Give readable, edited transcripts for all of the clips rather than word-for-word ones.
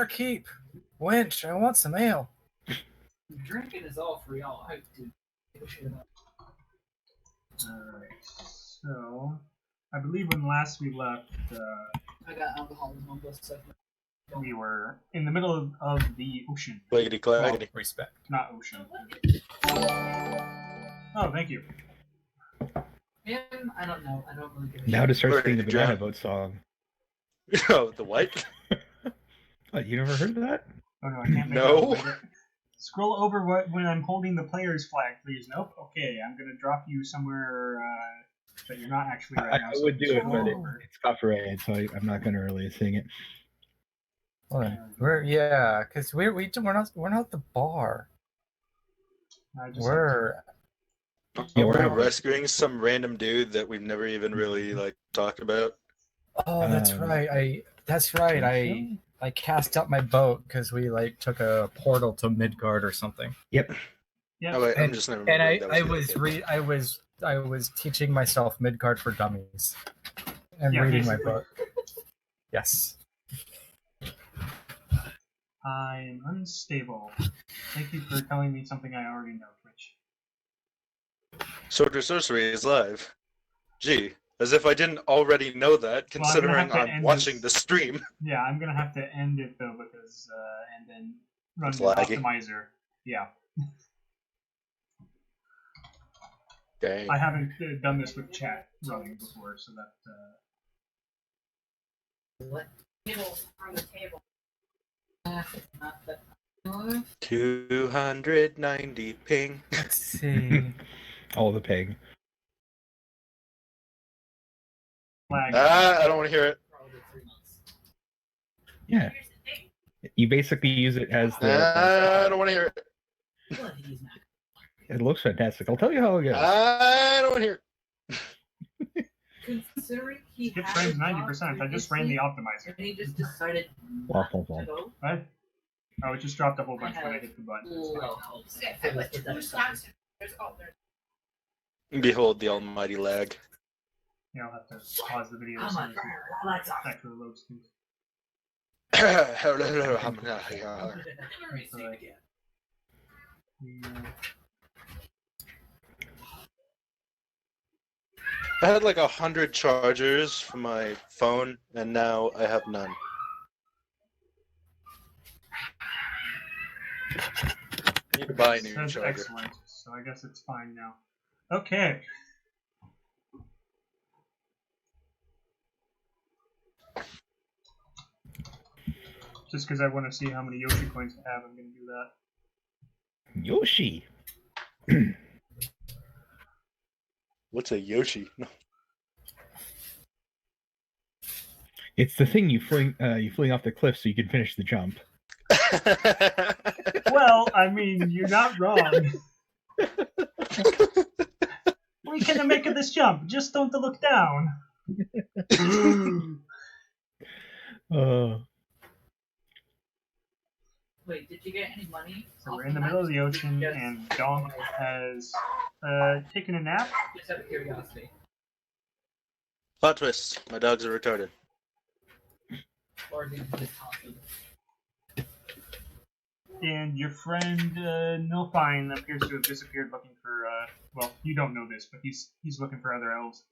our keep. Wench, I want some ale. Drinking is all for y'all. I do give a shit about. Alright, so I believe when last we left, I got alcohol in one of those segments. we were in the middle of the ocean. Claggity claggity. Respect. Not ocean. Oh, thank you. Him, I don't know. I don't really give a Now shit. to start Where singing the did you Banana drown? Boat song. Oh, the what? What, you never heard of that? Oh no, I can't make No. out. Scroll over when I'm holding the player's flag, please. Nope. Okay, I'm gonna drop you somewhere that you're not actually right now. I so would do it, scroll but over. it's copyrighted, so I'm not going to really sing it. Because we're not at the bar. I just We're Yeah, We're we're- rescuing some random dude that we've never even really like talked about. oh, that's right. I cast up my boat because we like took a portal to Midgard or something. Yep. Yeah. Oh, wait, I'm And- just never. And remembering that I was teaching myself Midgard for Dummies and Yeah, reading my basically. book. Yes. I'm unstable. Thank you for telling me something I already know, Twitch. Sword or Sorcery is live. Gee, as if I didn't already know that, Well, I'm gonna considering have to I'm end watching this. the stream. Yeah, I'm gonna have to end it though because and then run It's the laggy. optimizer. Yeah, Dang. I haven't done this with chat running before, so that What? Tables on the table. Not that. 290 ping. Let's see. All the pig. flag. I don't want to hear it. Probably 3 months. Yeah. Here's the thing. You basically use it as the. I don't want to hear it. Well, he's not. It looks fantastic. I'll tell you how it goes. I don't want to hear it. Considering he Skip had frames a job 90%. I just ran the previously, optimizer. and he just decided Waffle, not to waffle. go. What? Oh, it just dropped a whole bunch when I hit the button. It's fine. Low hopes. Okay, I put two stacks. There's Behold the almighty lag. Yeah, I'll have to pause the video I'm so on it fire. Lights off. actually loads things. Never seen it again. Yeah. I had like 100 chargers for my phone, and now I have none. I need to buy a new That's charger. excellent. So I guess it's fine now. Okay. Just because I want to see how many Yoshi coins I have, I'm going to do that. Yoshi. What's a Yoshi? It's the thing you fling off the cliff so you can finish the jump. Well, I mean, you're not wrong. We can make this jump. Just don't look down. Wait, did you get any money? So we're in the middle of the ocean, and DAHNK has taken a nap. Just out of curiosity. Plot twist. My dogs are retarded. Or did you just toss it? And your friend Nilfine appears to have disappeared looking for, well, you don't know this, but he's looking for other elves.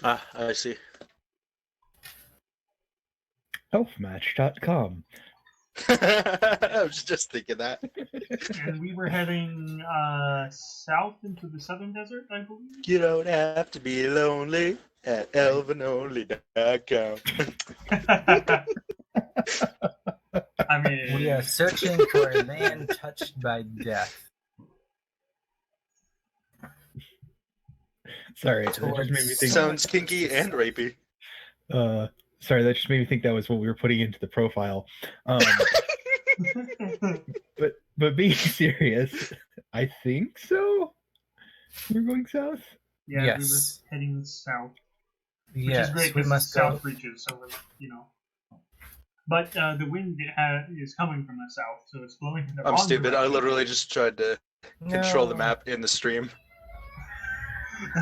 Ah, I see. Elfmatch.com. I was just thinking that. And we were heading south into the southern desert, I believe. You don't have to be lonely at elvenonly.com. I mean, We are searching for a man touched by death. Sorry, that just made me think. Sounds kinky and rapey. Sorry, that just made me think that was what we were putting into the profile. But being serious, I think so. We're going south. yeah, Yes. we were heading south, which Yes, is great we because must south go. reaches, so we're, you know. But the wind is coming from the south, so it's blowing in the I'm wrong stupid. I direction. literally just tried to control the map in the stream.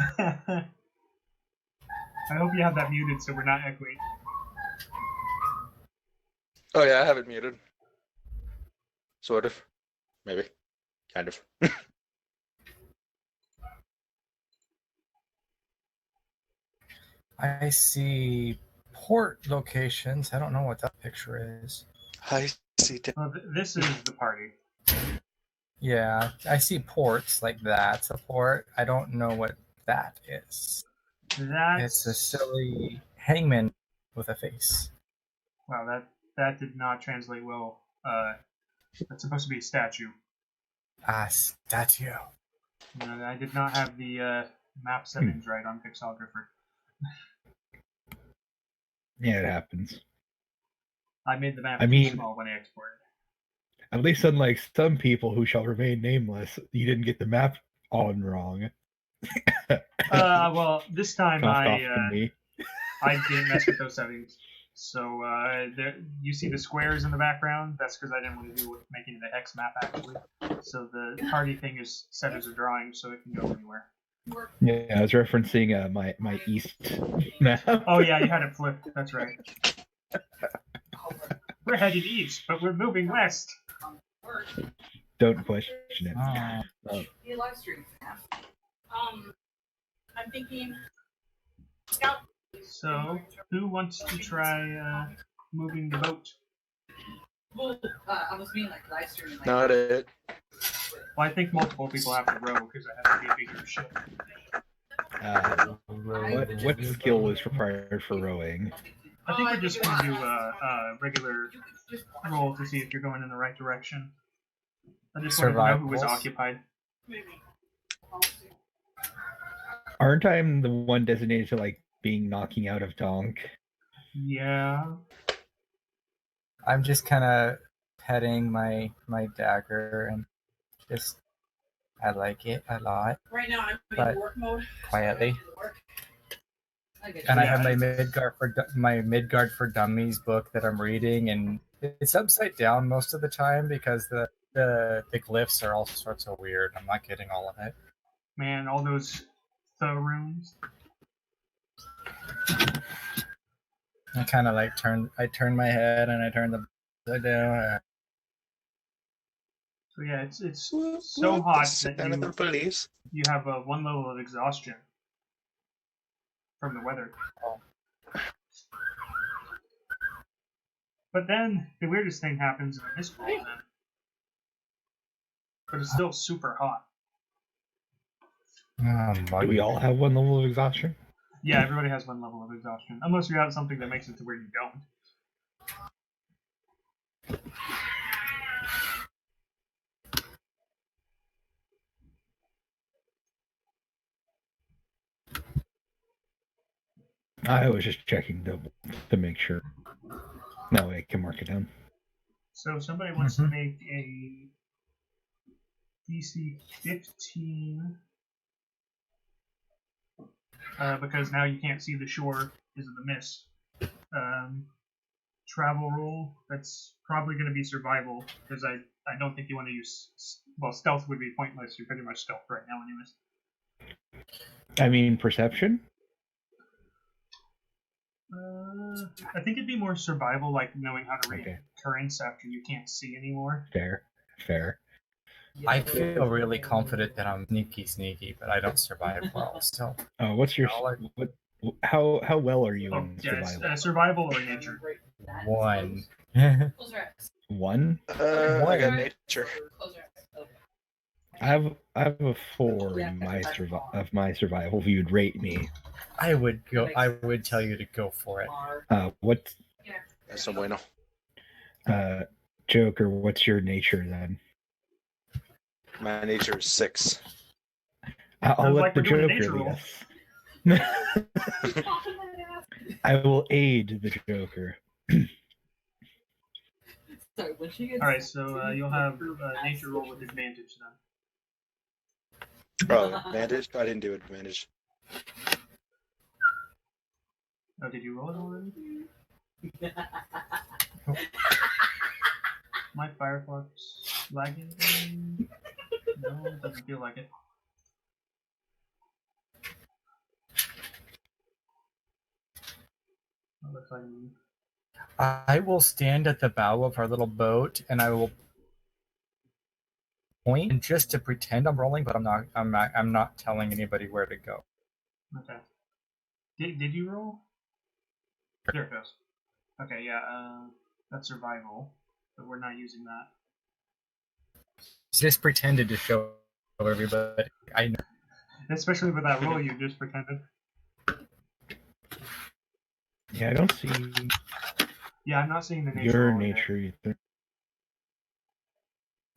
I hope you have that muted so we're not echoing. Oh yeah, I have it muted. Sort of. Maybe. Kind of. I see port locations. I don't know what that picture is. I see. Well, this is the party. Yeah, I see ports like that's a port. I don't know what that is. That's It's a silly hangman with a face. Wow, that did not translate well. That's supposed to be a statue. Ah, statue. And I did not have the map settings right on Pixelgrapher. Yeah, it happens. I made the map I too mean- small when I exported. At least unlike some people who shall remain nameless, you didn't get the map on wrong. Well, this time Cough off to me. I didn't mess with those settings. So there, you see the squares in the background. That's because I didn't want to do with making it a hex map actually. So the party thing is set as a drawing, so it can go anywhere. Yeah, I was referencing my east map. Oh yeah, you had it flipped. That's right. We're heading east, but we're moving west. Don't question it. Oh. You live stream. I'm thinking. Scout. So, who wants to try moving the boat? Well, I was meaning like live streaming. Like, Not it. Well, I think multiple people have to row because it has to be a bigger ship. What skill is required for rowing? I think we're just going to do a regular roll to see if you're going in the right direction. I just wanted to know who was Survivals. occupied. Aren't I the one designated to like being knocking out of DAHNK? Yeah. I'm just kind of petting my dagger and just I like it a lot right now, I'm But in work mode. quietly. I get And it. I have my Midgard for Dummies book that I'm reading, and it's upside down most of the time because the glyphs are all sorts of weird. I'm not getting all of it. Man, all those runes. I kind of like turn my head and I turn the upside down. So yeah, it's so hot that Another police. you have a 1 level of exhaustion from the weather. But then the weirdest thing happens in the mist roll then. But it's still super hot. Do we all have one level of exhaustion? Yeah, everybody has 1 level of exhaustion. Unless you have something that makes it to where you don't. I was just checking to make sure. No, I can mark it down. So somebody wants to make a DC 15 because now you can't see the shore because of the mist. Travel roll, that's probably going to be survival because I don't think you want to use, well, stealth would be pointless. You're pretty much stealth right now anyways. I mean, perception? I think it'd be more survival, like knowing how to read Okay. currents after you can't see anymore. Fair. I feel really confident that I'm sneaky, but I don't survive well. So What's your what? How well are you Oh, in yeah, survival? it's survival or nature. 1. Close your eyes. 1. I got nature. Close your eyes. Okay. I have a 4 in my survival. If you'd rate me, I would tell you to go for it. what? Eso bueno. Joker, what's your nature then? My nature is 6. I'll Sounds let like the we're doing a Joker nature lead roll. us. I will aid the Joker. So when she gets Alright, so you'll have nature roll with advantage then. Oh, advantage? I didn't do advantage. Oh, did you roll it already? My Firefox lagging? No, it doesn't feel like it. Oh, looks like I will stand at the bow of our little boat, and I will point, and just to pretend I'm rolling, but I'm not telling anybody where to go. Okay. Did you roll? There it goes. Okay, yeah. That's survival, but we're not using that. Just pretended to show everybody. I know. Especially with that roll you just pretended. Yeah, I don't see Yeah, I'm not seeing the nature your roll either. nature either.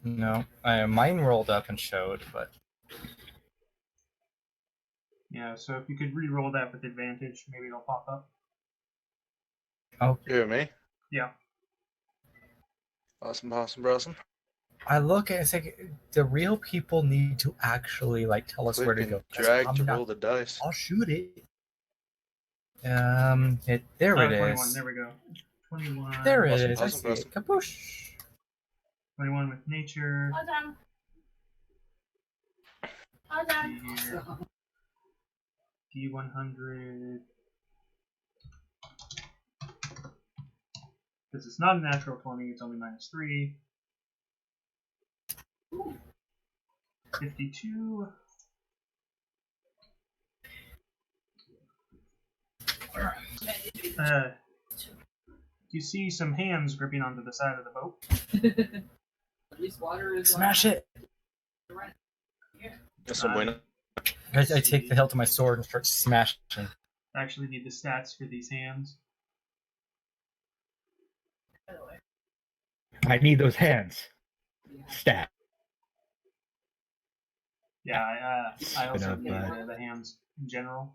No, mine rolled up and showed, but Yeah, so if you could re-roll that with advantage, maybe it'll pop up. oh, You and me? Yeah. Awesome, awesome. I look and it's like the real people need to actually like tell us Click where to and go. 'Cause drag I'm to not- roll the dice. I'll shoot it. There it 21, is. there we go. 21. There it Awesome, is. I awesome, see it. Kaboosh. 21 with nature. Awesome. Here. Awesome. D100. Because it's not a natural 20, it's only -3. 52. You see some hands gripping onto the side of the boat. At least water is Smash it. Some bueno. I take the hilt of my sword and start smashing. I actually need the stats for these hands. By the way. I need those hands. Stat. Yeah, I also Spin need up, the hands in general.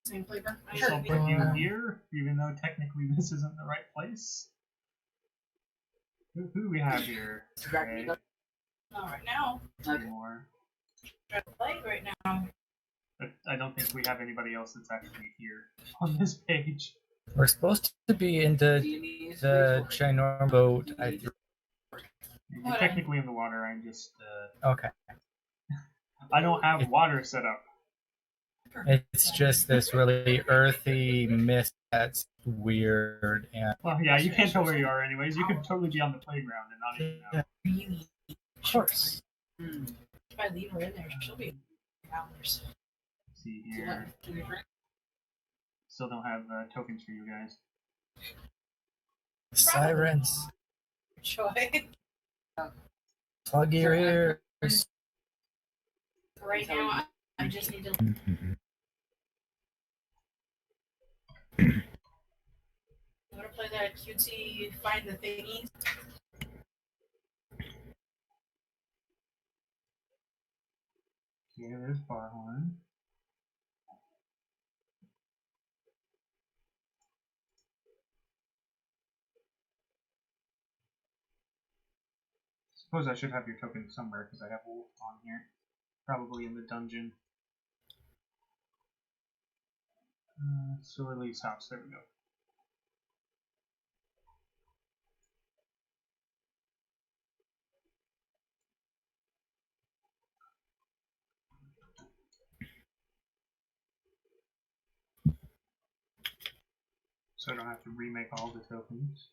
Same flavor. So I'll put you here, even though technically this isn't the right place. Who do we have here? Okay, Not right now. three more. Try to play right now. But I don't think we have anybody else that's actually here on this page. We're supposed to be in the ginormous boat. You're technically in the water. I'm just. Okay. I don't have water set up. It's just this really earthy mist that's weird and Well, yeah, you can't tell where you are, anyways. You could totally be on the playground and not even know. Really? of course. If I leave her in there, she'll be hours. Let's see here. Still don't have tokens for you guys. Sirens, Joy. plug your ears. Right now, I just need to. You want to play that cutesy find the thingies? Okay, there's Barhorn. Suppose I should have your token somewhere because I have Wolf on here. Probably in the dungeon. Sorley's house, there we go. So I don't have to remake all the tokens.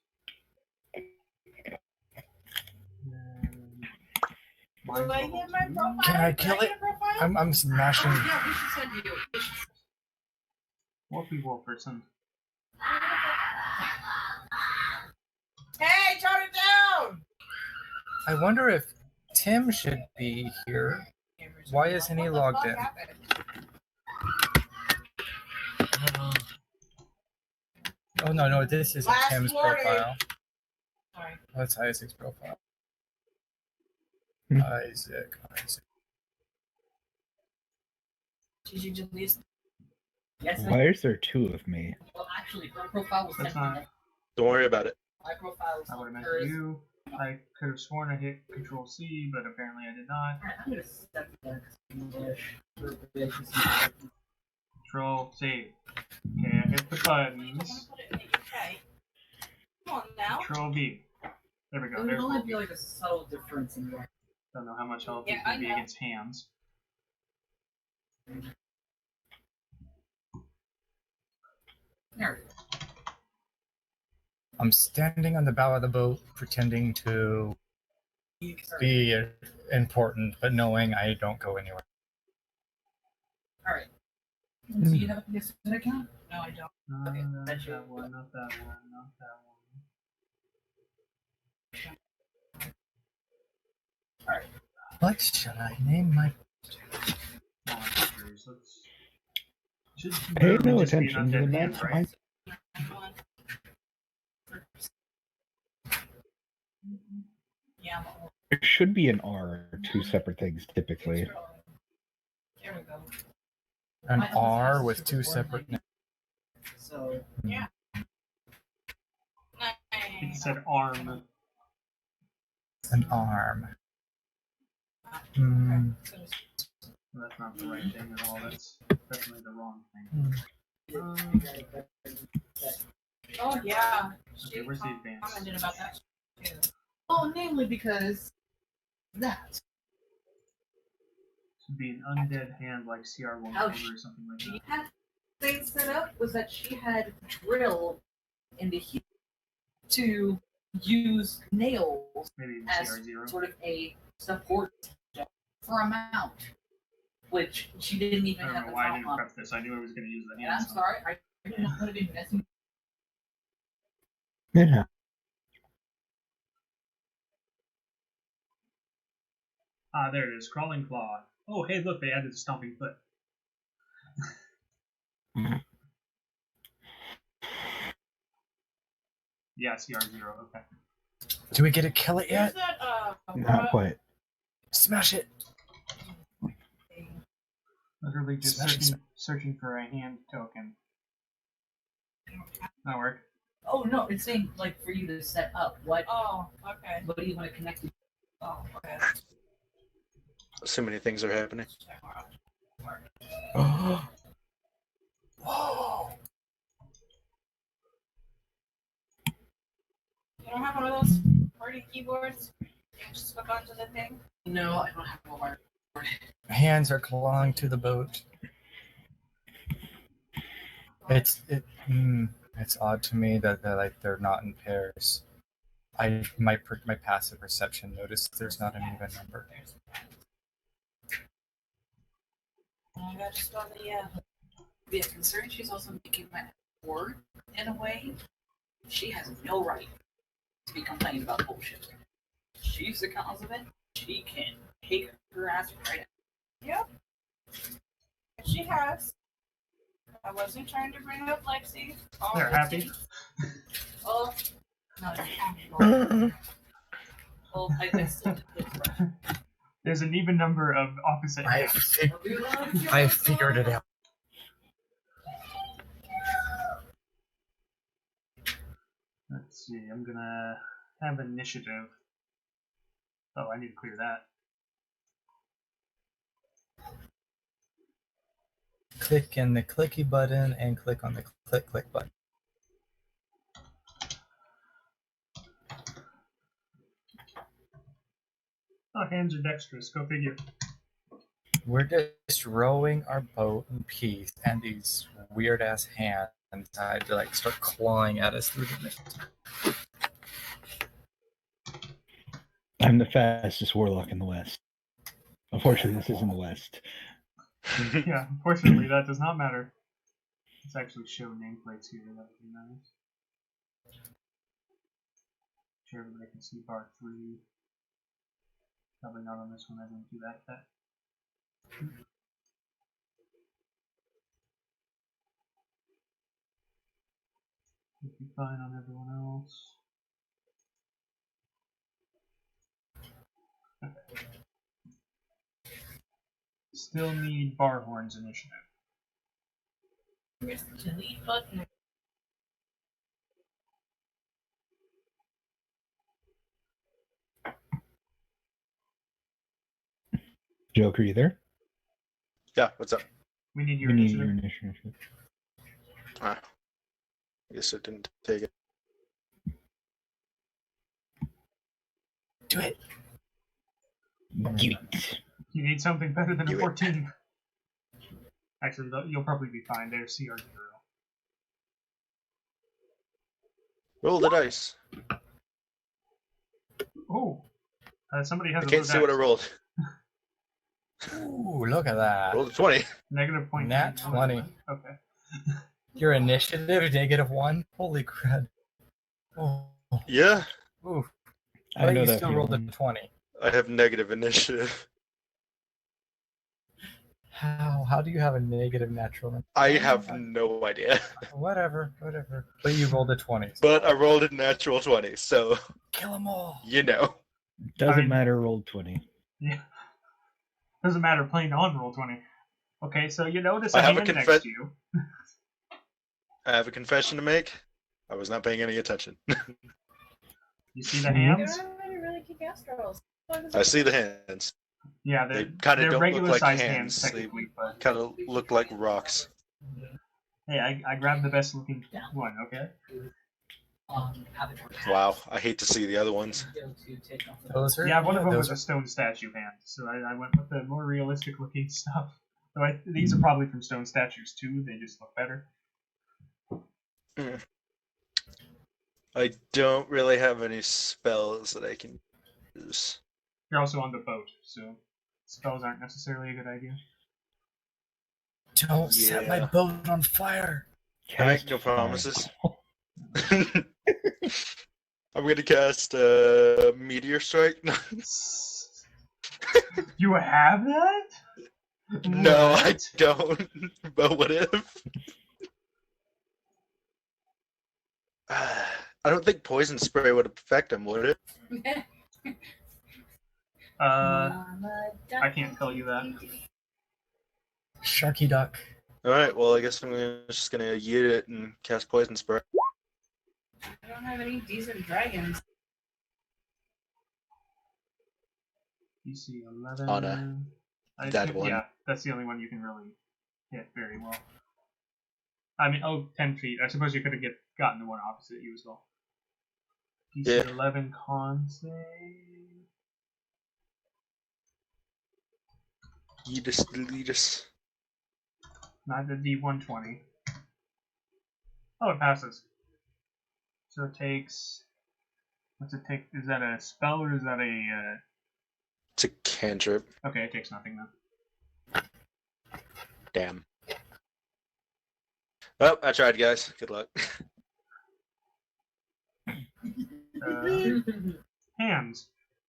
Do I get my profile? Can I kill get it? a profile? I'm smashing. Yeah, we should send you. Wolfie Wolferson. Hey, tone it down! I wonder if Tim should be here. Why isn't he logged in? Oh no, this isn't Last Tim's warning. profile. Sorry. That's Isaac's profile. Hmm. Isaac. Did you delete? Yes. Why is there two of me? Well, actually, her profile was That's sent not. me. Don't worry about it. My profile was I would have meant hers. you. I could have sworn I hit Control C, but apparently I did not. Alright, I'm gonna set that English. Control C. Okay, I hit the buttons. I'm gonna put it in the UK. Come on now. Control V. There we go. There would There's only Wolfie. be like a subtle difference in your Don't know how much health Yeah, you I can be know. against hands. There. I'm standing on the bow of the boat, pretending to be important, but knowing I don't go anywhere. All right. Do you have a PSN account? No, I don't. Okay, Not that's that you. one, not that one, not that one. What should I name my? Monsters. Let's. Should Pay literally no just be an attention to the undead hand, map. right? Yeah. There should be an R, two separate things typically. There we go. An R with two separate names. So yeah. It said arm. An arm. Hmm. That's not the right thing at all. That's definitely the wrong thing. Oh yeah. Okay, where's the advance? Commented about that too. Oh, namely because that. Should be an undead hand like CR1 How or something like She that. had things set up was that she had drill in the heel to use nails Maybe even as CR0. sort of a support for a mount, which she didn't even I don't have know the why I top didn't on. prep this. I knew I was going to use the And hand. I'm sorry, I did not want to be messing. Yeah. Ah, there it is. Crawling Claw. Oh, hey, look, they added the Stomping Foot. Yeah, CR0. Okay. Do we get to kill it Here's yet? that Not quite. Smash it. Literally just Smash it, searching for a hand token. That work? Oh no, it's saying like for you to set up what Oh, okay. what do you want to connect to? Oh, okay. So many things are happening. Whoa. You don't have one of those party keyboards? You can just hook onto the thing? No, I don't have a wire. Hands are clawing to the boat. It's odd to me that they're not in pairs. My passive perception noticed there's not an even number. I got just on the Be a concern. She's also making my word in a way. She has no right to be complaining about bullshit. She's the cause of it. She can take her ass right out. Yep. She has. I wasn't trying to bring up Lexi. Oh, They're happy. Oh, no, no. Oh, I still did this right. There's an even number of opposite I hands. figured it out. Let's see, I'm gonna have initiative. Oh, I need to clear that. Click in the clicky button and click on the click button. Oh, hands are dexterous, go figure. We're just rowing our boat in peace, and these weird ass hands decide to start clawing at us through the mist. I'm the fastest warlock in the West. Unfortunately, this is in the West. Yeah, unfortunately that does not matter. Let's actually show nameplates here, that would be nice. Sure everybody can see bar 3. Probably not on this one, I didn't do that yet. Should be fine on everyone else. Okay. Still need Barhorn's initiative. Where's the delete button? Joker, you there? Yeah, what's up? We need your We need initiative. your initiative. Ah, I guess it didn't take it. Do it. Yeet. You need something better than a Do it. 14. Actually, you'll probably be fine. They're CR0. Roll the dice. Oh, somebody has I a can't low see what I dice. rolled. Ooh, look at that. Rolled a 20. Negative point. Nat 20. Okay. Your initiative, -1? Holy crud. Oh, Yeah, ooh. I But know you that still rolled a feeling. 20. I have negative initiative. How do you have a negative natural? I have no idea. Whatever. But you rolled a 20. So But I rolled a natural 20, so kill them all. you know. Doesn't I mean- matter, roll 20. Yeah. Doesn't matter, playing on roll 20. Okay, so you notice I a have a hand next confess- to you. I have a confession to make. I was not paying any attention. You see the Mhm. You hands? don't have any really kick-ass girls. I see the hands. Yeah, They they're, kinda they're don't look regular like sized hands. hands They- technically, but Kind of look like rocks. hey, I grabbed the best looking one, okay? Wow, I hate to see the other ones. Those are Yeah, one of them those was a stone statue hand, so I went with the more realistic looking stuff. So these are probably from stone statues too, they just look better. I don't really have any spells that I can use. You're also on the boat, so spells aren't necessarily a good idea. Don't set my Yeah. boat on fire. I make no promises. I'm gonna cast Meteor Strike. You have that? No, I What? don't. But what if? I don't think poison spray would affect him, would it? I can't tell you that. Sharky duck. All right. Well, I guess I'm just gonna yeet it and cast poison spray. I don't have any decent dragons. DC 11. On a I dead think- one. Yeah, that's the only one you can really hit very well. I mean, 10 feet. I suppose you could have gotten the one opposite you as well. DC Yeah. 11 con save. Yeetus. Not the D120. Oh, it passes. So it takes. What's it take? Is that a spell or is that a. It's a cantrip. Okay, it takes nothing then. Damn. Well, I tried, guys. Good luck. Hands.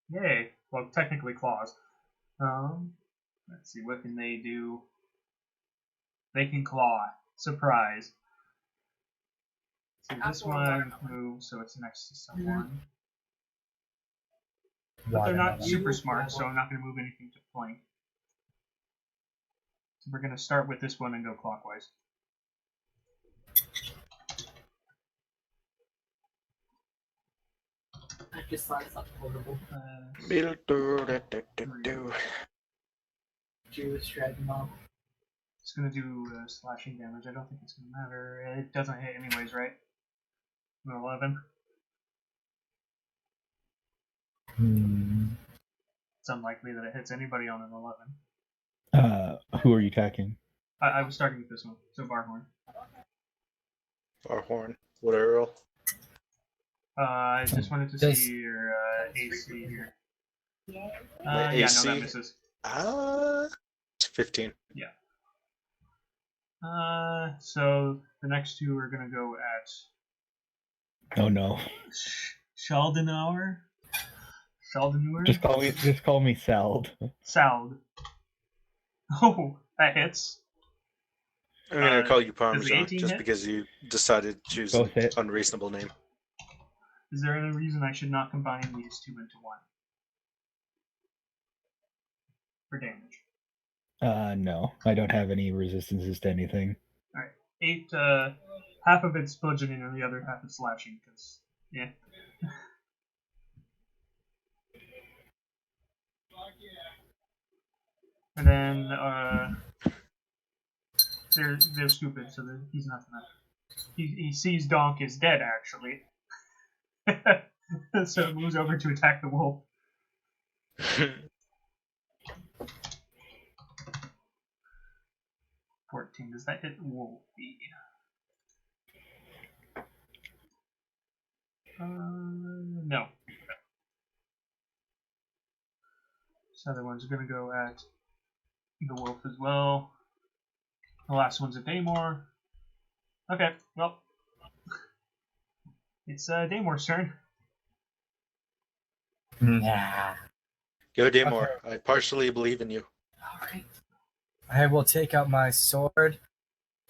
Yay. Well, technically claws. Let's see, what can they do? They can claw. Surprise. So this one moves, so it's next to someone. But they're not super smart, so I'm not going to move anything to flank. So we're going to start with this one and go clockwise. I just thought it's horrible. Jewish dragon mom. It's going to do slashing damage. I don't think it's going to matter. It doesn't hit anyways, right? An 11. It's unlikely that it hits anybody on an 11. Who are you attacking? I was starting with this one, so Barhorn. Barhorn. What I roll? I just wanted to Does- see your AC here. My Yeah, AC? no, that misses. It's 15. So the next two are gonna go at Oh no. Saldenour. Just call me Sald. Sald. Oh, that hits. I'm gonna call you does the Parmesan 18 just hit? because you decided to choose an Both hit. unreasonable name. Is there any reason I should not combine these two into one? For damage. No. I don't have any resistances to anything. 8, half of it's bludgeoning and the other half is slashing, because, yeah. And then, they're stupid, so he's not gonna... He sees DAHNK is dead, actually. So it moves over to attack the wolf. 14. Does that hit Wolfie? No. This other one's going to go at the wolf as well. The last one's a Damore. Okay, well, it's Damore's turn. Nah. Go, Damore. Okay. I partially believe in you. Alright. I will take out my sword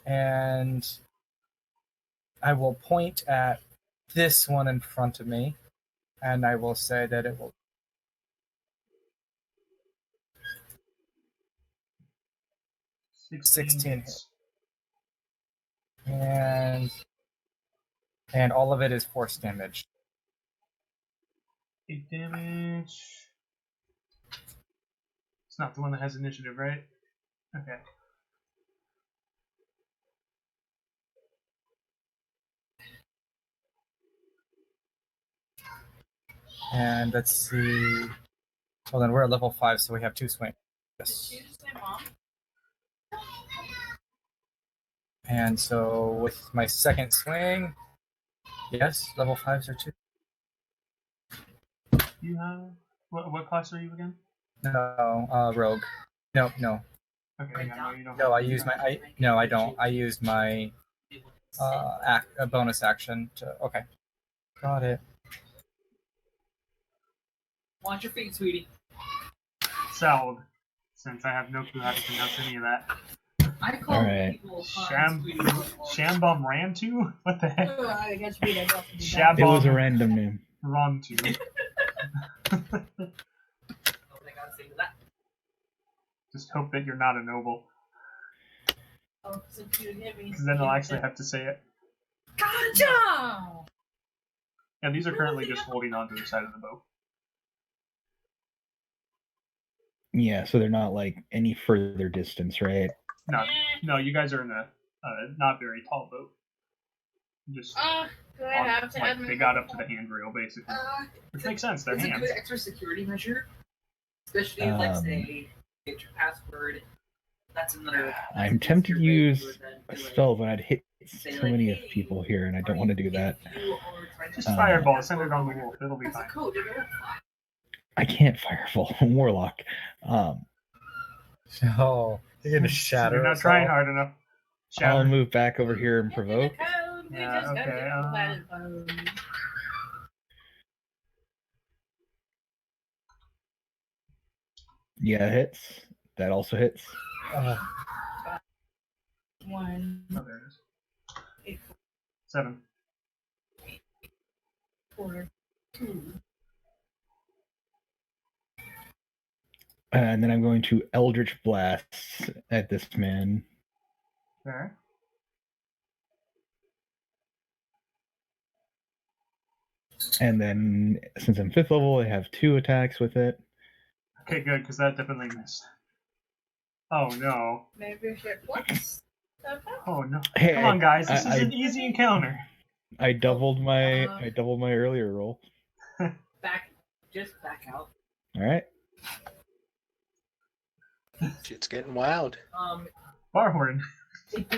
and I will point at this one in front of me, and I will say that it will. 16 hits. And all of it is force damage. 8 damage. It's not the one that has initiative, right? Okay. And let's see. Well, then we're at level 5, so we have 2 swings. Did she just say mom? And so with my second swing, yes, level 5s are 2. You have what class are you again? No, rogue. No. Okay, yeah, no, you don't. No, I use my. No, I don't. I used my a bonus action to. Okay, got it. Watch your feet, sweetie. Sald, since I have no clue how to pronounce any of that. I call Alright. people Chyabomrantu? What the heck? I guess we did have to do Chyabomrantu. that. It was a random name. Oh, they gotta say that. Just hope that you're not a noble, Oh, since you hit me. because then I'll actually have to say it. Gotcha! And these are currently just holding onto the side of the boat. Yeah, so they're not like any further distance, right? No, you guys are in a not very tall boat. Just Do I have to add like my they got up to the handrail basically, which makes sense. They're It's a hands. good extra security measure, especially if, like, say, get your password. That's another. I'm tempted to use a spell, but I'd hit so many of people here, and I don't want to do that. Just fireball, send it on the wolf. It'll be That's a fine. code. It'll work. I can't fireball. I'm warlock. Oh, you're gonna shatter. You're not us trying all. hard enough. I'll Shatter. move back over here and provoke. Yeah, okay, Yeah, hits. That also hits. One, Oh, there it is. 8, 7. 4, 2. And then I'm going to Eldritch Blast at this man. There. And then, since I'm 5th level, I have 2 attacks with it. Okay, good, because that definitely missed. Oh no. Maybe I should. What? Oh no. Hey, Come on, guys. This is I an easy encounter. doubled my earlier roll. Just back out. All right. Shit's getting wild. Barhorn. It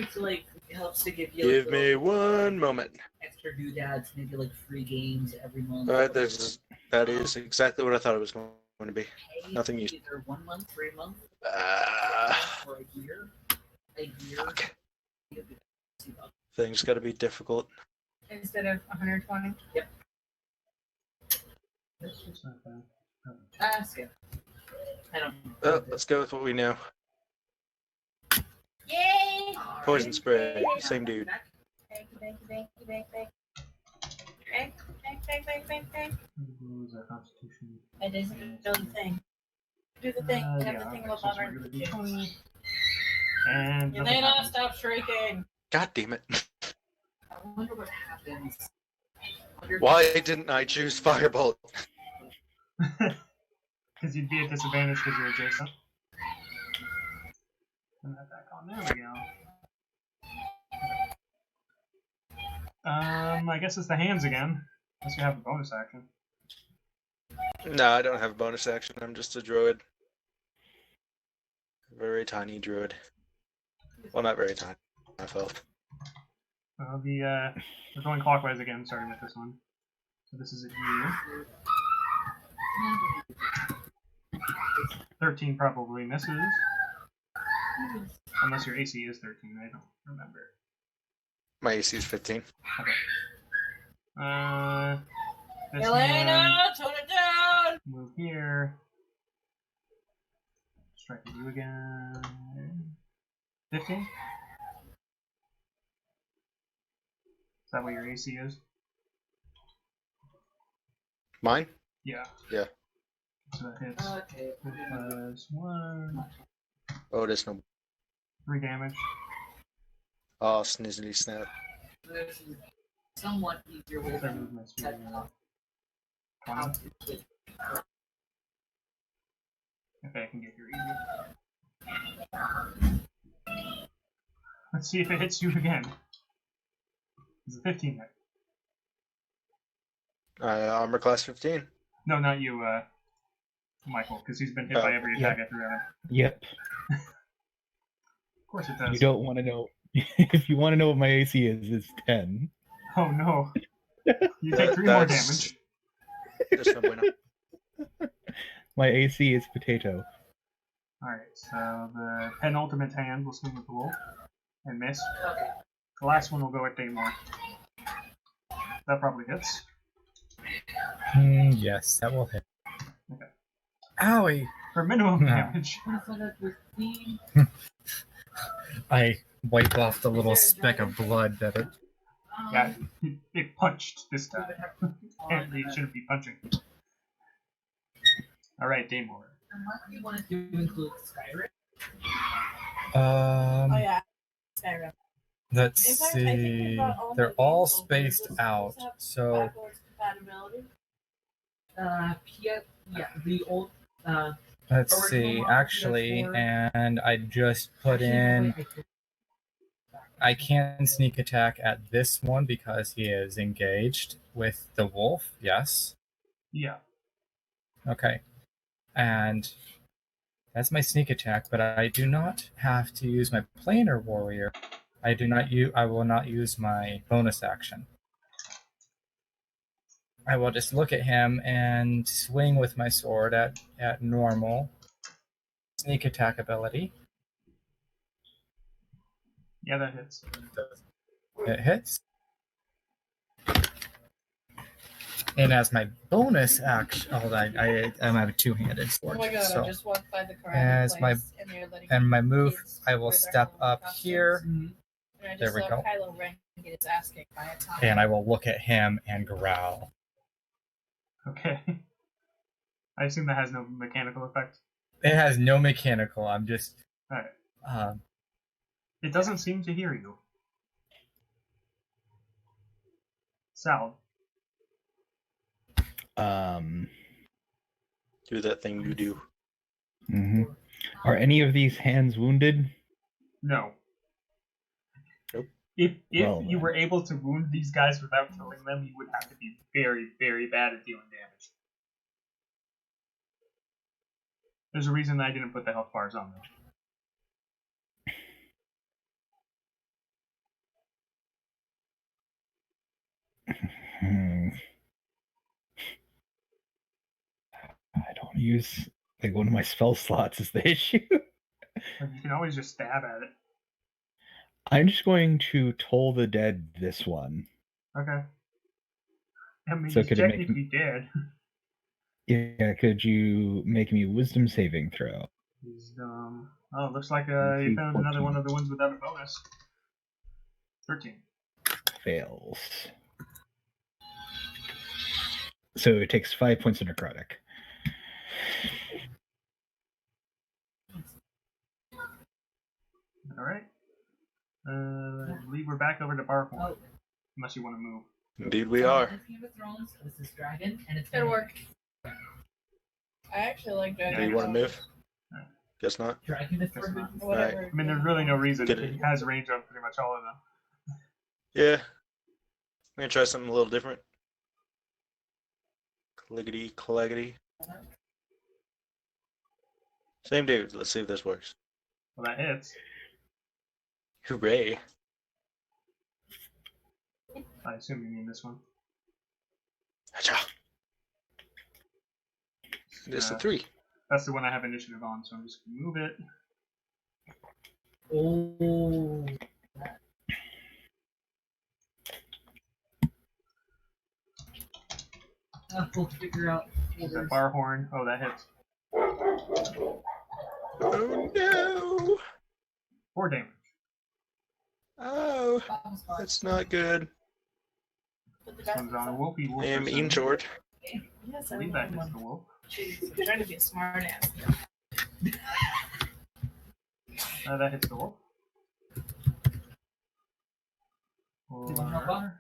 helps to give you. Give me one moment. Extra doodads, maybe like free games every month. That is exactly what I thought it was going to be. Nothing used. Either 1 month, 3 months, or a year. Fuck. Things got to be difficult. Instead of 120. Yep. That's just not bad. Skip. I don't. Oh, let's go with what we know. Yay! Poison spray. Same dude. Thank you. Lose our constitution. It isn't do the thing. Do the thing. Have the thing Yeah, look so on we're her. gonna do 20. And nothing Elena, happens. stop shrieking. God damn it. I wonder what happens. Why didn't I choose Firebolt? Because you'd be at disadvantage because you're adjacent. Turn that back on. There we go. I guess it's the hands again. Unless you have a bonus action. No, I don't have a bonus action. I'm just a druid. A very tiny druid. Well, not very time. I felt. Well, we're going clockwise again, starting with this one. So this is at you. 13 probably misses. Unless your AC is 13, I don't remember. My AC is 15. Okay. This Elena, tone it down! one, move here. Strike at you again. 15? Is that what your AC is? Mine? Yeah. Yeah. So that hits. Okay. Plus 1. Oh, there's no. 3 damage. Oh, snizzly snap. There's a somewhat easier way Their than movement's to 20. If I can get here easier. Let's see if it hits you again. It's a 15 hit. Armor class 15. No, not you, Michael, because he's been hit by every attack I threw at him. Yep. Of course it does. You don't want to know. If you want to know what my AC is, it's 10. Oh no. You take 3 more That's- damage. There's no bueno. My AC is potato. Alright, so the penultimate hand will swing with the wolf and miss. Okay. The last one will go at Damore. That probably hits. Yes, that will hit. Okay. Owie! For minimum No. damage. I wipe off the little speck of blood that it. Yeah, it punched this time. Apparently it shouldn't be punching. Alright, Damore. You wanted to include Skyrim? Oh yeah, Skyrim. Let's In fact, I think see. about all They're my all games, spaced those out, have so backwards compatibility. Yeah, the old. let's see. Actually, and I just put in. I can sneak attack at this one because he is engaged with the wolf. Yes. Yeah. Okay. And that's my sneak attack, but I do not have to use my planar warrior. I will not use my bonus action. I will just look at him and swing with my sword at normal sneak attack ability. Yeah, that hits. It hits. And as my bonus action, I have a two-handed Oh sword. my god, so, I just walked by the car as and my move, I will step up here, And I just There we saw go. Kylo Ren get his ass kicked by a top. and I will look at him and growl. Okay. I assume that has no mechanical effect. It has no mechanical. I'm just. Alright. It doesn't seem to hear you. Sal. Do that thing you do. Mhm. Are any of these hands wounded? No. Nope. If Well, you were able to wound these guys without killing them, you would have to be very, very bad at dealing damage. There's a reason I didn't put the health bars on them. I don't use like one of my spell slots is the issue. Like, you can always just stab at it. I'm just going to Toll the Dead this one. Okay. I mean, So he's could it make technically dead. Yeah, could you make me a wisdom saving throw? Wisdom. Oh, looks like you found another 14. one of the ones without a bonus. 13. Fails. So it takes 5 points of necrotic. Alright. I believe we're back over to Barhorn. Unless you want to move. Indeed, we are. Game of Thrones is this dragon, and it's Good work. I actually like Do Dragon. you want to move? Guess not. Dragon is Guess not. Whatever. I mean, there's really no reason. Get He it. has range on pretty much all of them. Yeah. I'm gonna try something a little different. Cliggity claggity. Same dude. Let's see if this works. Well, that hits. Hooray. I assume you mean this one. Hacha. This is a 3. That's the one I have initiative on, so I'm just gonna move it. Oh. We'll figure out. Is that Barhorn? Oh, that hits. Oh no! 4 damage. Oh, that's not good. This one's on a wolfy wolf. I am injured. Yes, I believe that hits the wolf. Jeez, I'm trying to be a smart ass. That hits the wolf. For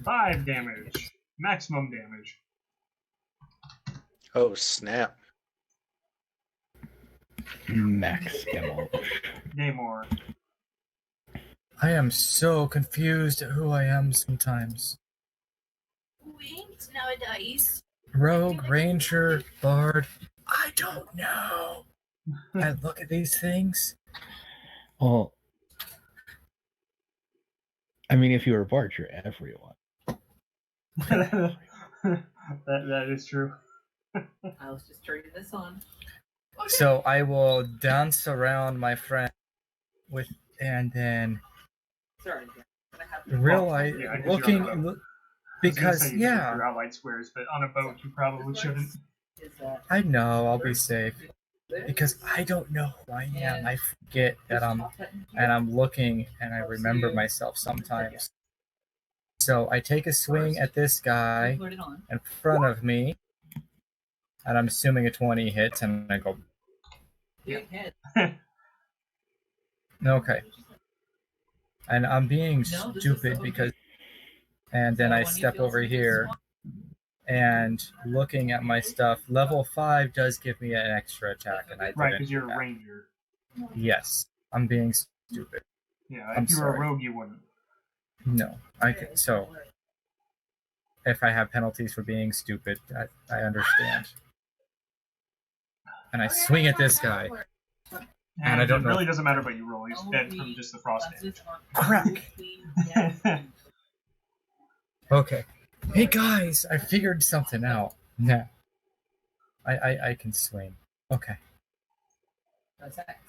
5 damage. Maximum damage. Oh snap. Max ammo. Damore. I am so confused at who I am sometimes. Wait, nowadays. Rogue, Ranger, Bard. I don't know. I look at these things. Well, I mean, if you were a bard, you're everyone. that is true. I was just turning this on. So I will dance around my friend with, and then Sorry, I have realize yeah, I did looking your own boat. because Your allied squares, but on a boat you probably shouldn't. Is that I know I'll be safe because I don't know who I am. I forget that I'm looking and I remember myself sometimes. So I take a swing at this guy put it on? in front of me, and I'm assuming a 20 hits, and I go, Big head. okay. And I'm being No, this is stupid so because, and then I step over here and looking at my stuff. Level 5 does give me an extra attack, and I Right, didn't because you're do a that. ranger. Yes, I'm being stupid. Yeah, I'm if you were a sorry. rogue, you wouldn't. No, I can. So if I have penalties for being stupid, I understand. And I swing at this guy. And I don't it know really if- doesn't matter what you roll. He's dead from just the frost damage. Crack. Okay. Hey guys, I figured something out. Yeah. I can swing. Okay.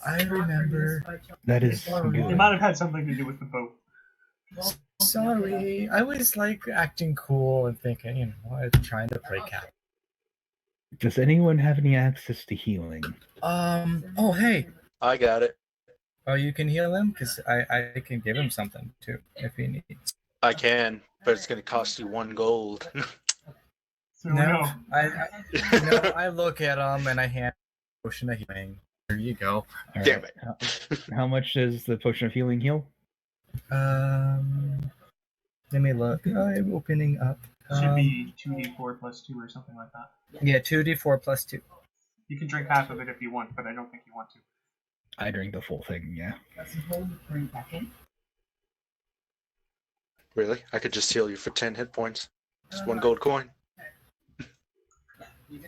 I remember. That is Oh, It good. might have had something to do with the boat. Sorry. I was like acting cool and thinking, I'm trying to play cat. Does anyone have any access to healing? Oh hey. I got it. Oh, you can heal him? Because I can give him something too if he needs. I can, but it's going to cost you 1 gold. So No, no. I look at him and I hand a potion of healing. There you go. All Damn right. it. How much does the potion of healing heal? Let me look. I'm opening up. Should be 2d4 plus 2 or something like that. Yeah, 2d4 plus 2. You can drink half of it if you want, but I don't think you want to. I drink the full thing, yeah. Bring back in. Really? I could just heal you for 10 hit points. Just 1 gold coin.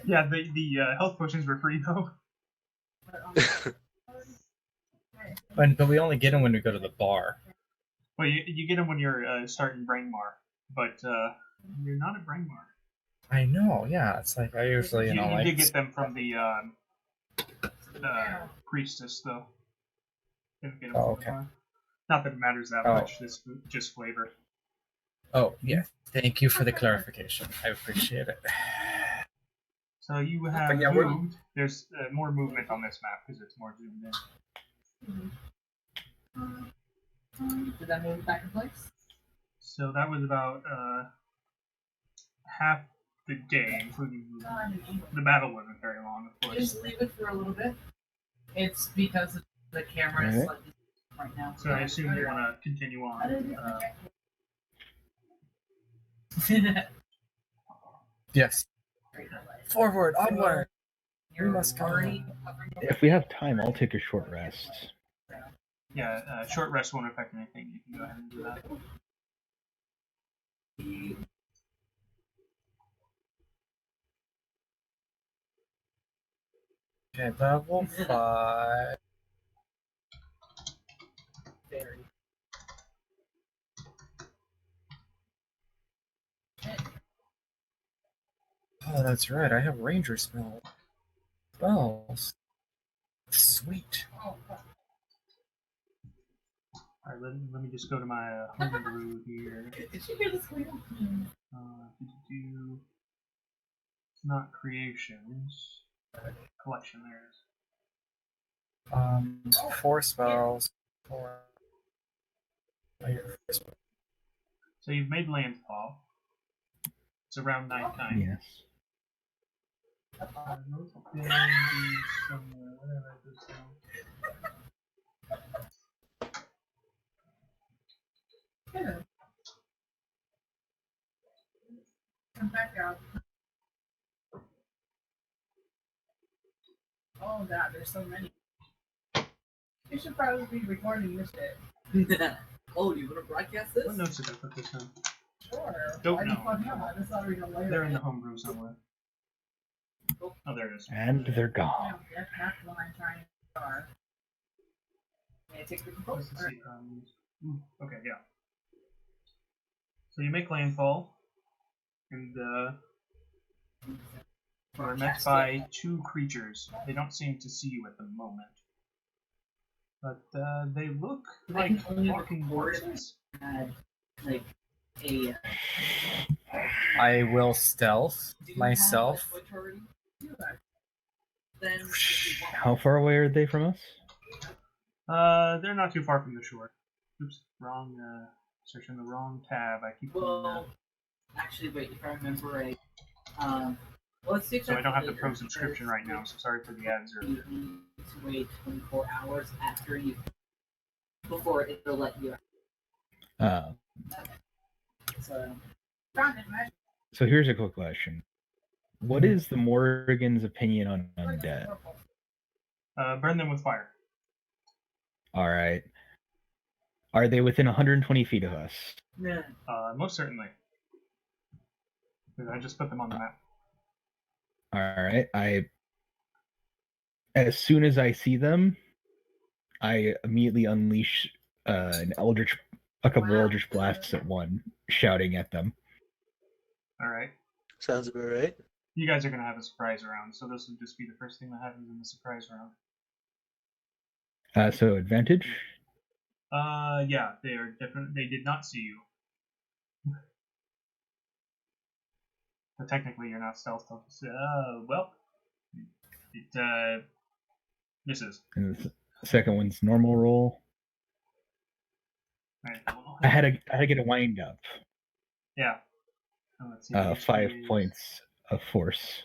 Yeah, the health potions were free though. But we only get them when we go to the bar. Well, you get them when you're starting Brainmar, but you're not at Brainmar. I know, yeah. It's like I usually, You like. did get them from the priestess though. Didn't get them Oh, from the okay. bar. Not that it matters that Oh. much. This just flavor. Oh, yeah. Thank you for the clarification. I appreciate it. So you have But yeah, we're- moved. There's more movement on this map because it's more zoomed in. Did that move back in place? So that was about half the day, including the battle wasn't very long, of course. Just leave it for a little bit. It's because the camera is Alright. slightly right now. So I assume you want to continue on. Yes. Forward, onward. You're We must go. already covering the If we have time, I'll take a short rest. Yeah, short rest won't affect anything. You can go ahead and do that. Okay, level 5. Very. Oh, that's right. I have ranger spells. Sweet. Alright, let me just go to my homebrew here. Did you hear the squeal? Do not creations. Collection, there it is. 4 spells. 4. So you've made landfall. It's around nighttime. Yes. North Bend is somewhere. Where did I write this down? Come back out. Oh god, there's so many. You should probably be recording this shit. Oh, you want to broadcast this? What notes did I put this in? Sure. Don't Why know. the fuck not? It's already on later. They're in the homebrew somewhere. Oh, there it is. And they're gone. Yeah, that's what I'm trying to start. May I take the What's the seed problems? Okay, yeah. So you make landfall, and you're met by 2 creatures. They don't seem to see you at the moment, but they look like walking horses. Had like a. I will stealth Do you myself. have a switch already? Do that. Then. How far away are they from us? They're not too far from the shore. Oops, wrong. Searching the wrong tab. I keep. Well, actually, wait. If I remember right, well, it's 6 So I don't have the pro subscription right now. So sorry for the ads You earlier. need to wait 24 hours after you before it'll let you. So. So here's a quick question. What is the Morrigan's opinion on undead? Burn them with fire. Alright. Are they within 120 feet of us? Yeah. Most certainly. I just put them on the map. Alright. As soon as I see them, I immediately unleash a couple of eldritch blasts at one, shouting at them. Alright. Sounds about right. You guys are going to have a surprise round, so this will just be the first thing that happens in the surprise round. So advantage? Yeah, they are different. They did not see you. But technically, you're not stealth. Well, it misses. And the second one's normal roll. Right. I had to get a wind up. Yeah. Oh, let's see. 5 points of force.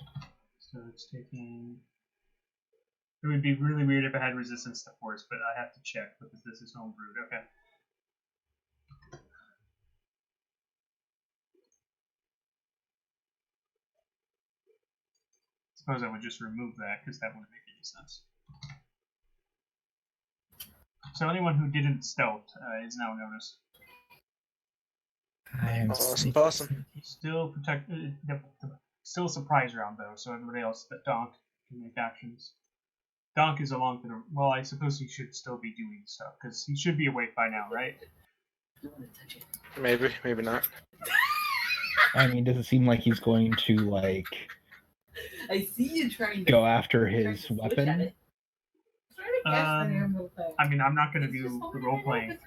So it's taking. It would be really weird if it had resistance to force, but I have to check because this is homebrewed. Okay. Suppose I would just remove that because that wouldn't make any sense. So anyone who didn't stealth is now noticed. I am Awesome. Still still a surprise round though, so everybody else that DAHNK can make actions. DAHNK is along to the. Well, I suppose he should still be doing stuff because he should be awake by now, right? Maybe, maybe not. I mean, does it seem like he's going to, like, I see you trying to go after trying to his switch weapon? at it. I mean, I'm not going to do the role playing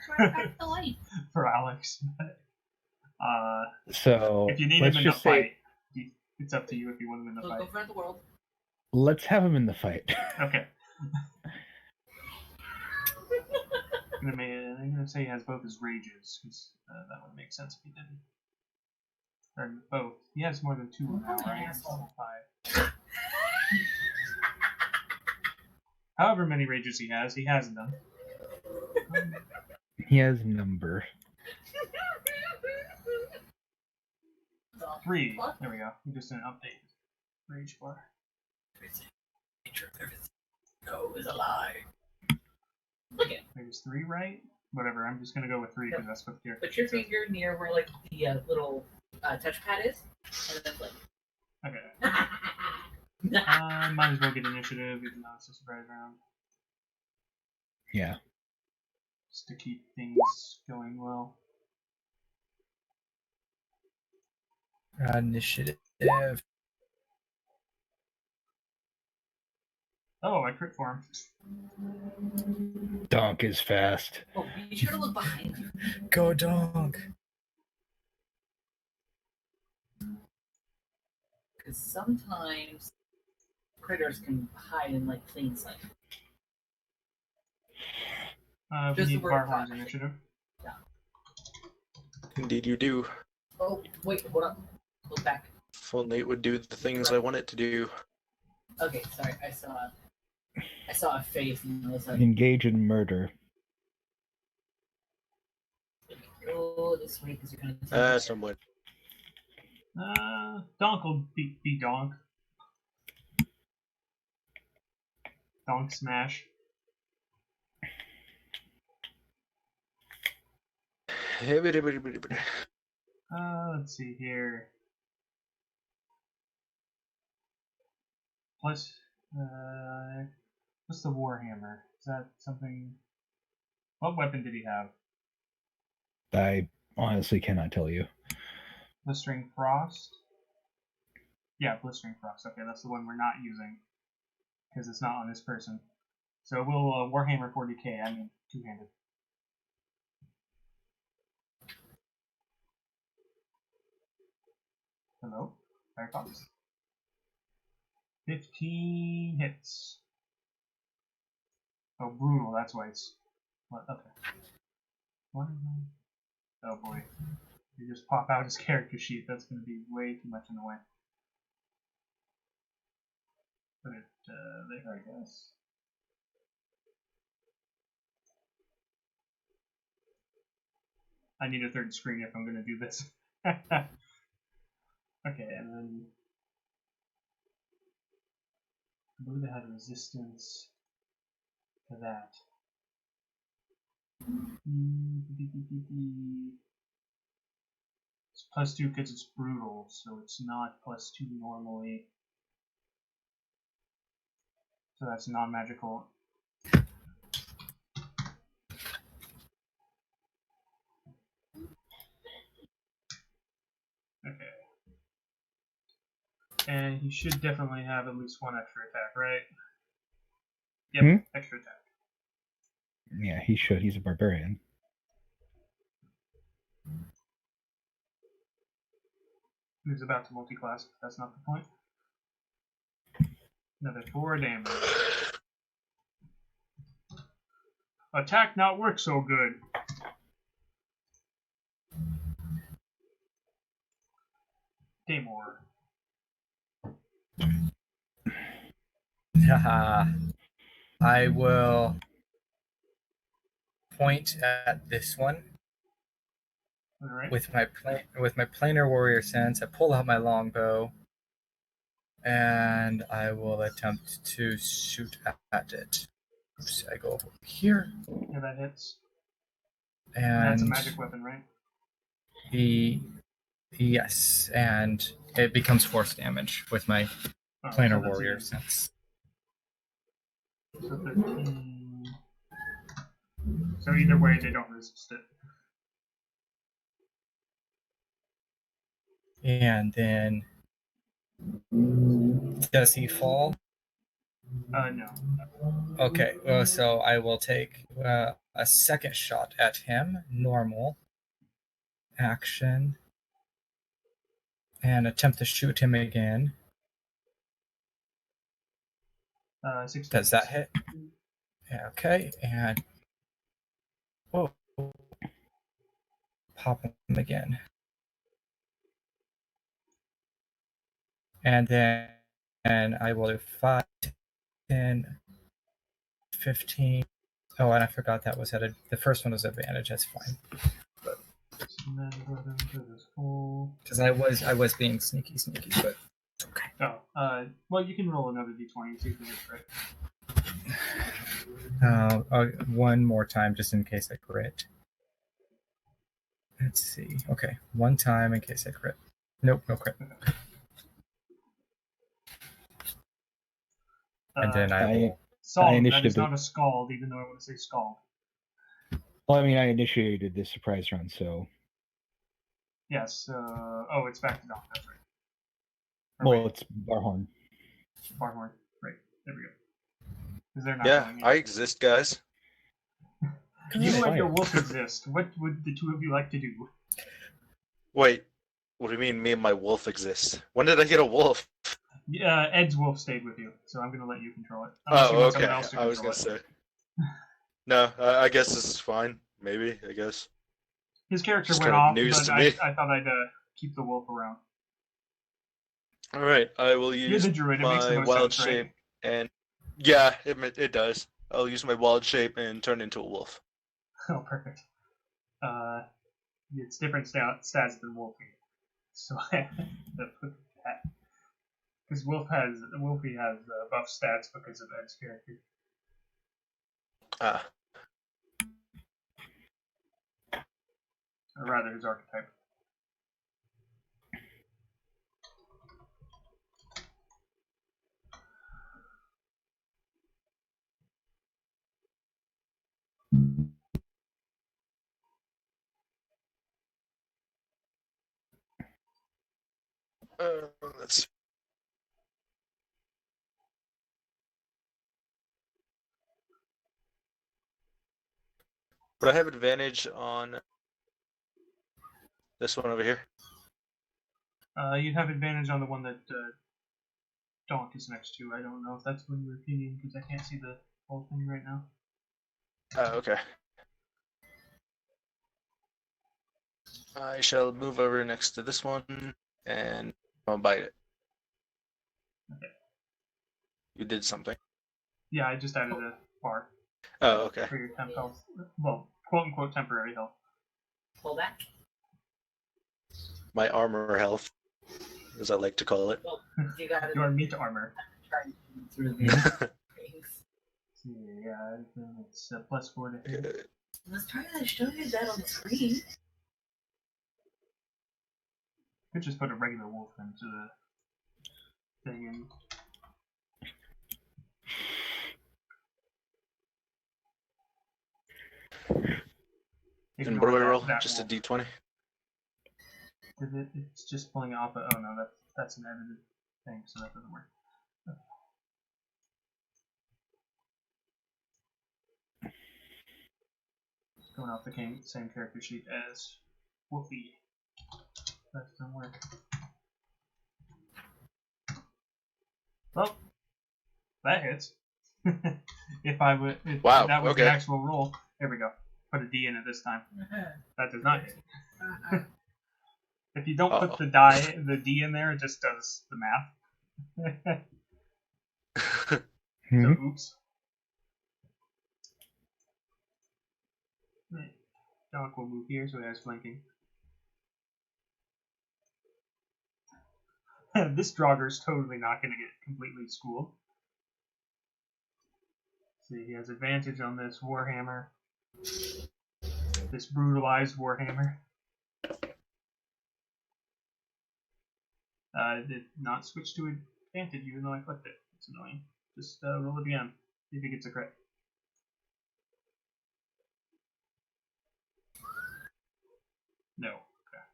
for Alex, but So if you need let's him in the just say, fight, it's up to you if you want him in the Go fight. for the world. let's have him in the fight. Okay. I'm gonna say he has both his rages, because that would make sense if he didn't. Or both. He has more than 2 now, right? He's level 5. However many rages he has them. He has number. 3. There we go. He just didn't update his rage bar. No is a lie. Okay. There's 3, right? Whatever. I'm just gonna go with 3 because that's what the character. Put your finger near where like the little touchpad is, and then like. Okay. Might as well get initiative, even though it's a surprise round. Yeah. just to keep things going well. Initiative. Oh, I crit for him. DAHNK is fast. Oh, be sure to look behind you. Go DAHNK. Because sometimes critters can hide in like plain sight. We Just need the word Barhorn's flash. initiative. Indeed, you do. Oh, wait, hold up. Look back. If only it would do the things I want it to do. Okay, sorry, I saw a face and I was like, Engage in murder. oh, this way because you're gonna. Somewhat. DAHNK will be DAHNK. DAHNK smash. Let's see here. Plus, what's the Warhammer? Is that something? What weapon did he have? I honestly cannot tell you. Blistering Frost? Yeah, Blistering Frost. Okay, that's the one we're not using. Because it's not on this person. So we'll Warhammer 40k, I mean, two-handed. Hello? Firefox? 15 hits. Oh, brutal, that's why it's... What? Okay. What? Oh boy. You just pop out his character sheet, that's going to be way too much in the way. Put it there, I guess. I need a third screen if I'm going to do this. Okay, and then... I believe it had resistance to that. It's +2 because it's brutal, so it's not +2 normally. So that's non-magical. Okay. And he should definitely have at least one extra attack, right? Yep, extra attack. Yeah, he should. He's a barbarian. He's about to multi-class, but that's not the point. Another 4 damage. Attack not work so good. Damore. Haha. I will point at this one Alright. with my planar warrior sense. I pull out my longbow, and I will attempt to shoot at it. Oops, I go over here, Yeah, that hits. and That's a magic weapon, right? Yes, and it becomes force damage with my Oh, planar so that's warrior even. sense. So 13. So either way, they don't resist it. And then, does he fall? No. Okay, well, so I will take a second shot at him, normal action, and attempt to shoot him again. 16. Does that hit? Yeah, okay, and whoa, pop him again. And then I will do 5, 10, 15. Oh, and I forgot that was the first one was advantage. That's fine. Because I was being sneaky, but it's okay. Oh, well, you can roll another d20 and see if you get crit. One more time, just in case I crit. Let's see. Okay, one time in case I crit. Nope, no crit. And then I will... Scald, that initiative is not a scald, even though I want to say scald. Well, I mean, I initiated this surprise round, so Yes. Oh, it's back to Donk. That's right. well, it's Barhorn. Barhorn. Right. There we go. Because they're not Yeah, going in. I exist, guys. You and your Fire. wolf exist. What would the two of you like to do? Wait, what do you mean me and my wolf exist? When did I get a wolf? Ed's wolf stayed with you, so I'm going to let you control it. Unless you Oh, want okay. someone else to I was control gonna it. say. No, I guess this is fine. Maybe, I guess. His character Just went kind of off, news but to me. I thought I'd keep the wolf around. Alright, I will You're use the druid. It makes the my most wild sense, right? shape and... Yeah, it does. I'll use my wild shape and turn into a wolf. Oh, perfect. It's different stats than Wolfie, so I have to put that. Because Wolfie has buff stats because of Ed's character. Ah. Or rather, his archetype. Let's see. Would I have advantage on this one over here? You'd have advantage on the one that DAHNK is next to. I don't know if that's one you're opinion because I can't see the whole thing right now. Oh, okay. I shall move over next to this one, and I'll bite it. Okay. You did something. Yeah, I just added a bar Oh, okay. for your temp health. Well, quote unquote temporary health. Pull back. My armor health, as I like to call it. Well, you got Your meat armor. through the things. Yeah, it's +4 to hit. Let's try to show you that on the screen. Could just put a regular wolf into the thing and. And what do I roll? that Just a wolf. d20? It's just pulling it off. Oh no, that's an edited thing, so that doesn't work. Going off the same character sheet as Wolfie. That doesn't work. Well, that hits. If Wow, that was okay. the actual roll. There we go. Put a D in it this time. That does not hit. If you don't put the D in there, it just does the math. So, oops. DAHNK will move here, so it has flanking. This Draugr's totally not going to get completely schooled. See, he has advantage on this Warhammer. This brutalized Warhammer. Did not switch to advantage even though I clicked it. It's annoying. Just roll it again. See if he gets a crit. No. Okay.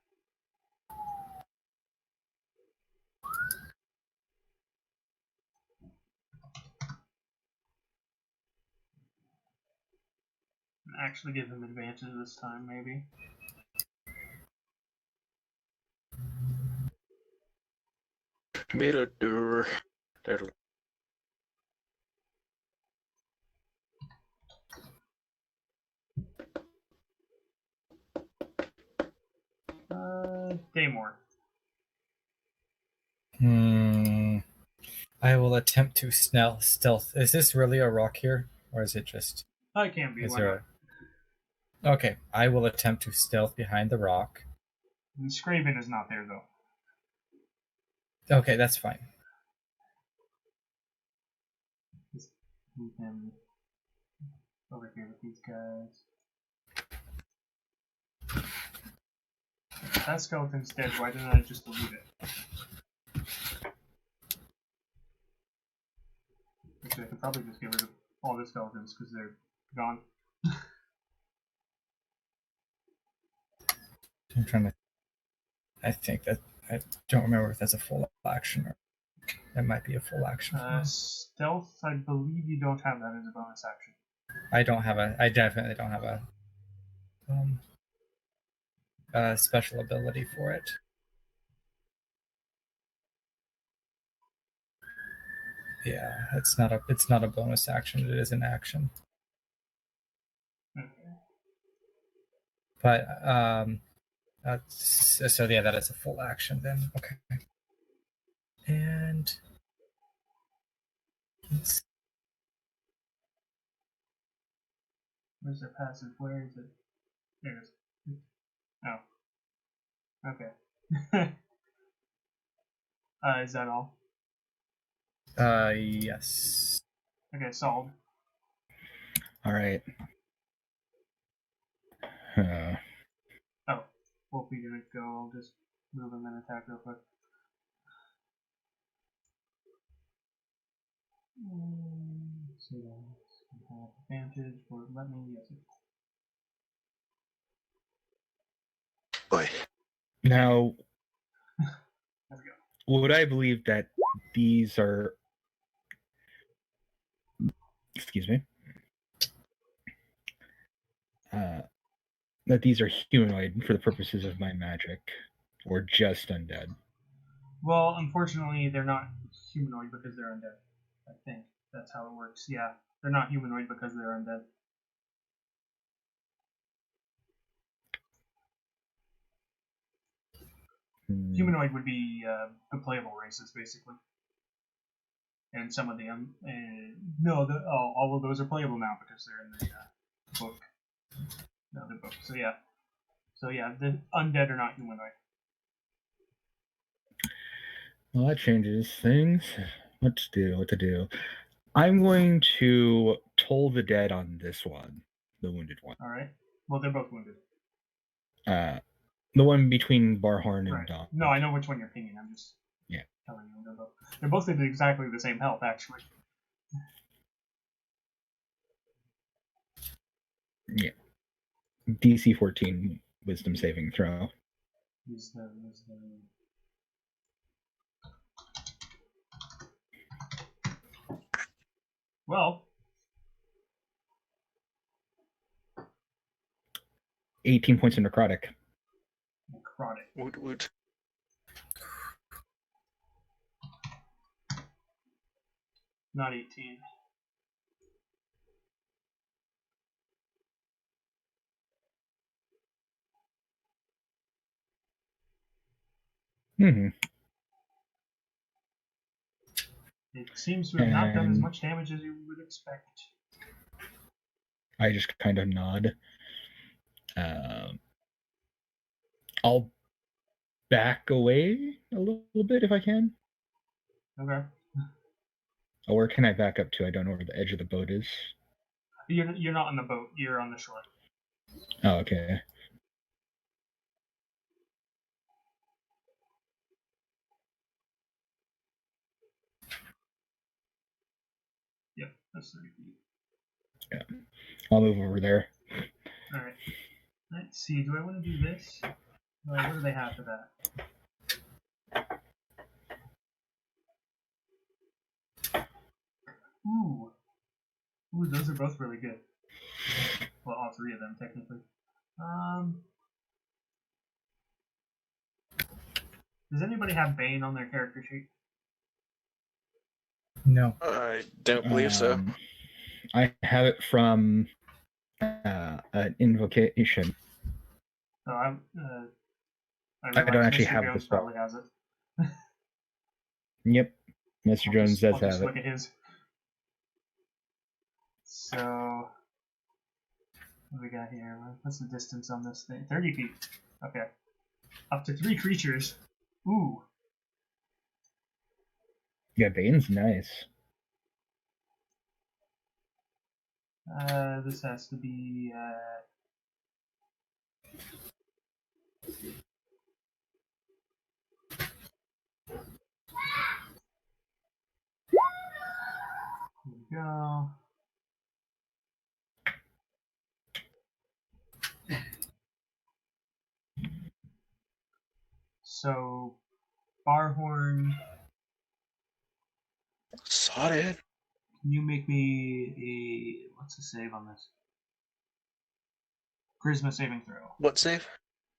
Actually give him advantage this time, maybe. Mirador. Damore. I will attempt to stealth. Is this really a rock here? Or is it just... It can be. Is Why there not? Okay, I will attempt to stealth behind the rock. And Scraven is not there, though. Okay, that's fine. Just move him over here with these guys. If that skeleton's dead, why didn't I just delete it? Actually, I could probably just get rid of all the skeletons because they're gone. I'm trying to. I think that I don't remember if that's a full action or that might be a full action. Stealth, I believe you don't have that as a bonus action. I don't have a. I definitely don't have a special ability for it. Yeah, it's not a. It's not a bonus action. It is an action. Okay. But so yeah, that is a full action then. Okay. And Where's their passive? Where is it? There it is. Oh. Okay. Is that all? yes. Okay, solved. All right. Oh, Wolfie didn't go. I'll just move him and attack real quick. So that's advantage for let me yes. Boy. Now, There we go. would I believe that these are? Excuse me. That these are humanoid for the purposes of my magic, or just undead? Well, unfortunately, they're not humanoid because they're undead. I think that's how it works. Yeah, they're not humanoid because they're undead. Humanoid would be the playable races, basically. And some of the all of those are playable now because they're in the book. No, the book. So yeah, the undead are not humanoid. Well, that changes things. What to do? I'm going to toll the dead on this one, the wounded one. All right. Well, they're both wounded. The one between Barhorn and Right. DAHNK. No, I know which one you're pinging. I'm just telling you they're both at exactly the same health, actually. Yeah. DC 14 Wisdom saving throw. Wisdom. Well, 18 points of necrotic. necrotic. Woot. Not 18. Mm-hmm. It seems to have not done as much damage as you would expect. I just kind of nod. I'll back away a little bit if I can. Okay. Or where can I back up to? I don't know where the edge of the boat is. You're not on the boat. You're on the shore. Oh, okay. Yep, that's 30 feet. Yeah. I'll move over there. Alright. Let's see, do I want to do this? What do they have for that? Ooh, those are both really good. Well, all three of them, technically. Does anybody have Bane on their character sheet? No. I don't believe so. I have it from an invocation. So I don't actually Mr. have Jones the spell. probably has it. Yep. Mr. Jones does I'll just have look it. at his. So, what do we got here? What's the distance on this thing? 30 feet. Okay. Up to 3 creatures. Ooh. Yeah, Bane's nice. This has to be, here we go. So, Barhorn, Saw it. can you make me a... What's the save on this? Charisma saving throw. What save?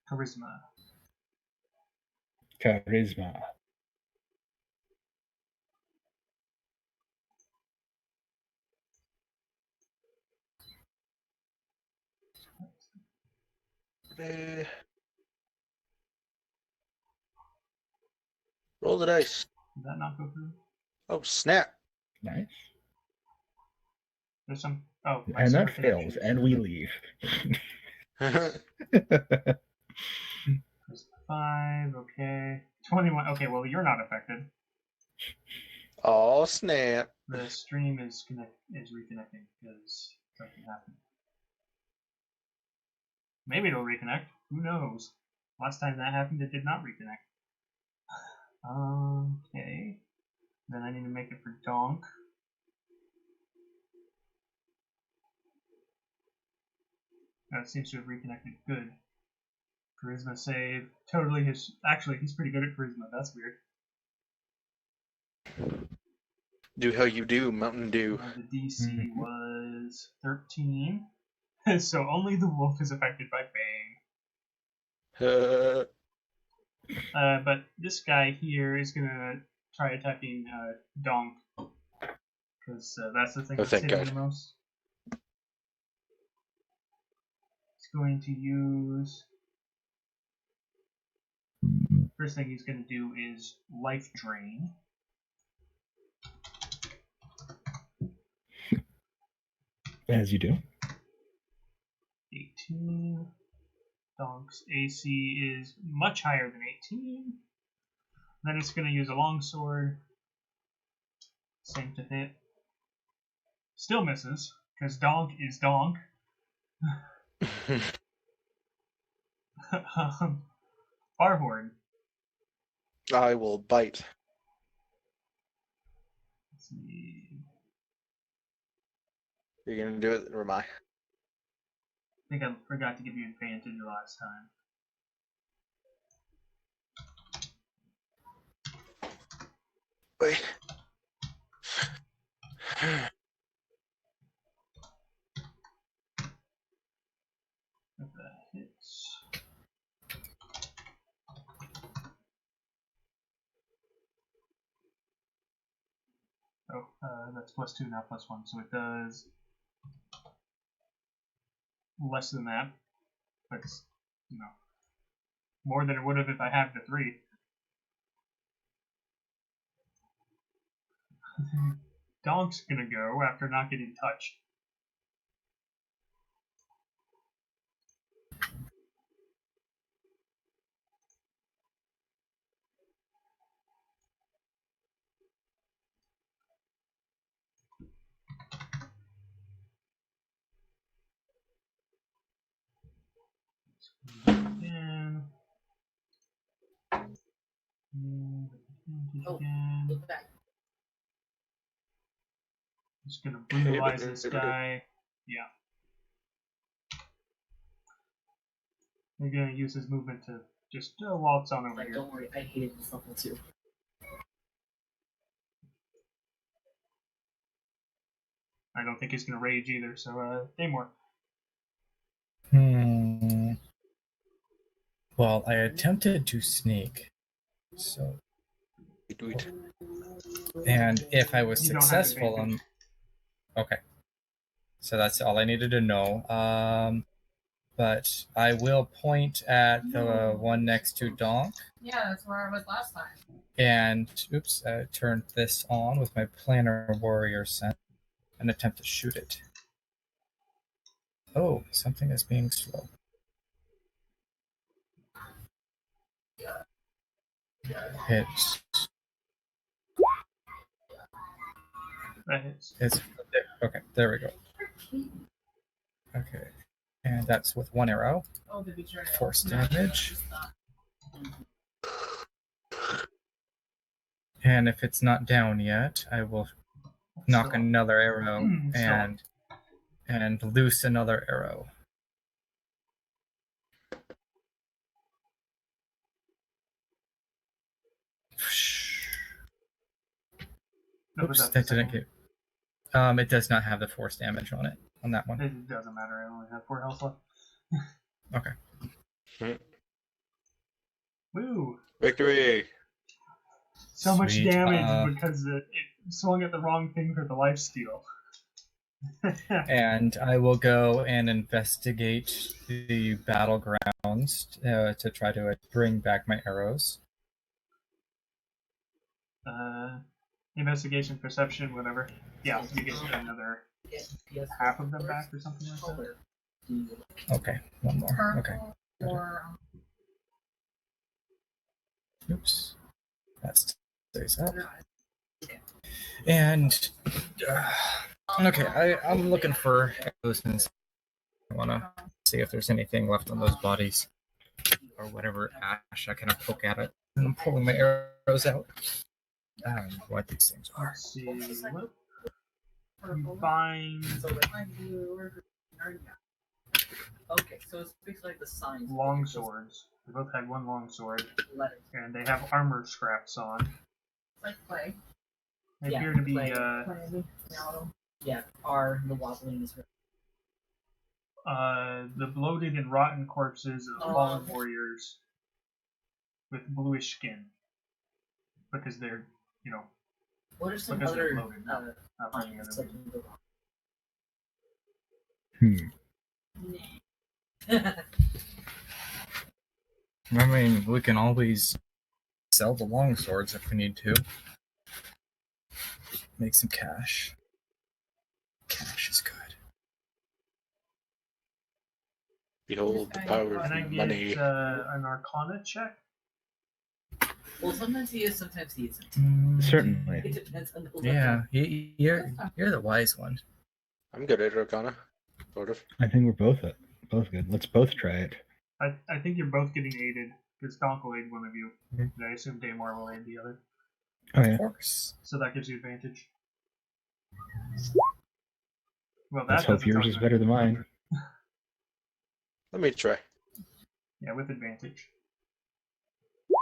Charisma. Charisma. Roll the dice. Did that not go through? Oh, snap. Nice. There's some... Oh, my And that Spark fails, connection. and we leave. Charisma 5, okay. 21, okay, well, you're not affected. Oh, snap. The stream is reconnecting because something happened. Maybe it'll reconnect. Who knows? Last time that happened, it did not reconnect. Okay. Then I need to make it for DAHNK. That seems to have reconnected. Good. Charisma save. Totally his. Actually, he's pretty good at charisma. That's weird. Do how you do, Mountain Dew. The DC was 13. So only the wolf is affected by Bang. But this guy here is gonna try attacking DAHNK. Because that's the thing Oh, that's thank hitting God. the most. He's going to use... First thing he's going to do is Life Drain. As you do. 18. DAHNK's AC is much higher than 18. Then it's going to use a longsword. Same to hit. Still misses, because DAHNK is DAHNK. Barhorn. I will bite. Let's see. You're gonna do it, or am I? I think I forgot to give you advantage last time. Wait. If that hits. Oh, that's +2, not +1, so it does less than that. But it's, you know, more than it would have if I had the 3. DAHNK's gonna go after not getting touched. Again. Oh, Again. look back. Just gonna brutalize this guy. Yeah. They're gonna use his movement to just waltz on over Like, here. don't worry, I hated this level too. I don't think he's gonna rage either, so Damore. Well, I attempted to sneak. So, and if I was You don't have successful advantage. okay. So that's all I needed to know. But I will point at the one next to DAHNK. Yeah, that's where I was last time. And, oops, I turned this on with my Planner Warrior Sense and attempt to shoot it. Oh, something is being slow. Hits. That hits. Okay, there we go. Okay, and that's with 1 arrow. Oh, the betrayal. Force damage. And if it's not down yet, I will knock Still up. another arrow Still up. and loose another arrow. No, but Oops, that's that the didn't second get. It does not have the force damage on it on that one. one. It doesn't matter. I only have 4 health left. Okay. Woo! Victory! So much Sweet. damage because it swung at the wrong thing for the lifesteal. And I will go and investigate the battlegrounds to try to bring back my arrows. Investigation, perception, whatever. Yeah, you get another half of them back or something like that. Okay, one more. Okay. Or Oops. That stays up. And okay, I'm looking for arrows since I want to see if there's anything left on those bodies or whatever ash I can poke at it. And I'm pulling my arrows out. I don't know what these things are. Let's see. What? You find Okay, so it's basically like the signs. long swords. They both had one long sword, Letters. and they have armor scraps on. like play. They Yeah, appear to be like- Play. R, the wobbling is the bloated and rotten corpses of fallen warriors with bluish skin, because they're, you know, What are some because they're other bloated, not for any other reason. I mean, we can always sell the long swords if we need to. Make some cash. Cash is good. Behold the power Can I of get money. an Arcana check? Well, sometimes he is, sometimes he isn't. Certainly. It depends on the Yeah, you're the wise one. I'm good at Arcana. Sort of. I think we're both good. Let's both try it. I think you're both getting aided, because DAHNK will aid one of you, Mhm. and I assume Damore will aid the other. Oh yeah. Of course. So that gives you advantage. Well, Let's that hope doesn't yours sound is good. better than mine. Let me try. Yeah, with advantage.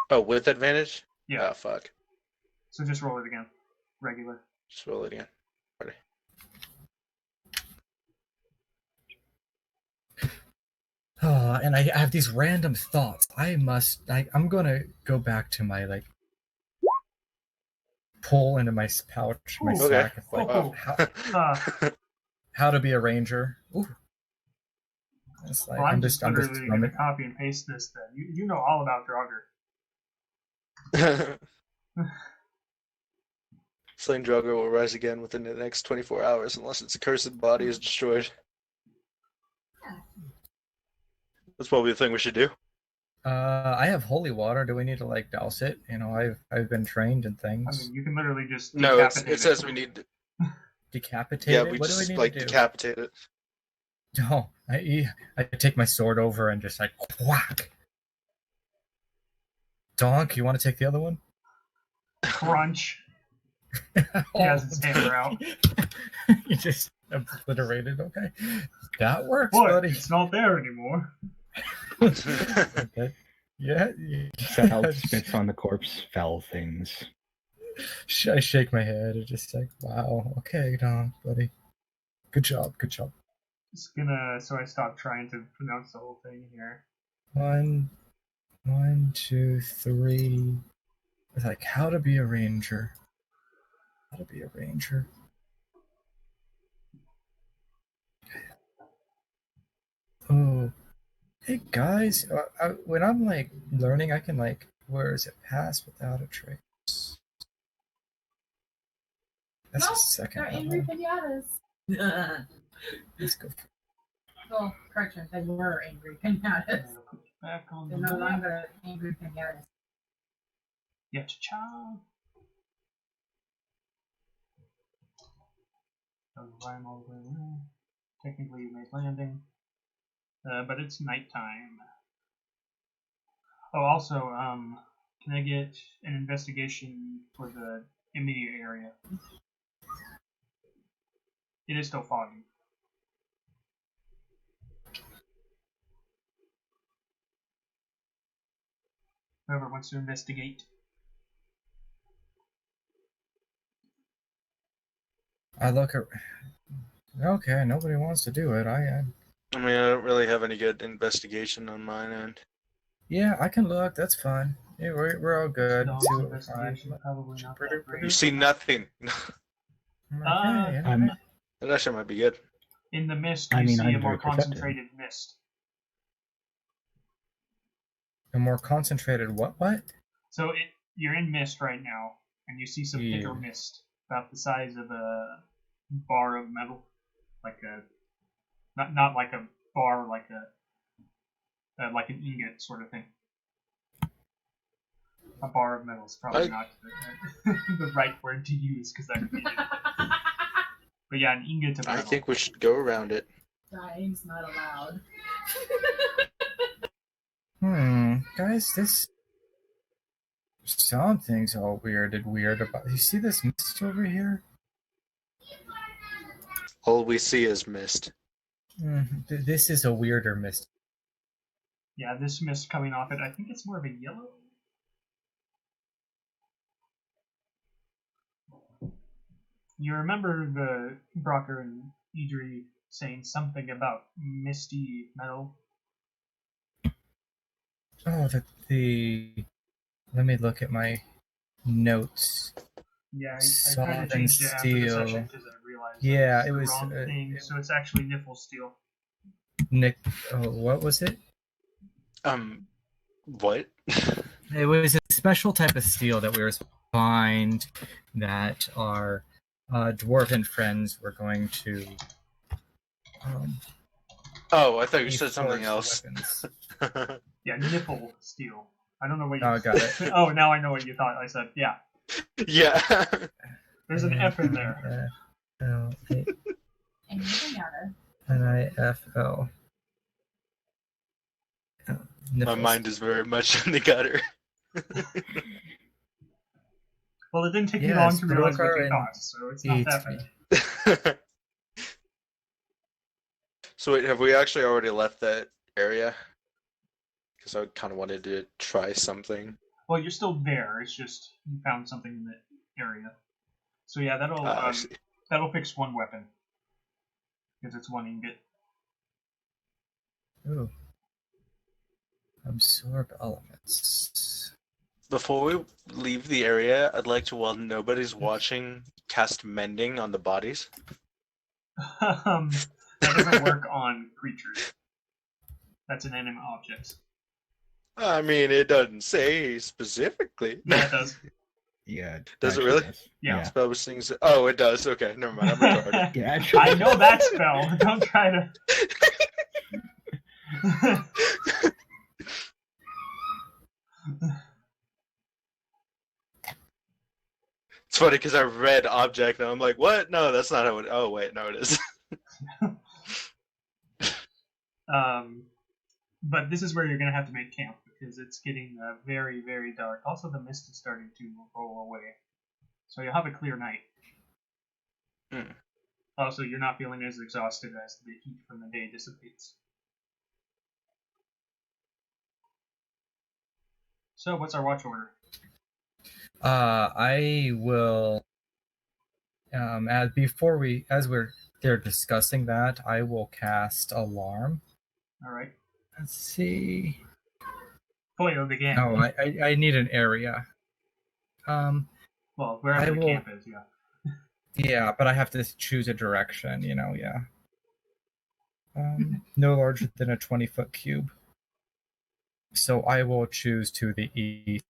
Oh, with advantage? Yeah. Ah, fuck. So just roll it again. Regular. Just roll it again. Ready. And I have these random thoughts. I'm gonna go back to my pull into my pouch, my Ooh, sack. okay. It's like Oh. how to be a ranger. Ooh. It's like Well, I'm I'm just just literally going to copy and paste this then. You know all about Draugr. Slain Draugr will rise again within the next 24 hours unless its accursed body is destroyed. That's probably the thing we should do. I have holy water. Do we need to douse it? You know, I've been trained in I things. mean, you can literally just No, decapitate it says we need to. Decapitate Yeah, it? we What do just we need to do? decapitate it. No, I take my sword over and just whack. Donk, you want to take the other one? crunch. He has his hammer out. You just obliterated. Okay, that works, What? buddy. It's not there anymore. Okay. Yeah. Sal spits on the corpse, foul things. I shake my head and just wow. Okay, Donk, buddy. Good job. Good job. Just gonna, so I stop trying to pronounce the whole thing here. 1, 2, 3. It's how to be a ranger. How to be a ranger. Oh, hey guys. When I'm learning, I can where is it? Pass without a trace. That's No, the second they're angry level. pinatas. Let's go. Oh, correction, they were angry pinatas. Put back on the They're no map. longer angry pinatas. Yeah, cha-cha. Climb all the way around. Technically, you made landing, but it's nighttime. Oh, also, can I get an investigation for the immediate area? It is still foggy. Whoever wants to investigate. I look at. Okay, nobody wants to do it. I mean, I don't really have any good investigation on mine end. Yeah, I can look. That's fine. Yeah, we're all good. Dog's See what we find. investigation, probably not that great. You see nothing. Okay, I'm That actually might be good. In the mist, I you mean, see I'm a more very perceptive. concentrated mist. a more concentrated what? So you're in mist right now, and you see some Yeah. thicker mist, about the size of a bar of metal, like a not like a bar, like like an ingot sort of thing. A bar of metal is probably not the right word to use because that would be. But yeah, an ingot of I metal. think we should go around it. Dying's not allowed. Guys, this something's all weird about. You see this mist over here? All we see is mist. This is a weirder mist. Yeah, this mist coming off it, I think it's more of a yellow. You remember the Brocker and Idri saying something about misty metal? Oh, let me look at my notes. Yeah, I tried to change it after the Saldenour session because I realized Yeah, that it was was, the wrong thing. So it's actually Niflsteel. Nick, what was it? What? It was a special type of steel that we were supposed to find that our dwarven friends were going to. Oh, I thought you said something reforge else. weapons. Yeah, Niflsteel. I don't know what you Oh, got it. Oh, now I know what you thought I said. Yeah. Yeah. There's an F in there. Nifl. My mind is very much in the gutter. Well, it didn't take you long to realize what Broker you and thought, so it's not that bad. So wait, have we actually already left that area? Because I kind of wanted to try something. Well, you're still there. It's just you found something in the area. So yeah, that'll fix one weapon because it's one ingot. Ooh. Absorb elements. Before we leave the area, I'd like to, while nobody's watching, cast mending on the bodies. That doesn't work on creatures. That's inanimate objects. I mean, it doesn't say specifically. Yeah, it does. Yeah. Does it actually really? does. Yeah. Spell things. Oh, it does. Okay, never mind. I'm retarded. Yeah, actually. I know that spell. Don't try to. It's funny because I read object and I'm like, what? No, that's not how it. Oh, wait, no, it is. But this is where you're going to have to make camp because it's getting very, very dark. Also, the mist is starting to roll away. So you'll have a clear night. Also, you're not feeling as exhausted as the heat from the day dissipates. So, what's our watch order? I will. As they're discussing that, I will cast alarm. All right. Let's see. Foil the game. Oh, I need an area. Well, wherever the camp is, yeah. Yeah, but I have to choose a direction. Yeah. No larger than a 20-foot cube. So I will choose to the east.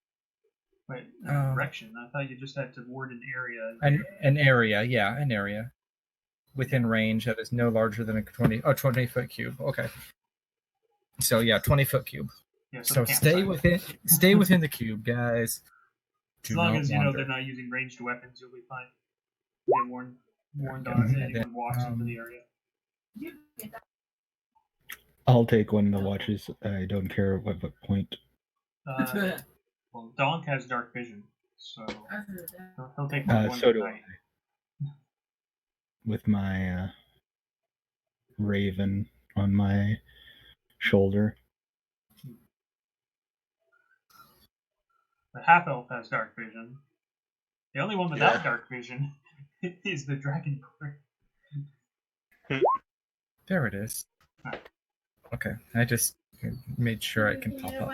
Wait, direction? I thought you just had to ward an area. An area, yeah, an area within range that is no larger than a 20-foot cube. Okay. So yeah, 20-foot cube. Yeah, so stay within the cube, guys. As long as you know they're not using ranged weapons, you'll be fine. They warned on anyone walks into the area. I'll take one of the watches. I don't care at what point. Well, DAHNK has dark vision, so he'll take one so do tonight. I. With my raven on my shoulder. The half-elf has dark vision. The only one without dark vision is the dragonborn. There it is. Okay, I just made sure I can pop up.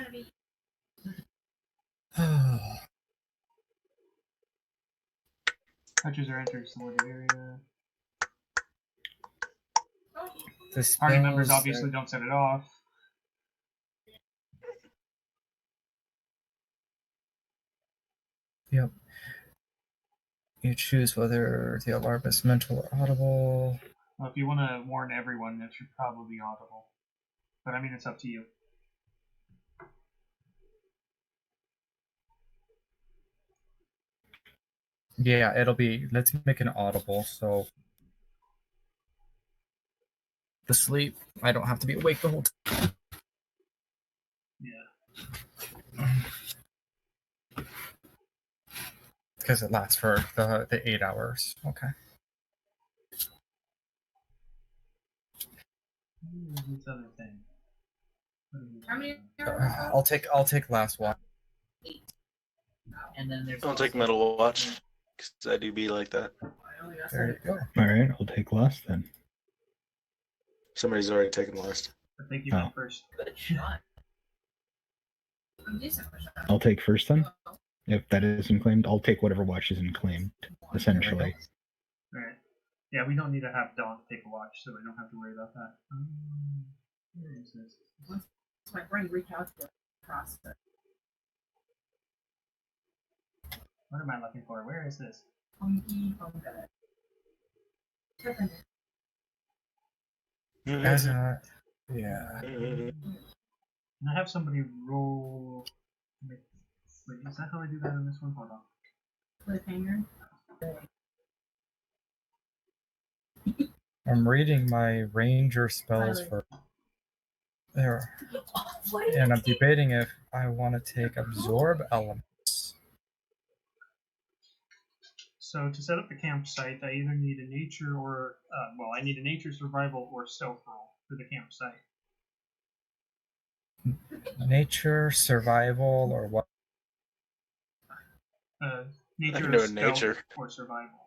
Touches or enters the wooded area. The Party members spells obviously don't set it off. Yep. You choose whether the alarm is mental or audible. Well, if you want to warn everyone, that should probably be audible. But I mean, it's up to you. Yeah, it'll be. Let's make an audible so the sleep. I don't have to be awake the whole time. Yeah. Because it lasts for the 8 hours. Okay. This other thing. How many? I'll take last one. And then there's I'll take Metal Watch, because I do be like that. There you go. Alright, I'll take last then. Somebody's already taken last. I think you Oh. went first. good shot. I'm decent for that. I'll take first then. If that isn't claimed, I'll take whatever watch isn't claimed, essentially. Alright. Yeah, we don't need to have Dawn take a watch, so we don't have to worry about that. Where is this? My brain recalculates the process. What am I looking for? Where is this? As yeah. Can I have somebody roll? Wait, is that how I do that in this one? Hold on. Cliffhanger. I'm reading my ranger spells for there, and I'm debating if I want to take absorb elements. So to set up the campsite, I either need a nature or, I need a nature, survival, or stealth roll for the campsite. Nature, survival, or what? Nature, can do a stealth, nature. or survival.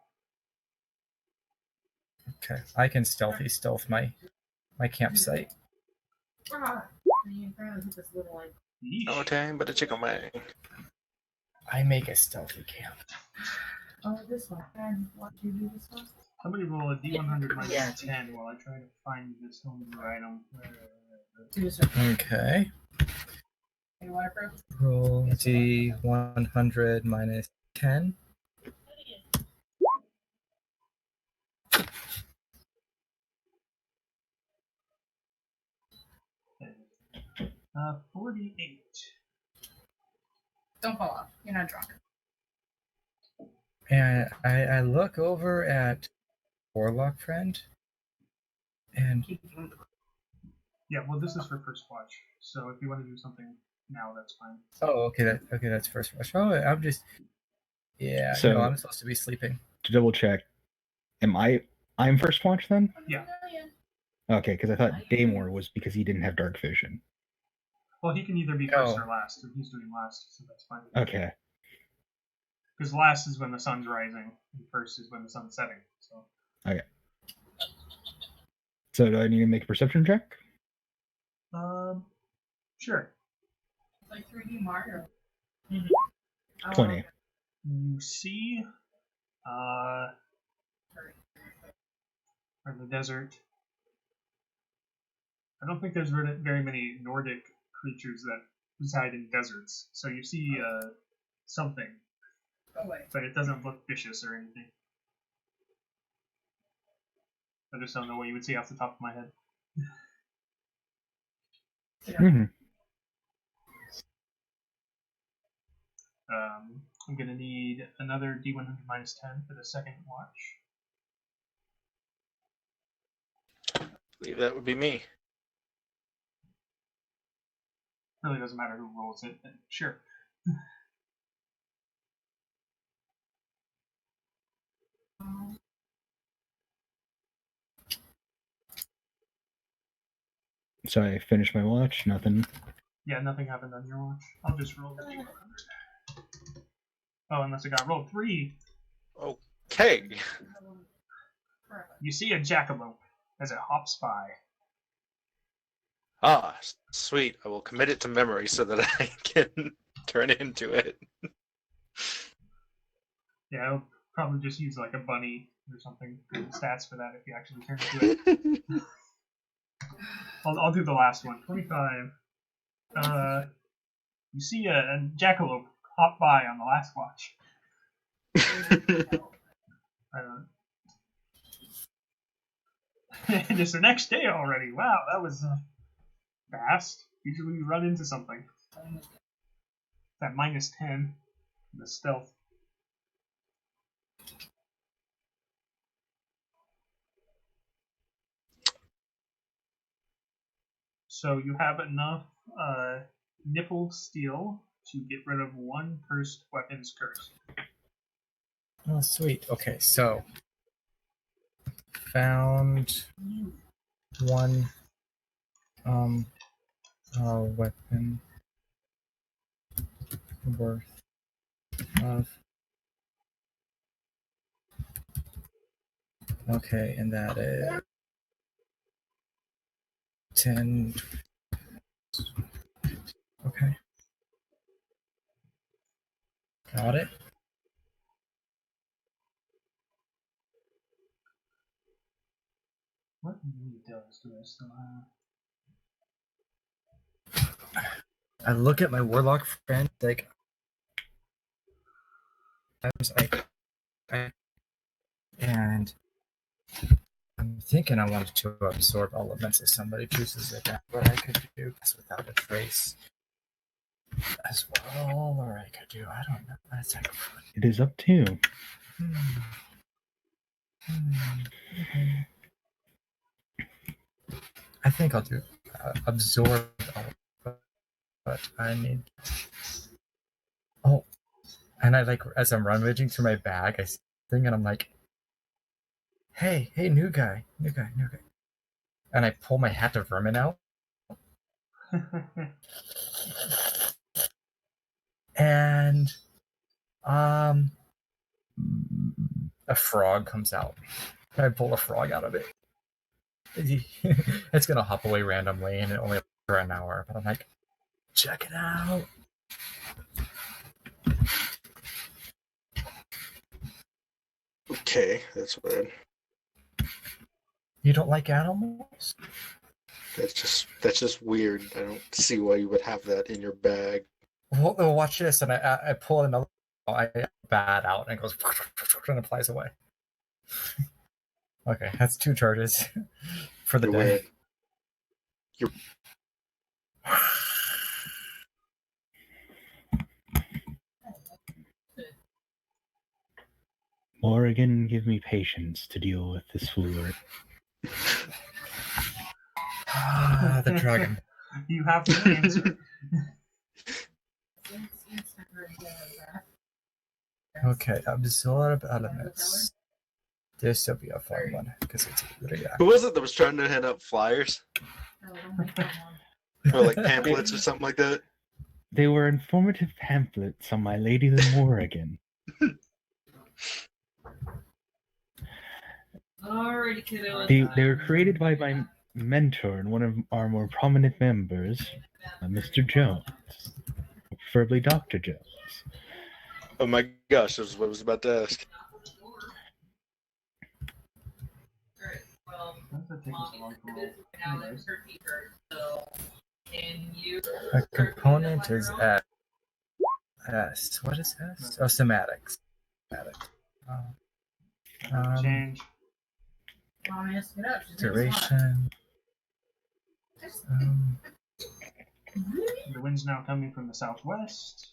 Okay, I can stealth my campsite. Yeesh. No time but a chicken wing. I make a stealthy camp. Oh, this one. And what do you do this one? Somebody roll a D100 minus Yeah. 10 while I try to find this homebrew item. Do this one. Okay. You want to prove? Roll D100 minus 10. 48. Don't fall off. You're not drunk. And I look over at warlock friend, and Yeah, well, this is for first watch. So if you want to do something now, that's fine. oh, okay, that's first rush. Oh, I'm just, yeah, So- no, I'm supposed to be sleeping. To double check, I'm first watch then? Yeah. Okay, because I thought Damore was because he didn't have dark vision. Well, he can either be first Oh. or last, and he's doing last, so that's fine. Okay. Because last is when the sun's rising, and first is when the sun's setting. So So do I need to make a perception check? Sure. It's like 3D Mario. 20. You see, in the desert. I don't think there's very many Nordic creatures that reside in deserts. So you see something, Oh, wait. but it doesn't look vicious or anything. I just don't know what you would see off the top of my head. Hmm. I'm going to need another D100 minus 10 for the second watch. I believe that would be me. Really doesn't matter who rolls it, but sure. So I finished my watch, nothing. Yeah, nothing happened on your watch. I'll just roll the D100. Oh, unless it got rolled 3. Oh, Okay. You see a jackalope as it hops by. Ah, sweet. I will commit it to memory so that I can turn into it. Yeah, I'll probably just use like a bunny or something for the stats for that if you actually turn into it. I'll do the last one. 25. You see a jackalope hop by on the last watch. I don't. And it's the next day already. Wow, that was fast. Usually you run into something. That -10, the stealth. So you have enough Niflsteel to get rid of one cursed weapon's curse. Oh, sweet. Okay, so found one weapon worth of. Okay, and that is 10. Okay. Got it. What really does do I still have? I look at my warlock friend like I was like, and I'm thinking I wanted to absorb elements if somebody chooses it. But I could do this without a trace as well, or I could do, I don't know. That's like, It is up to you. Okay. I think I'll do absorb, but I need. Oh, and I like as I'm rummaging through my bag, I think, and I'm like, "Hey, new guy," and I pull my hat of vermin out, and a frog comes out. I pull a frog out of it. It's gonna hop away randomly and only for an hour, but I'm like, check it out. Okay, that's weird. You don't like animals? That's just weird. I don't see why you would have that in your bag. Well, watch this, and I pull another bat out, and it goes and it flies away. Okay, that's 2 charges for the You're day. weird. You're Morrigan, give me patience to deal with this foolery. The dragon. You have to answer. Okay, absorb elements. This will be a fun one because it's react. Who was it that was trying to hand out flyers or like pamphlets or something like that? They were informative pamphlets on my Lady the Morrigan. Alrighty, kiddo. They were created by my mentor and one of our more prominent members, Mr. Jones, preferably Dr. Jones. Oh my gosh, that was what I was about to ask. Alright, well, Why does that take us so long to roll? now Anyways. her keeper, so can you A component is S. What is S? Oh, semantics. Change. Duration. The wind's now coming from the southwest.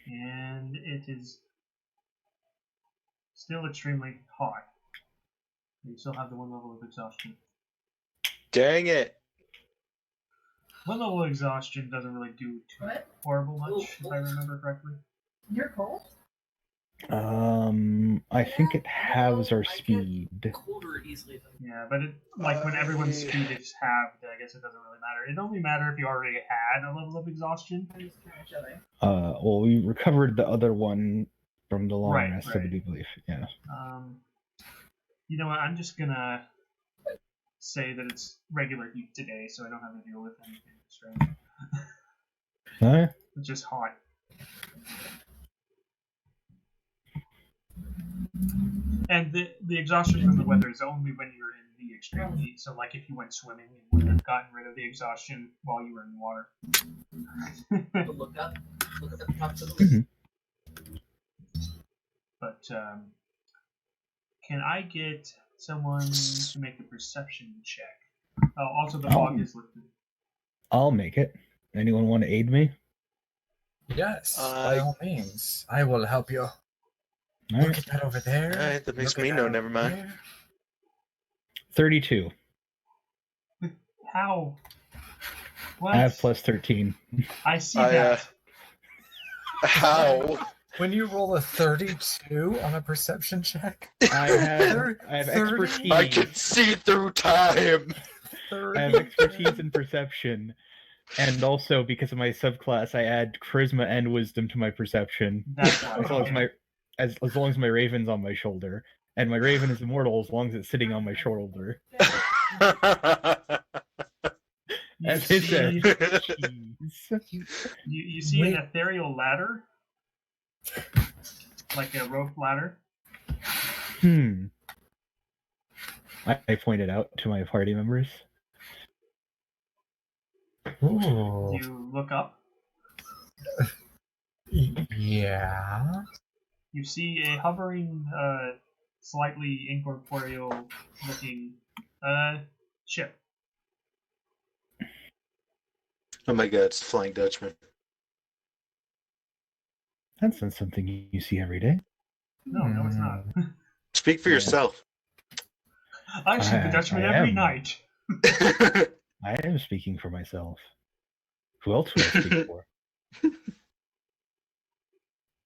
And it is still extremely hot. You still have the 1 level of exhaustion. Dang it! 1 level of exhaustion doesn't really do too horrible much, if I remember correctly. You're cold? I think it halves our speed. colder easily though? Yeah, but it like when everyone's speed is halved, I guess it doesn't really matter. It only matter if you already had a level of exhaustion. Well, we recovered the other one from the long Right, rest of right. the deep belief. Yeah. You know what? I'm just gonna say that it's regular heat today, so I don't have to deal with anything strange. Huh? It's just hot. And the exhaustion from the weather is only when you're in the extreme heat. So, like, if you went swimming, you would have gotten rid of the exhaustion while you were in the water. But look up at the top of the list. But can I get someone to make a perception check? Oh, also the fog is lifted. I'll make it. Anyone want to aid me? Yes, by all means. I will help you. All Look right. at that over there. Alright, that makes Look me at know, that never over mind. there. 32. How? What? I have plus 13. I see I, that. How? When you roll a 32 on a perception check, I have 30? expertise. I can see through time. I have expertise in perception. And also, because of my subclass, I add charisma and wisdom to my perception. That's why. As long as as long as my raven's on my shoulder. And my raven is immortal as long as it's sitting on my shoulder. You As it see, says. Jeez. you see an ethereal ladder? Like a rope ladder? I pointed out to my party members. Ooh. You look up. Yeah. You see a hovering, slightly incorporeal looking ship. Oh my god, it's the Flying Dutchman. That's not something you see every day. No, it's not. Speak for yourself. I see the Dutchman I every am. night. I am speaking for myself. Who else would I speak for?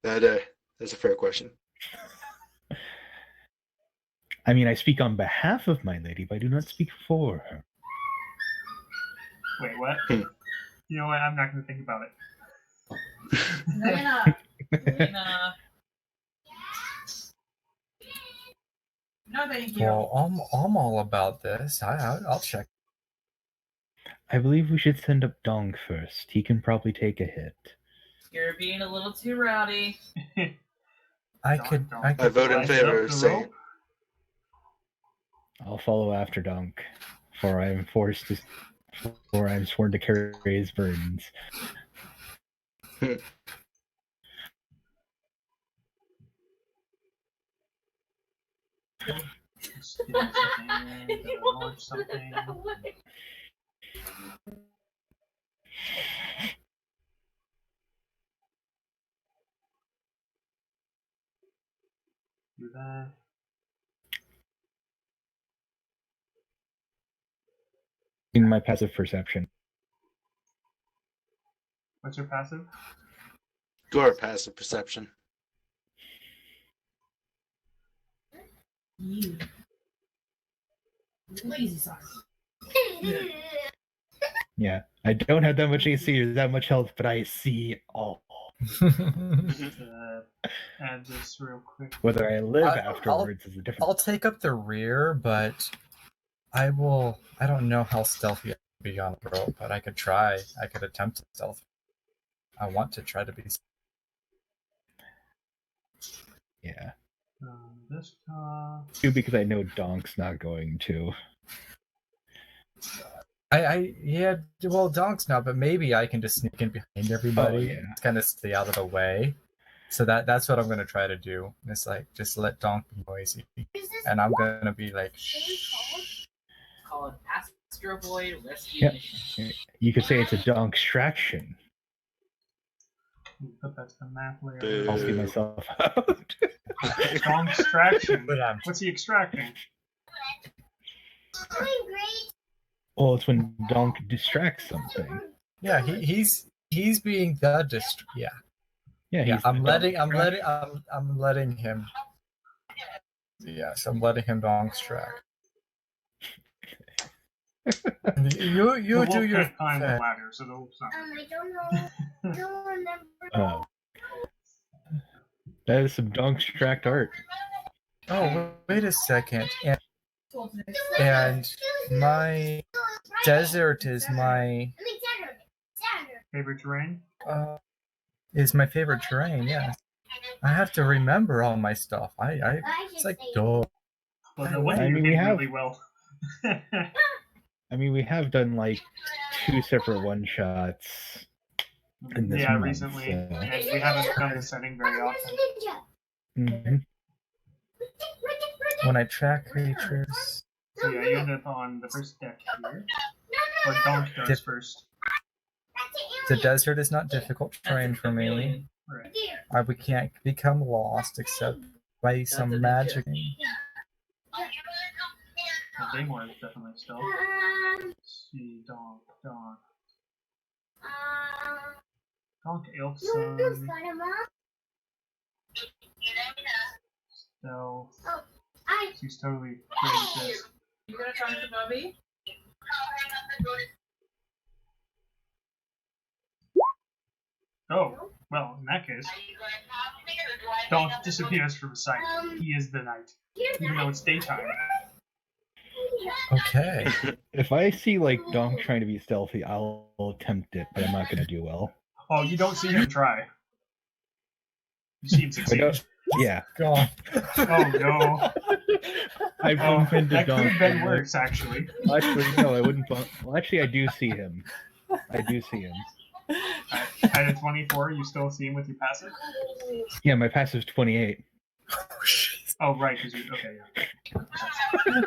That's a fair question. I mean, I speak on behalf of my lady, but I do not speak for her. Wait, what? You know what? I'm not going to think about it. Lena. No, thank you. Well, I'm all about this. I'll check. I believe we should send up DAHNK first. He can probably take a hit. You're being a little too rowdy. I vote in Rise favor up of the saying. rope. I'll follow after DAHNK, for I am sworn to carry his burdens. Just give me a second to launch something. Do that. In my passive perception. What's your passive? Your passive perception. You. Lazy son. Yeah, I don't have that much AC or that much health, but I see all. Add this real quick. Whether I live afterwards is a different. I'll take up the rear, but I don't know how stealthy I'll be on the rope, but I could try. I could attempt to stealth. I want to try to be. Yeah. Desktop. Too, because I know DAHNK's not going to. Well, DAHNK's not, but maybe I can just sneak in behind everybody. Oh, yeah. Kind of stay out of the way. So that's what I'm gonna try to do. It's like just let DAHNK be noisy, and I'm gonna be like, shh. Call it Astro Void Rescue Yep. Mission. You could say it's a DAHNK extraction. Put that to the map layer. I'll see myself out. Long extraction. But What's he extracting? Well, it's when DAHNK distracts something. yeah, he's being the yeah. Yeah, Yeah, he's I'm the letting him. Yes, I'm letting him DAHNK extract. you The wolf do your can't climb the thing. ladder, so the wolf's not. I don't know. I don't remember. That is some donk tracked art. Oh, wait a second. And my desert is my Favorite terrain? favorite terrain. Yeah, I have to remember all my stuff. It's like duh. Well, no wonder I you mean, did we have- really well. I mean, we have done like 2 separate one-shots in this Yeah, month, recently. so- And we haven't done the setting very often. Mhm. When I track creatures, So yeah, you end up on the first deck here. Or Donk does first. the desert is not difficult terrain for me. Right. We can't become lost except by some magic. Well, Damore is definitely stealth. Let's see, Donk. Donk Elf Son. Stealth. She's totally great at this. You gonna talk to Bubby? Oh, well, in that case, Donk disappears from sight. He is the night. Even though it's daytime. Okay. If I see like donk trying to be stealthy, I'll attempt it, but I'm not gonna do well. Oh, you don't see him try. You see him I succeed. don't- yeah, God. Oh no. I Oh, bump into that could donk. have been and, worse, actually. Actually, no, I wouldn't bump. Well, actually, I do see him. I do see him. At a 24, you still see him with your passive? Yeah, my passive's 28. Oh, right, because you. Okay, yeah.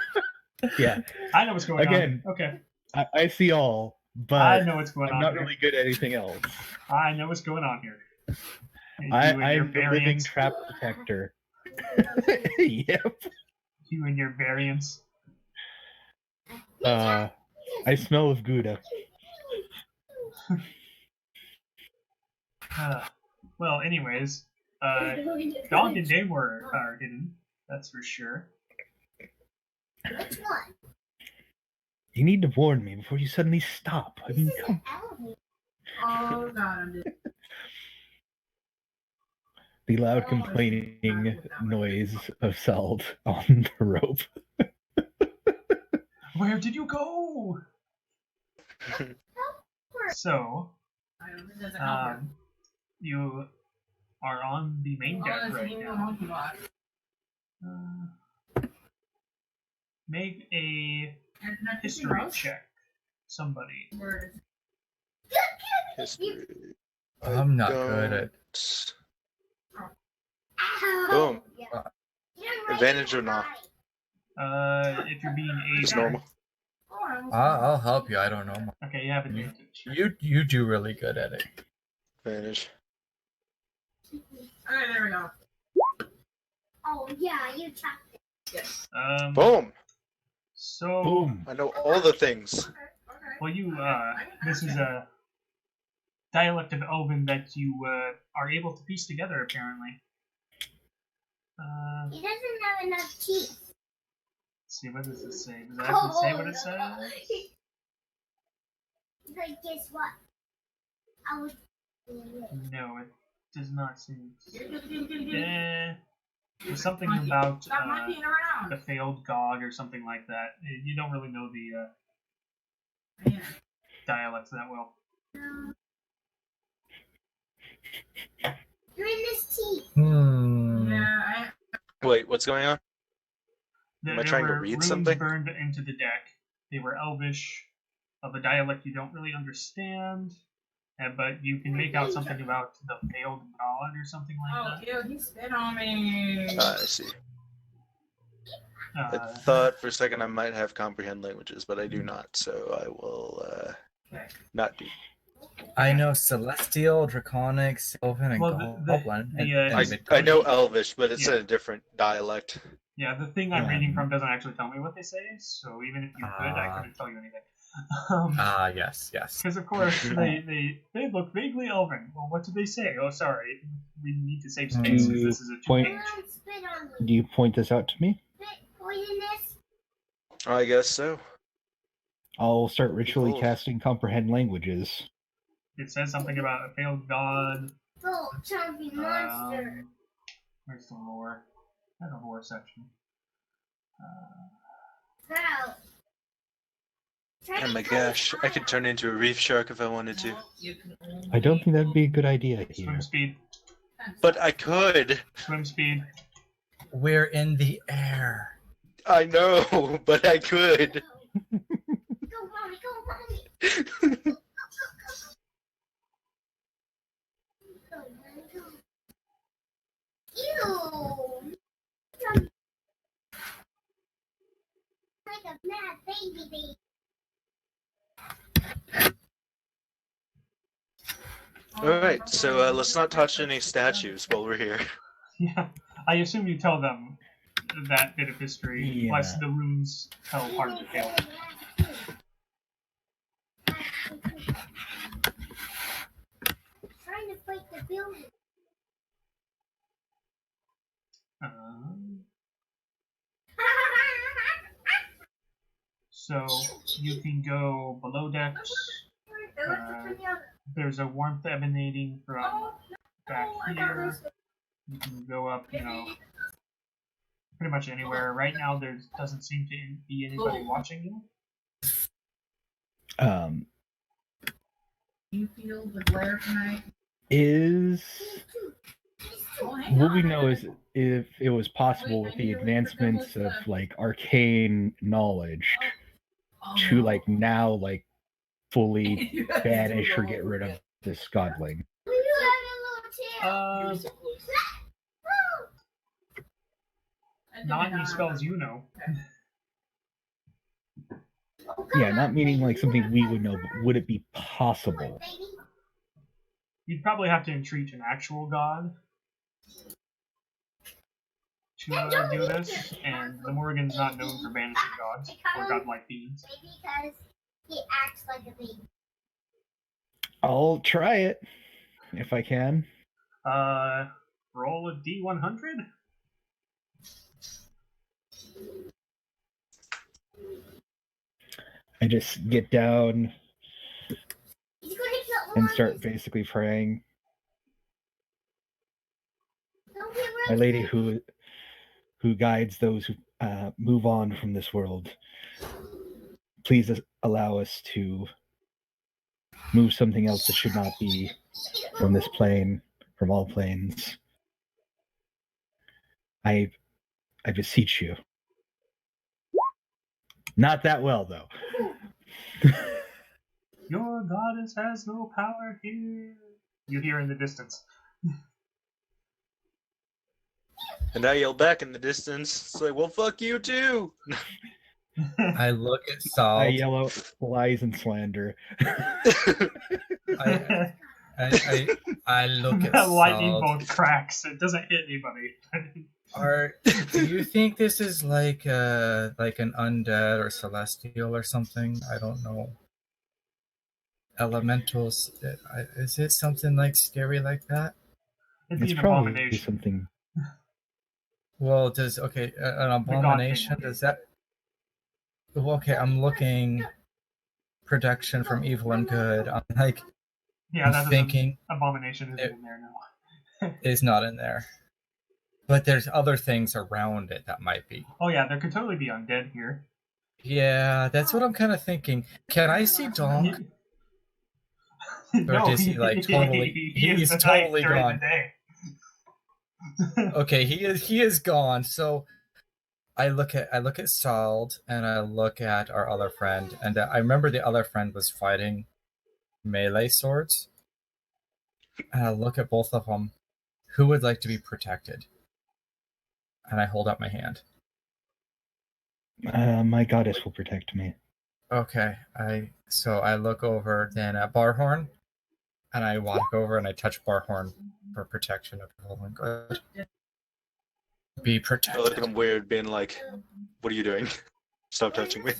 Yeah, I know what's going Again. on. Okay. I see all, I but know what's going I'm on not here. really good at anything else. I know what's going on here. You I'm and your the living variants. trap detector. Yep. You and your variants. I smell of Gouda. Well, anyways, Donk and Damore are hidden. That's for sure. You need to warn me before you suddenly stop. I mean, come. Oh God, The loud complaining noise of Sald on the rope. Where did you go? So, you are on the main deck right now. Make a history check. Somebody. History. I'm not good at. Boom. Advantage or not? If you're being Just a normal. I'll help you. I don't know. Okay, you have advantage. You do really good at it. Advantage. Alright, there we go. Oh yeah, you chopped it. Boom. So, Boom. I know all the things. well, you this is a dialect of Elven that you are able to piece together, apparently. He doesn't have enough teeth. Let's see, what does this say? Does it actually say what it says? He's like, guess what? I was. No, it does not say. There's something about Stop monkeying around. the failed god or something like that. You don't really know the dialects that well. You're in this teeth. Yeah, Wait, what's going on? Am I There trying to were read runes something? burned into the deck. They were Elvish, of a dialect you don't really understand, but you can make out something about the failed god or something oh, like ew, he spit on me. I see. that. I thought for a second I might have comprehend languages, but I do not, so I will not do. I know Celestial, Draconic, Sylvan, and Well, the- Goblin. the, and I- I know Elvish, but it's Yeah. in a different dialect. Yeah, the thing I'm reading from doesn't actually tell me what they say, so even if you could, I couldn't tell you anything. Yes. Because of course they look vaguely elven. Well, what did they say? Oh, sorry, we need to save space because this is a Point- two-page. Don't spit on me. Do you point this out to me? Spit poisonous. I guess so. I'll start ritually Cool. casting comprehend languages. It says something about a failed god. Go, chunky monster. Where's the lore? And the lore section. Girl. Oh my gosh, I could turn into a reef shark if I wanted to. You can I don't think that'd be a good idea here. Swim speed. But I could! Swim speed. We're in the air. I know, but I could! Go, mommy, go, mommy. Go, mommy, go. Ew. Like a mad baby. Alright, so let's not touch any statues while we're here. Yeah, I assume you tell them that bit of history, Yeah. plus the runes tell part of the tale. Trying to fight the building. So you can go below decks. There's a warmth emanating from back here. You can go up, you know, pretty much anywhere. Right now, there doesn't seem to be anybody watching you. You feel the glare tonight? Is Oh, hang what we on. know is if it was possible with the advancements of like arcane knowledge Oh, to no. like now like fully You have to banish or go get over rid of it. this godling. You have a little tail. You were so close. I Not don't any know. spells you know. Yeah, not meaning like something we would know, but would it be possible? You'd probably have to entreat an actual god to do this, and the Morrigan's not known for banishing gods or godlike beings. Maybe because he acts like a baby. I'll try it if I can. Roll a D100. I just get down He's gonna kill and all start of us. basically praying. Don't get My rid lady of who guides those who move on from this world, please allow us to move something else that should not be from this plane, from all planes. I beseech you. Not that well, though. Your goddess has no power here. You hear in the distance. And I yell back in the distance, it's like, well, fuck you too! I look at I Salt. yell out lies and slander. I look at That lightning Salt. bolt cracks. It doesn't hit anybody. Do you think this is like an undead or celestial or something? I don't know. Elementals. Is it something like scary like that? It'd It's be an probably abomination. something. Well, an abomination? thing. Does that? Well, okay, I'm looking protection from evil and good. I'm like Yeah, that doesn't. thinking Abomination isn't in there now. is not in there, but there's other things around it that might be. Oh yeah, there could totally be undead here. Yeah, that's what I'm kind of thinking. Can I see DAHNK? No, is he, like, totally- he's the totally night during gone. the day. Okay, he is gone. So I look at Sald and I look at our other friend, and I remember the other friend was fighting melee swords. And I look at both of them. Who would like to be protected? And I hold up my hand. My goddess will protect me. Okay, I look over then at Barhorn, and I walk over and I touch Barhorn for protection of everyone. Good. Be I look at protected. him weird, being like, what are you doing? Stop touching me.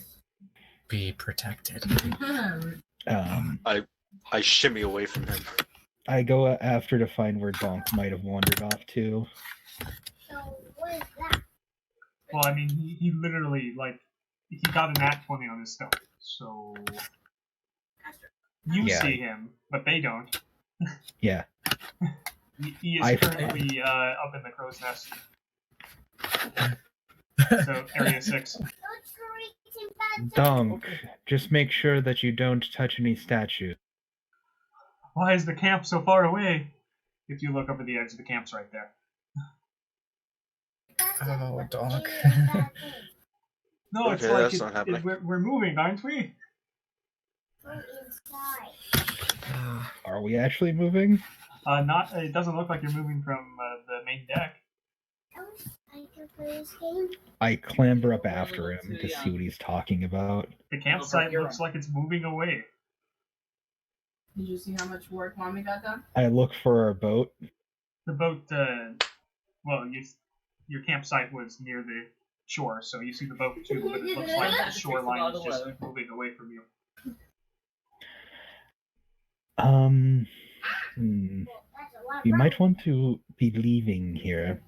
Be protected. I shimmy away from him. I go after to find where DAHNK might have wandered off to. So what is that? Well, I mean, he literally, like, he got a nat 20 on his stuff, so you Yeah. see him, but they don't. Yeah. He is currently up in the crow's nest. So, Area 6. DAHNK, just make sure that you don't touch any statues. Why is the camp so far away? If you look over the edge, the camp's right there. Oh, DAHNK. No, it's Okay, like that's not happening. we're moving, aren't we? Are we actually moving? Not. It doesn't look like you're moving from the main deck. I clamber up after him to see what he's talking about. The campsite looks like it's moving away. Did you see how much work Mommy got done? I look for our boat. The boat, well, your campsite was near the shore, so you see the boat too, but it looks like the shoreline is just moving away from you. You might want to be leaving here.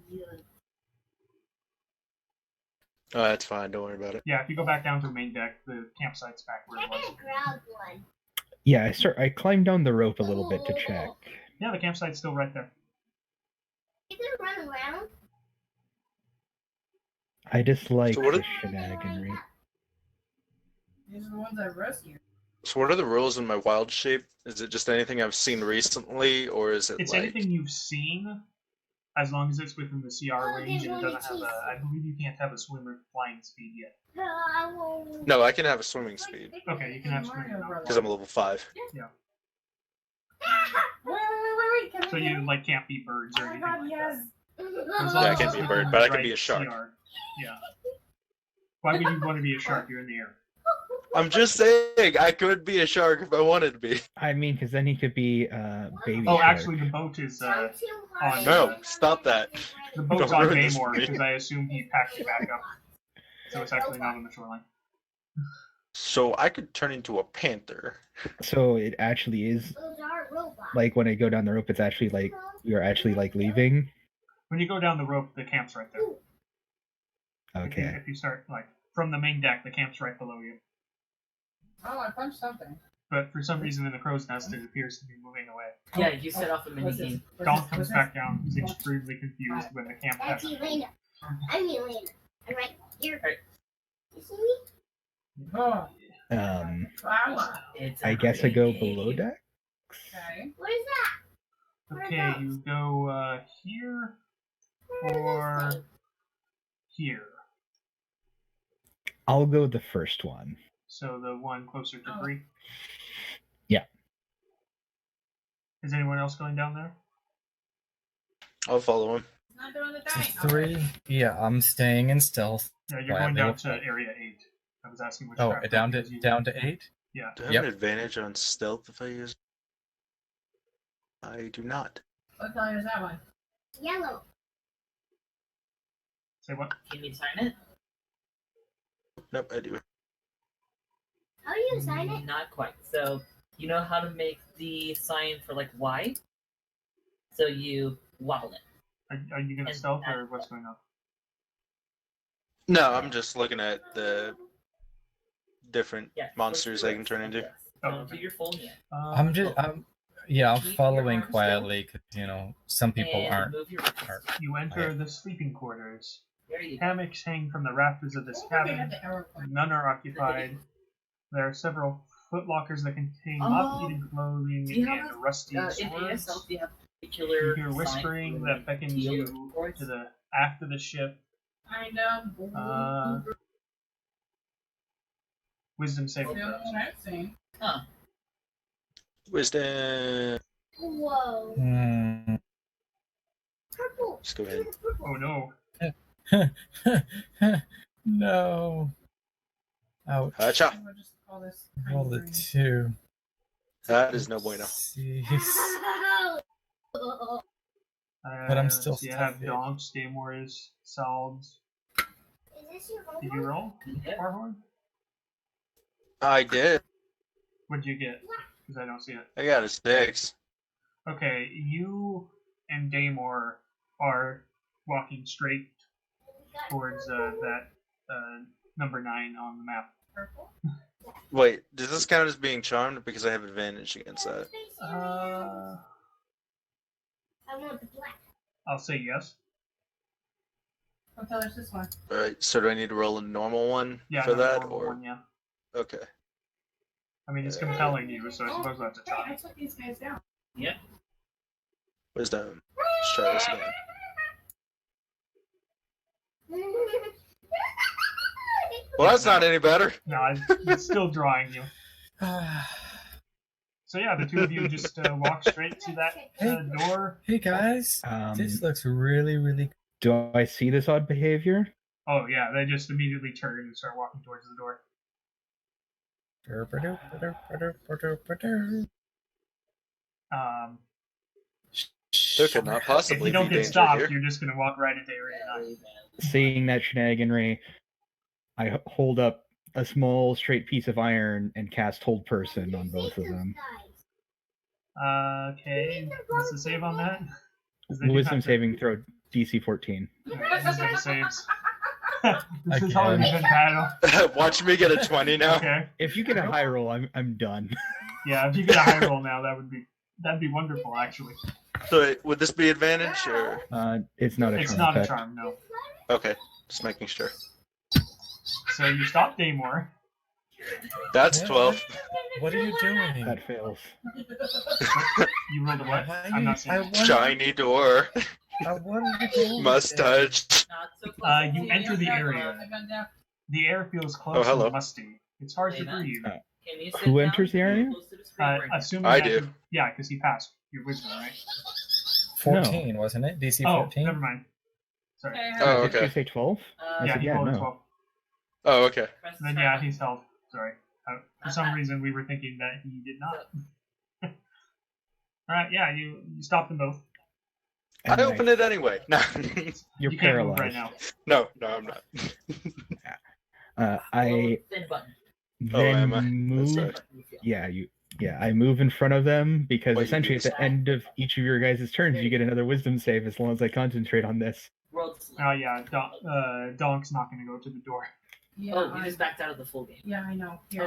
Oh, that's fine. Don't worry about it. Yeah, if you go back down to the main deck, the campsite's back where it was. Yeah, I climbed down the rope a little bit to check. Yeah, the campsite's still right there. You can run around. I dislike So what the shenaniganry. These are the ones I rescued. So what are the rules in my wild shape? Is it just anything I've seen recently, or is it It's like... anything you've seen, as long as it's within the CR range, and it doesn't have a... I believe you can't have a swimmer flying speed yet. No, I can have a swimming speed, Okay, you can have swimming now. because I'm a level 5. Wait. Can So you, like, can't be birds or Oh my anything god, like yes. that. Yeah, I can't be a bird, but I can be a shark. Yeah. Why would you want to be a shark? You're in the air. I'm just saying, I could be a shark if I wanted to be. I mean, because then he could be baby Oh, shark. actually, the boat is on... No, stop that. The boat's Don't on ruin this Damore, for me. because I assume he packed it back up. So it's actually not on the shoreline. So I could turn into a panther. So it actually is, like, when I go down the rope, it's actually like, we are actually, like, leaving. When you go down the rope, the camp's right there. Okay. If you start, like, from the main deck, the camp's right below you. Oh, I punched something. But for some reason in the crow's nest, it appears to be moving away. Yeah, you set off a mini game. Dawn comes back down. He's extremely confused when the camp That's has. Elena. I'm Elena. I'm right here. Right. You see me? Oh, flower. It's I a guess I go great below game. deck. Okay. What is that? Okay, you go here or here. I'll go the first one. So the one closer to 3. Yeah. Is anyone else going down there? I'll follow him. Not doing the dice. 3? Yeah, I'm staying in stealth. Yeah, you're going down to area 8. I was asking which Oh, trap down you to was using. down to 8? Yeah. Do I have Yep. an advantage on stealth if I use... I do not. What color is that one? Yellow. Say what? Can you sign it? Nope, I do. How do you sign it? Not quite. So, you know how to make the sign for like Y? So you wobble it. Are you going to And stealth that- or what's going on? No, I'm just looking at the different Yeah. monsters I can turn into. Oh, Don't okay. do your full yet. I'm Keep following your arms quietly because some people And aren't. move your wrists. You enter the sleeping quarters. There you go. Hammocks hang from the rafters of this Oh, they have cabin. the arrow point. None are occupied. There are several footlockers that contain moth-eaten clothing do you and have, rusty in swords. ASL, do you have a You particular hear whispering sign that beckons deal you towards? to the aft of the ship. I know. Wisdom saving The only throws. one I've seen. Huh. Wisdom. Whoa. Hmm. Purple. Let's go ahead. Oh no. No. Ouch. Hacha. We'll just call this Roll the green. 2. That is no bueno. Jeez. But I'm still So you have stealthy. donks, Damores, Salds. Is this your Did you homework? roll? Yeah. Barhorn? I did. What'd you get? Because I don't see it. I got a 6. Okay, you and Damore are walking straight towards that number 9 on the map. Purple. Wait, does this count as being charmed because I have advantage against that? I want the black. I'll say yes. What color's this one? Alright, so do I need to roll a normal one Yeah, for no, that? normal Or one, yeah. okay. I mean, it's compelling you, so I suppose that's a Hey, I try. took these guys down. Yep. Wisdom. Let's try this again. Well, that's not any better. No, it's still drawing you. So yeah, the two of you just walk straight to that door. Hey guys, this looks really, really. Do I see this odd behavior? Oh yeah, they just immediately turn and start walking towards the door. There could not If possibly you don't be get danger stopped, here. you're just gonna walk right into Area 9. Seeing that shenaniganry, I hold up a small straight piece of iron and cast Hold Person on both of them. Okay, what's the save on that? 'Cause they do Wisdom have to- saving throw DC 14. Alright, wisdom saves. This has already been battle. Watch me get a 20 now. Okay. If you get a high roll, I'm done. Yeah, if you get a high roll now, that'd be wonderful actually. So wait, would this be advantage or? It's not a It's charm not a effect. charm, no. Okay, just making sure. So you stop Damore. That's 12. What are you doing? That fails. You rolled a what? Why I'm you- not saying. Shiny door. What are you doing? Must touch. Not so close. You enter the area. The air feels close Oh, hello. and musty. It's hard to breathe. Can you sit Who down enters the area? close to the screen? Assuming I that do. Yeah, because he passed your wisdom, right? 14, wasn't it? DC Oh, 14? never mind. Sorry. Oh, Did you okay. say 12? I Yeah, said, he yeah, rolled a no. 12. Oh, okay. Press the Then start yeah, button. he's held. Sorry. For some reason, we were thinking that he did not. All right, yeah, you stop them both. And I open it anyway. No, You're You can't move paralyzed. right now. no, I'm not. I Thin button. then Oh, am I? move. That's right. I move in front of them because Wait, essentially at the end of each of your guys' turns, you get another wisdom save as long as I concentrate on this. World select. Oh yeah, Donk's not going to go to the door. Yeah, Oh, you just backed out of the full game. yeah, I know. Here.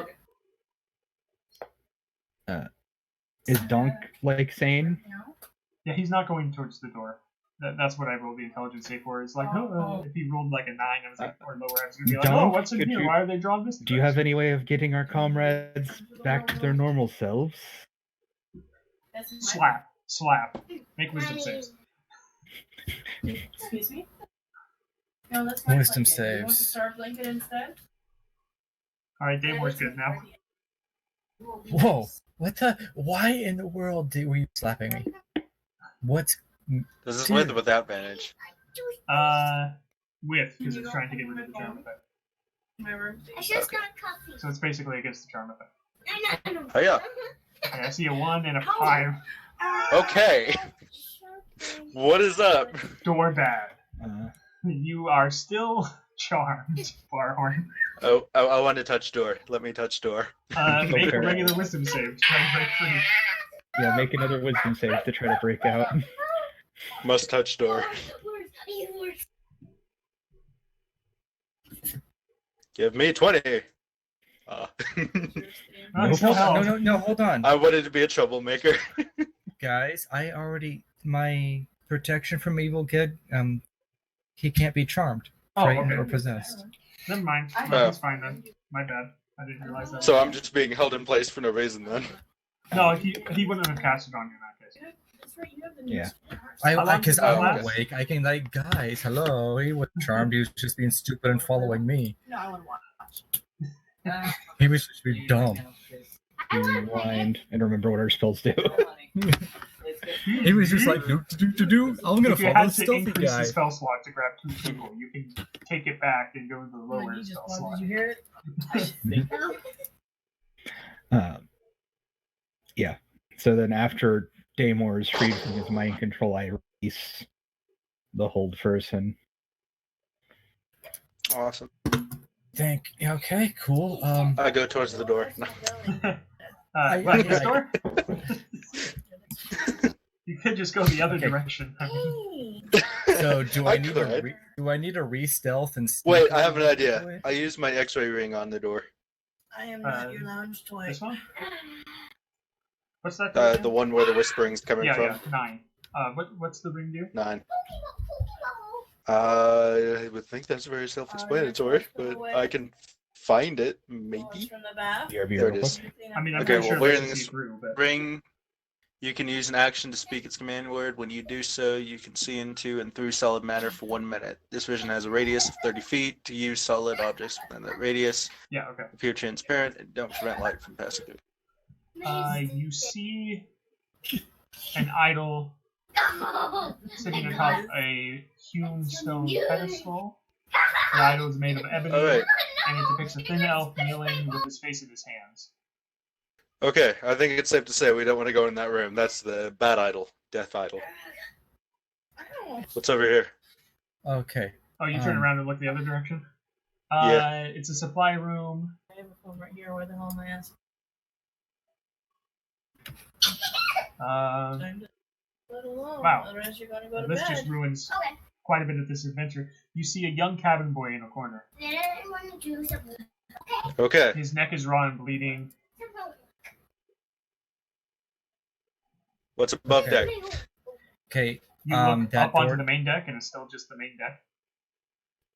Okay. Is Donk like sane? No? Yeah, he's not going towards the door. That's what I rolled the intelligence save for. It's like, if he rolled like a 9, I was like, or lower, I was going to be like, Donk, what's in could here? you- Why are they drawing this? Do you have any way of getting our comrades back to their normal selves? This is my- Slap. Make wisdom saves. Excuse me? No, that's my Wisdom blanket. You want the saves. star blanket instead? All right, Damore's good now. Whoa! What the? Why in the world were you slapping me? What's? This is Dude. with or without advantage. With, because it's trying to get rid of the charm effect. My room. I just got coffee. So it's basically against the charm effect. Oh yeah. Okay, I see a 1 and a 5. Okay. What is up? Door bad. Uh, You are still charmed, Barhorn. Oh, I want to touch door. Let me touch door. Make a fair. regular wisdom save to try to break free. yeah, make another wisdom save to try to break out. Must touch door. Give me 20. Oh, No, it's still held. No, hold on. I wanted to be a troublemaker. Guys, my protection from evil kid, he can't be charmed, Oh, frightened, okay. or possessed. Never mind. I- That's fine then. My bad. I didn't realize that. So I'm just being held in place for no reason then. No, he wouldn't have cast it on you in that case. That's right, you have the Yeah. How long Because did that I'm last? awake. I can guys, hello. He wasn't charmed. He was just being stupid and following me. No, I wouldn't watch. He was just being dumb. Rewind and remember what our spells do. He was just like, do. I'm gonna If you follow had the to stealthy increase guy. the spell slot to grab 2 people, you can take it back and go to the lower spell slot. Did you hear it? Yeah. So then after Damore is freed from his mind control, I release the Hold Person. Awesome. Okay, cool. I go towards the door. No. What, this door? You could just go the other Okay. direction. I mean, So do I need could. to re-stealth and sneak Wait, I have an into idea. it? I use my X-ray ring on the door. I am not not your lounge toy. this one? What's that? The one where the whispering's coming yeah, from. yeah, 9. What's the ring do? 9. I would think that's very self-explanatory, but I can find it, maybe. From the bath. There it is. I mean, I'm Okay, pretty sure well, it wearing lets you see this through, but ring, you can use an action to speak its command word. When you do so, you can see into and through solid matter for 1 minute. This vision has a radius of 30 feet. To use solid objects within that radius, yeah, okay. appear transparent and don't prevent light from passing through. You see an idol sitting atop a hewn stone pedestal. The idol is made of ebony, Alright. and it depicts a thin elf kneeling with his face in his hands. Okay, I think it's safe to say we don't want to go in that room. That's the bad idol, death idol. What's over here? Okay. Oh, you turn around and look the other direction? Yeah. It's a supply room. I have a phone right here. Where the hell am I at? Let alone. Wow. Otherwise, you're gonna go to This bed. just ruins Okay. quite a bit of this adventure. You see a young cabin boy in a corner. Then I want to do something. Okay. His neck is raw and bleeding. What's above deck? Okay. You look that up onto door- the main deck, and it's still just the main deck.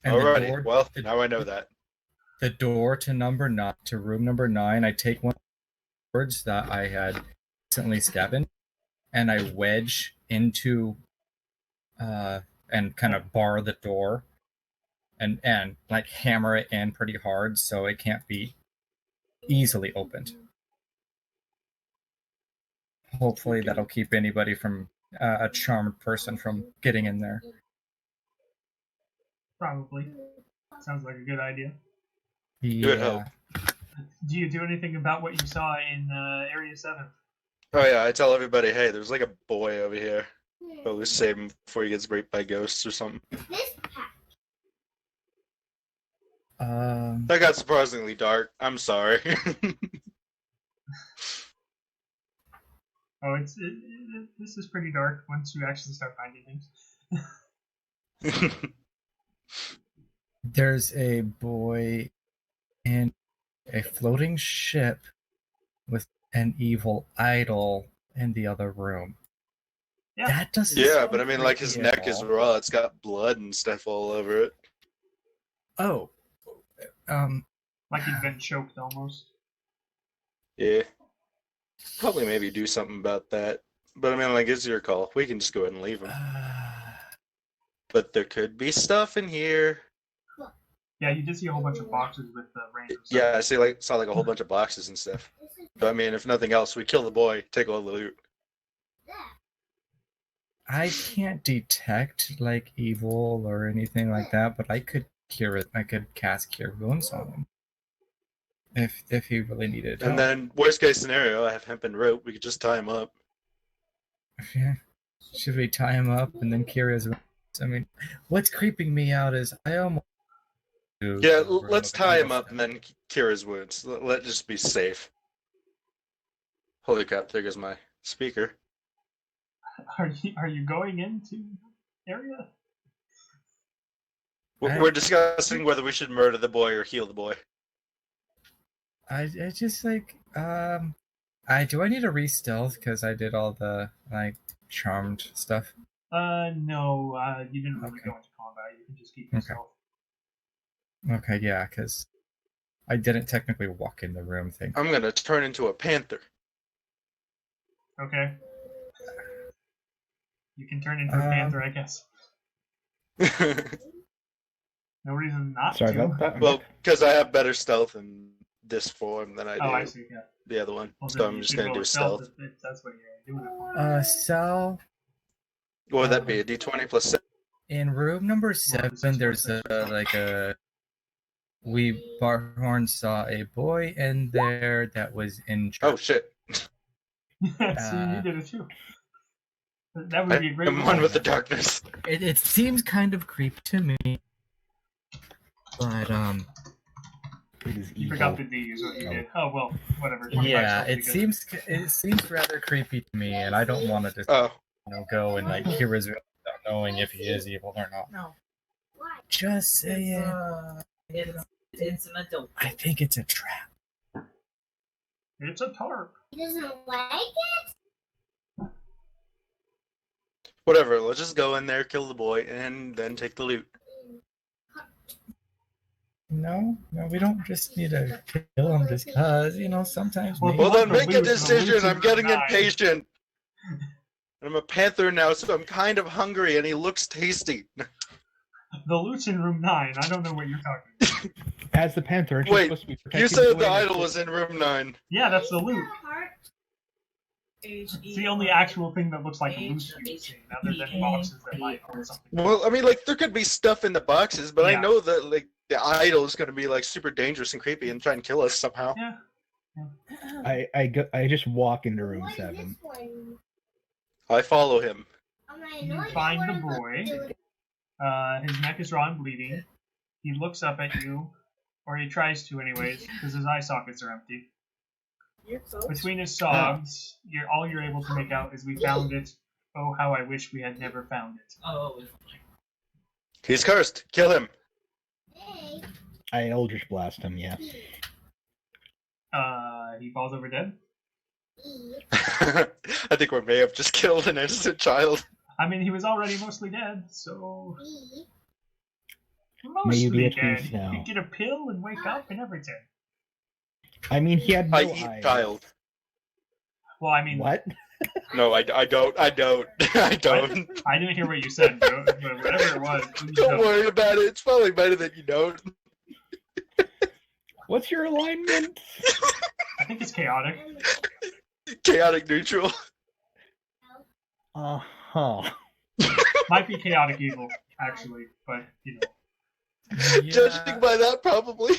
And the Alrighty, door- well, the- now I know that. The door to room number 9. I take one of the words that I had recently scabined, and I wedge into, and kind of bar the door, and like hammer it in pretty hard so it can't be easily opened. Hopefully that'll keep anybody from a charmed person from getting in there. Probably. Sounds like a good idea. Good hope. Do you do anything about what you saw in Area 7? Oh yeah, I tell everybody, hey, there's like a boy over here. Always save him before he gets raped by ghosts or something. This pack. That got surprisingly dark. I'm sorry. Oh, this is pretty dark once you actually start finding things. There's a boy in a floating ship with an evil idol in the other room. Yeah. That doesn't Yeah, sound but I mean, like, his creepy at neck is all. raw. It's got blood and stuff all over it. Oh. Like he'd been choked almost. Yeah. Probably maybe do something about that. But I mean, like, it's your call. We can just go ahead and leave him. But there could be stuff in here. Yeah, you did see a whole bunch of boxes with random stuff. Yeah, I saw like a whole bunch of boxes and stuff. But I mean, if nothing else, we kill the boy, take all the loot. I can't detect like evil or anything like that, but I could cure it. I could cast Cure Wounds on him if he really needed help. And then, worst case scenario, I have hemp and rope. We could just tie him up. Yeah. Should we tie him up and then cure his wounds? I mean, what's creeping me out is I almost. Yeah, let's tie him up and then cure his wounds. Let's just be safe. Holy crap! There goes my speaker. Are you going into area? We're discussing whether we should murder the boy or heal the boy. I just like do I need to re-stealth because I did all the like charmed stuff? No, you didn't really Okay. go into combat. You can just keep yourself. Okay, yeah, because I didn't technically walk in the room thing. I'm gonna turn into a panther. Okay. You can turn into a panther, I guess. No reason not Sorry to. about that. Well, because I have better stealth in this form than I do Oh, I see. Yeah. the other one. Well, So then I'm you just should gonna roll do a stealth. if that's what you're doing it for. Sal, What would that be? A D20 plus 6? in room number this is 7, there's a Barhorn saw a boy in there that was injured. Oh shit! See, you did it too. That would be a great I'm roll. one with the darkness. It seems kind of creepy to me, but It is You evil. forgot the D is what you did. Oh well, whatever. 25 yeah, still it pretty good. seems rather creepy to me, and I don't want to just Oh, go and like cure his wounds without knowing if he is evil or not. No. Just saying. It's an adult. I think it's a trap. It's a tarp. He doesn't like it? Whatever, let's just go in there, kill the boy, and then take the loot. No, we don't just need to kill him just because, sometimes Well, maybe... Well, then the make a loot, the decision. loot's in I'm getting room 9. impatient. I'm a panther now, so I'm kind of hungry, and he looks tasty. The loot's in room 9. I don't know what you're talking about. As the Panther, aren't you Wait, supposed to be protecting You said boy the and idol it's- was in room 9. Yeah, that's the loot. H It's the only actual thing that looks like a loot you've seen, other than boxes that might hold something. Well, I mean, like, there could be stuff in the boxes, but Yeah. I know that, like, the idol is going to be, like, super dangerous and creepy and try and kill us somehow. Yeah. I just walk into room 7. I follow him. You find the boy. His neck is raw and bleeding. He looks up at you, or he tries to anyways, because his eye sockets are empty. You're close. Between his sobs, all you're able to make out is we found it. Oh, how I wish we had never found it. Oh, He's cursed. Kill him. I Eldritch Blast him, yeah. He falls over dead. I think we may have just killed an innocent child. I mean, he was already mostly dead, so... May you be Mostly at dead. peace He now. could get a pill and wake up and everything. I mean, he had no I eat eyes. child. Well, I mean... What? No, I don't. I don't. I don't. I didn't hear what you said, bro, but whatever it was, please Don't don't. worry about it. It's probably better that you don't. What's your alignment? I think it's chaotic. Chaotic neutral. Uh-huh. Might be chaotic evil, actually, but, Judging by that, probably.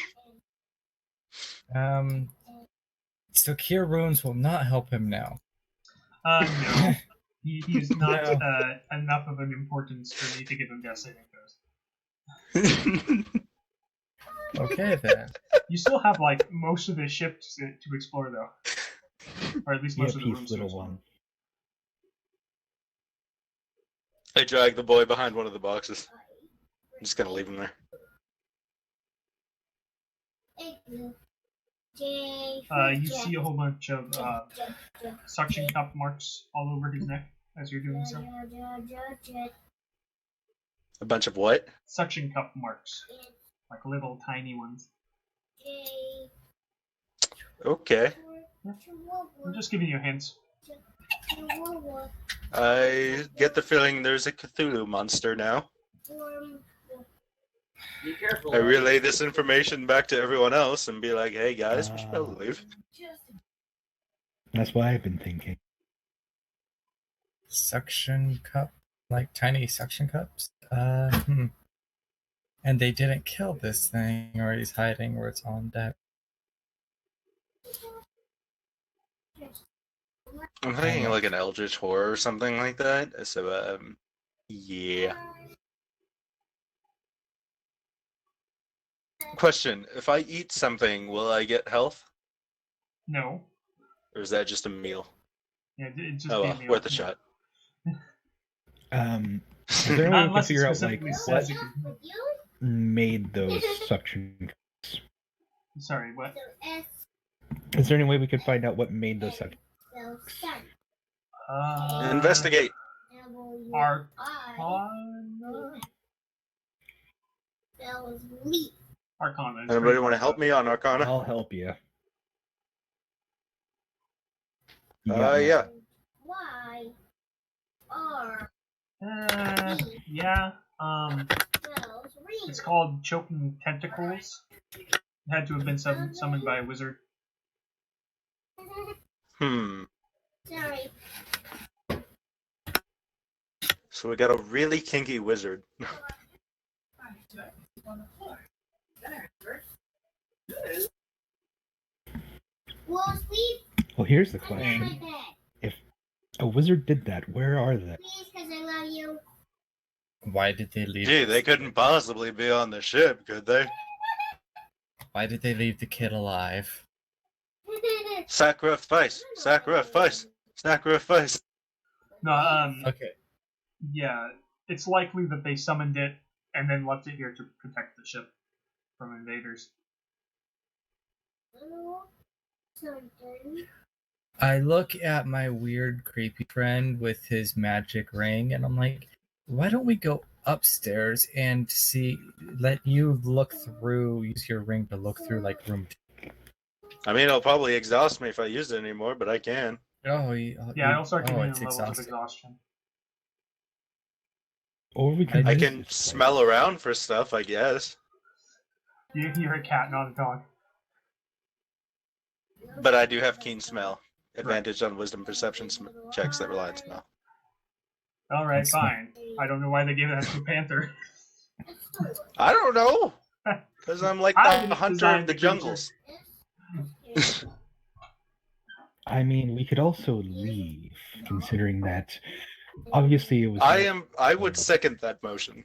So Cure Wounds will not help him now. No. He's not No. Enough of an importance for me to give him death saving throws. Okay, then. You still have, like, most of the ship to explore, though. Or at least Be at most of the peace, rooms to little explore. one. I drag the boy behind one of the boxes. I'm just gonna leave him there. You see a whole bunch of suction cup marks all over his neck as you're doing so. A bunch of what? Suction cup marks. Like little tiny ones. Okay. I'm just giving you hints. I get the feeling there's a Cthulhu monster now. be careful. I relay this information back to everyone else and be like, hey guys, we should probably leave. That's what I've been thinking. Suction cup? Like tiny suction cups? And they didn't kill this thing, or he's hiding where it's on deck. I'm thinking like an eldritch horror or something like that. So, yeah. Question: if I eat something, will I get health, No. or is that just a meal? Yeah, it just Oh, be a well, meal. worth a shot. Is there any way we can Unless it figure out like specifically what says it can- made those suction? Sorry, what? Is there any way we could find out what made those suction? Investigate. Arcana? Arcana. is Anybody pretty want to much help it. me on Arcana? I'll help you. Yeah. Yeah. It's called Choking Tentacles. It had to have been summoned by a wizard. Sorry. So we got a really kinky wizard. Well, sleep Well, here's the on my question: bed. if a wizard did that, where are they? Please, because I love you. Why did they leave? Gee, they couldn't possibly be on the ship, could they? Why did they leave the kid alive? Sacrifice! Sacrifice! Sacrifice! No, Okay. yeah, it's likely that they summoned it and then left it here to protect the ship from invaders. Something. I look at my weird, creepy friend with his magic ring, and I'm like, why don't we go upstairs and let you look through, use your ring to look through, like, room 2. I mean, it'll probably exhaust me if I use it anymore, but I can. Oh, Yeah, it'll start giving you it's levels of exhausting. exhaustion. Or we can I use can this smell place. around for stuff, I guess. You're a cat, not a dog. But I do have keen smell. Advantage on wisdom perception checks that rely on smell. All right, That's fine. I don't know why they gave that to a panther. I don't know! Because I'm like I the didn't hunter design of the the creature. jungles. I mean, we could also leave, considering that obviously it was. I would second that motion.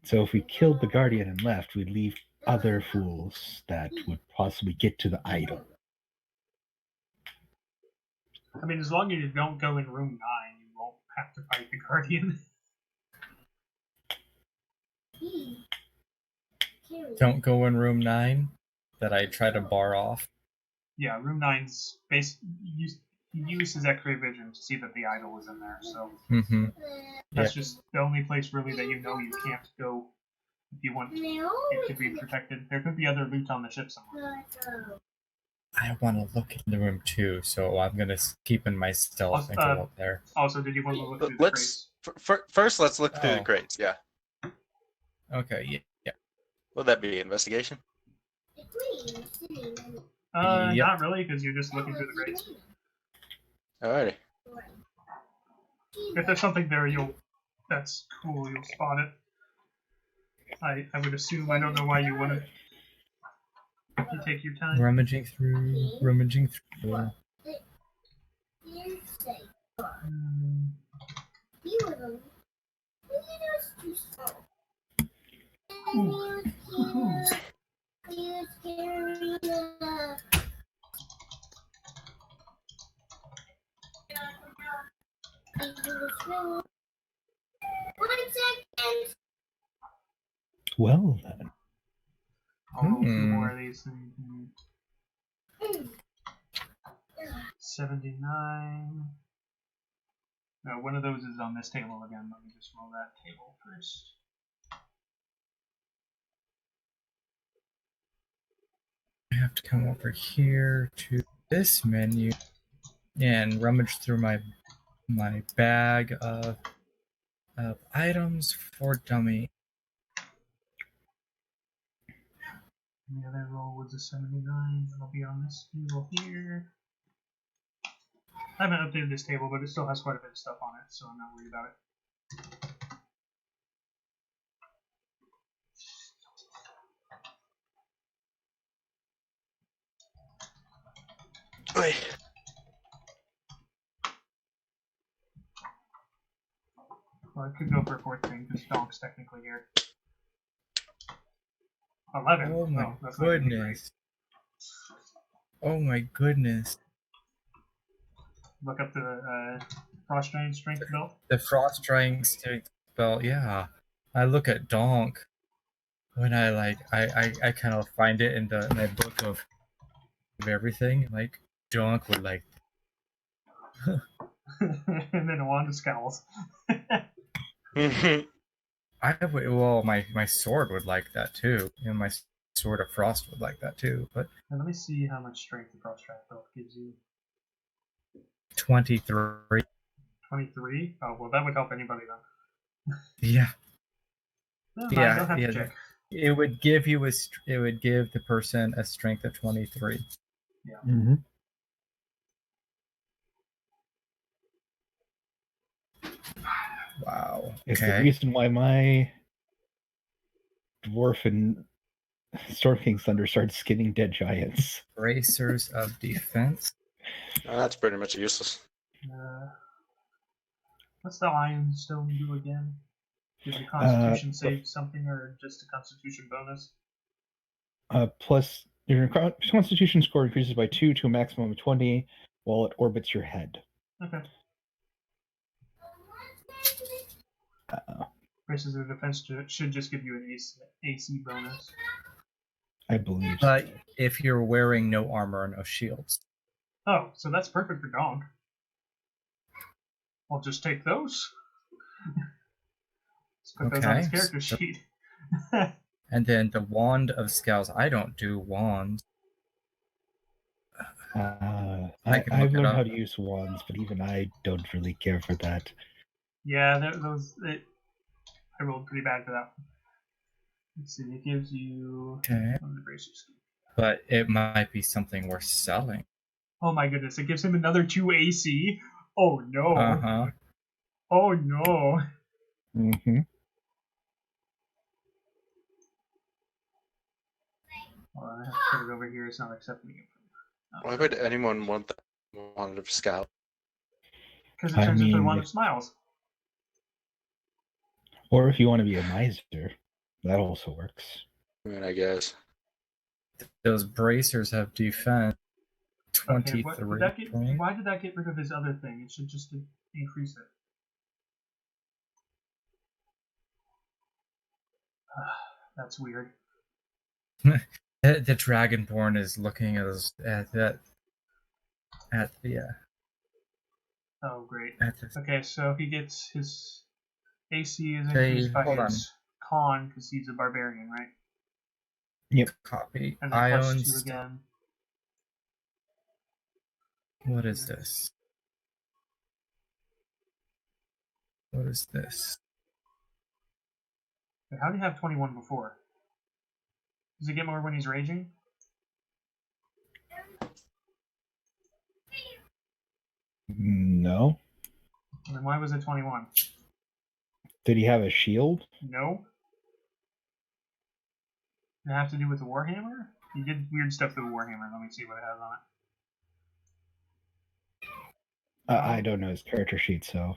So if we killed the guardian and left, we'd leave other fools that would possibly get to the idol. I mean, as long as you don't go in room 9, you won't have to fight the guardian. Don't go in room 9 that I try to bar off. Yeah, room 9's base. He used his X-ray vision to see that the idol was in there, so Mm-hmm. that's just the only place really that you know you can't go if you want it to be protected. There could be other loot on the ship somewhere. I want to look in the room 2, so I'm going to keep in my stealth and go up there. Also, did you want to look through the crates? First, let's look through the Oh. crates, yeah. Okay, yeah. Would that be investigation? Yep. Not really, because you're just looking through the crates. Alrighty. If there's something there, that's cool, you'll spot it. I would assume, I don't know why you wouldn't. You take your time. Rummaging through. Well then, I'll roll 2 more of these things. 79. No, one of those is on this table again. Let me just roll that table first. I have to come over here to this menu and rummage through my bag of items for dummy. The other roll was a 79. That'll be on this table here. I haven't updated this table, but it still has quite a bit of stuff on it, so I'm not worried about it. Oi. Well, I could go for a 4th thing, because DAHNK's technically here. 11. Oh my that's not gonna be great. goodness. Oh my goodness. Look up the Frost Giant Strength belt. The Frost Drying Strength belt, yeah. I look at DAHNK when I kind of find it in my book of everything. Like, DAHNK would like. And then Wanda scowls. My sword would like that too. And my Sword of Frost would like that too. But And let me see how much strength the Frost Giant belt gives you. 23. 23? Oh, well, that would help anybody then. Yeah. No, Yeah, I don't have yeah. to check. It would give the person a strength of 23. Yeah. mm-hmm. Wow. It's the Okay. reason why my dwarf and Storm King's Thunder started skinning dead giants. Bracers of Defense. That's pretty much useless. What's the Iron Stone do again? Gives you Constitution save something, or just a Constitution bonus? Plus, your Constitution score increases by 2 to a maximum of 20 while it orbits your head. Okay. Uh, Bracers of Defense should just give you an AC bonus. I believe so. But if you're wearing no armor and no shields. Oh, so that's perfect for DAHNK. I'll just take those. Let's put those on his Okay, character so- sheet. And then the Wand of Scales. I don't do wands. I can I've look it learned up. how to use wands, but even I don't really care for that. Yeah, I rolled pretty bad for that one. Let's see, it gives you... Okay. Oh, the bracer skill. But it might be something worth selling. Oh my goodness, it gives him another 2 AC. Oh no. Uh-huh. Oh no. Mm-hmm. Hold on, I have to put it over here. It's not accepting it. Why would anyone want that Wand of Scout? Because it turns into the Wand of Smiles. Or if you want to be a miser, that also works. I mean, I guess. Those bracers have defense. Okay, 23. why did that get rid of his other thing? It should just increase it. That's weird. The Dragonborn is looking at the Oh, great. at this. Okay, so he gets his AC is Hey, increased by hold his con because he's a barbarian, right? Copy. And then Ion. plus 2 again. What is this? What is this? Wait, how did he have 21 before? Does he get more when he's raging? No. Then why was it 21? Did he have a shield? No. Did it have to do with the Warhammer? He did weird stuff to the Warhammer. Let me see what it has on it. I don't know his character sheet, so.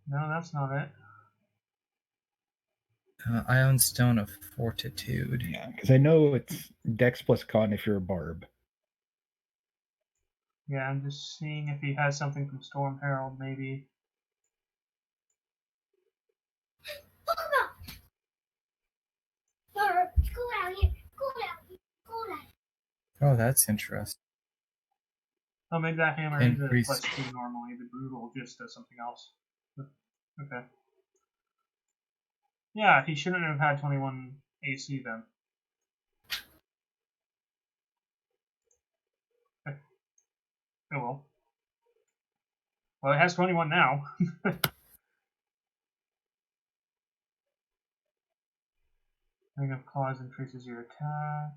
No, that's not it. Ion Stone of Fortitude. Yeah, because I know it's Dex plus Con if you're a barb. Yeah, I'm just seeing if he has something from Storm Herald, maybe. Go down here. Go down here. Go down. Oh, that's interesting. Oh, maybe that hammer is a Increase. plus 2 normally. The brutal just does something else. Okay. Yeah, he shouldn't have had 21 AC then. Okay. Oh well. Well, it has 21 now. Ring of Claws increases your attack.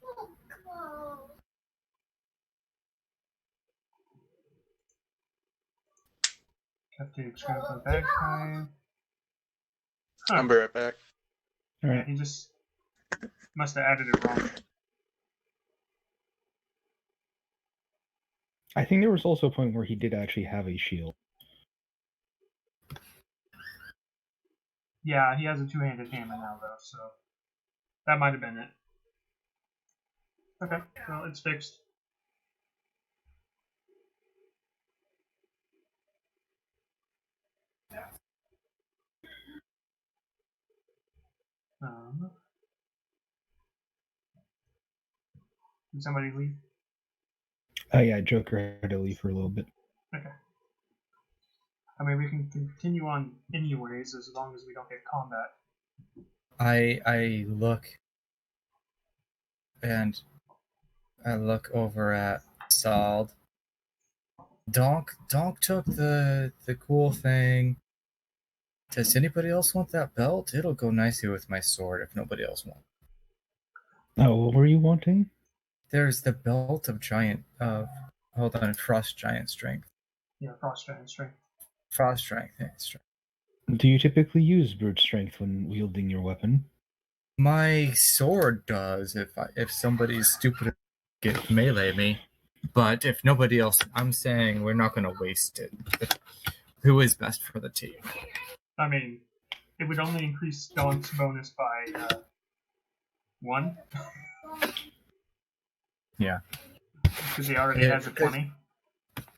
Go. Captive Scrap for the bagpipe. I'll be right back. All Yeah, right. he just must have added it wrong. I think there was also a point where he did actually have a shield. Yeah, he has a 2-handed hammer now, though, so that might have been it. Okay, well, it's fixed. Did somebody leave? Oh yeah, Joker had to leave for a little bit. Okay. I mean, we can continue on anyways, as long as we don't get combat. I look and I look over at Sald. DAHNK took the cool thing. Does anybody else want that belt? It'll go nicely with my sword if nobody else wants. Oh, what were you wanting? There's the belt of hold on, Frost Giant Strength. Yeah, Frost Giant Strength. Frost Strength. Do you typically use brute strength when wielding your weapon? My sword does if somebody's stupid get melee me. But if nobody else, I'm saying we're not going to waste it. Who is best for the team? I mean, it would only increase DAHNK's bonus by 1. Yeah. Because he already has a 20.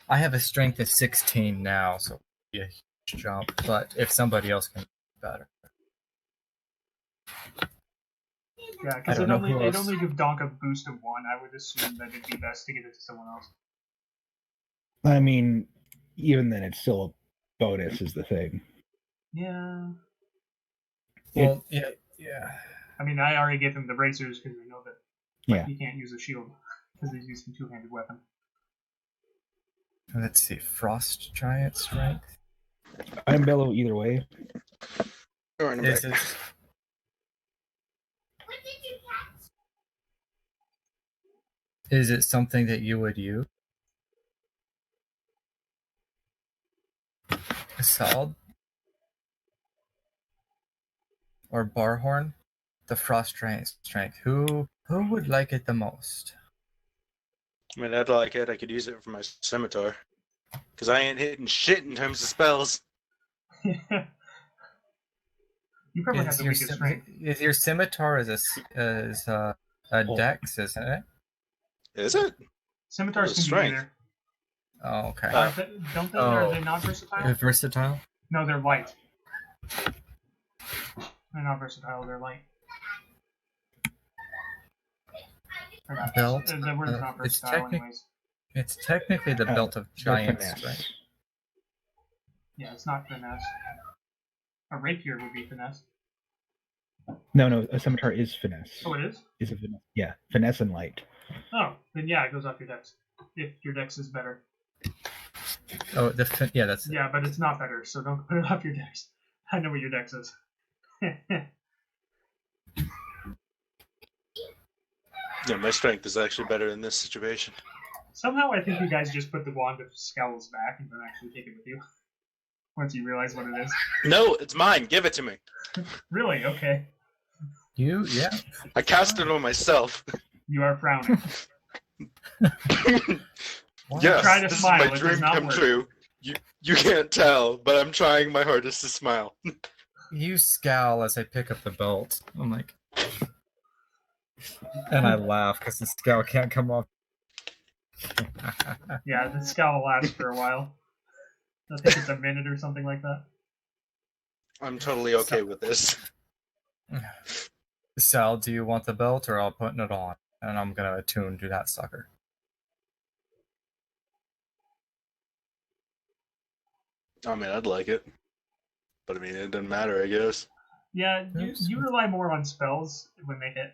I have a strength of 16 now, so it'll be a huge jump. But if somebody else can do better. Yeah, I because don't know who it'd else. only give DAHNK a boost of 1. I would assume that it'd be best to give it to someone else. I mean, even then, it's still a bonus, is the thing. Yeah. Well, yeah. I mean, I already gave him the bracers because I know that Yeah. he can't use a shield because he's using two-handed weapon. Let's see. Frost Giant Strength. I'm Bellow either way. All right, I'm Is back. it, What did you catch? is it something that you would use? Sald? Or Barhorn? The Frost Giant Strength. Who would like it the most? I mean, I'd like it. I could use it for my scimitar. Because I ain't hitting shit in terms of spells. You probably have the weakest strength. Is your scimitar a dex, isn't it? Is it? Scimitars can Strength. be either. Oh, okay. Don't they? Are they not versatile? Versatile? No, they're light. They're not versatile. They're light. Or not Belt? The word's not It's versatile, anyways. It's technically the belt of They're giant finesse. strength. Yeah, it's not finesse. A rapier would be finesse. No, a scimitar is finesse. Oh, it is? Is a finesse. Yeah, finesse and light. Oh, then yeah, it goes off your dex. If your dex is better. Oh, that's Yeah, but it's not better, so don't put it off your dex. I know what your dex is. Yeah, my strength is actually better in this situation. Somehow I think you guys just put the Wand of Scowls back and don't actually take it with you. Once you realize what it is. No, it's mine. Give it to me. Really? Okay. yeah. I cast it on myself. You are frowning. Yes, Try to this smile, is it my does dream not come work. true. You can't tell, but I'm trying my hardest to smile. You scowl as I pick up the belt. I'm like, and I laugh because the scowl can't come off. Yeah, the scowl lasts for a while. I think it's a minute or something like that. I'm totally okay with this. Sal, do you want the belt or I'll put it on? And I'm gonna attune to that sucker. I mean, I'd like it. But I mean, it doesn't matter, I guess. Yeah, you rely more on spells when they hit.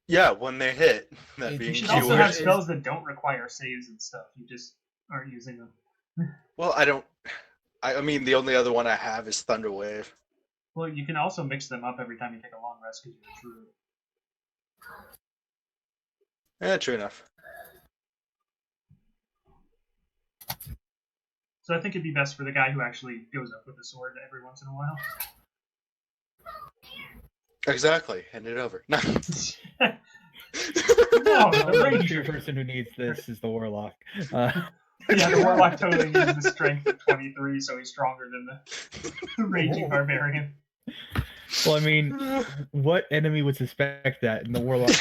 Yeah, when they hit. That You You being should Keyword also have is- spells that don't require saves and stuff. You just aren't using them. Well, I don't. I mean, the only other one I have is Thunder Wave. Well, you can also mix them up every time you take a long rest because you're a druid. Yeah, true enough. So I think it'd be best for the guy who actually goes up with a sword every once in a while. Exactly. Hand it over. No. No, The the only ranger. true person who needs this is the warlock. Yeah, the warlock totally uses the strength of 23, so he's stronger than the raging barbarian. Well, I mean, what enemy would suspect that? And the warlock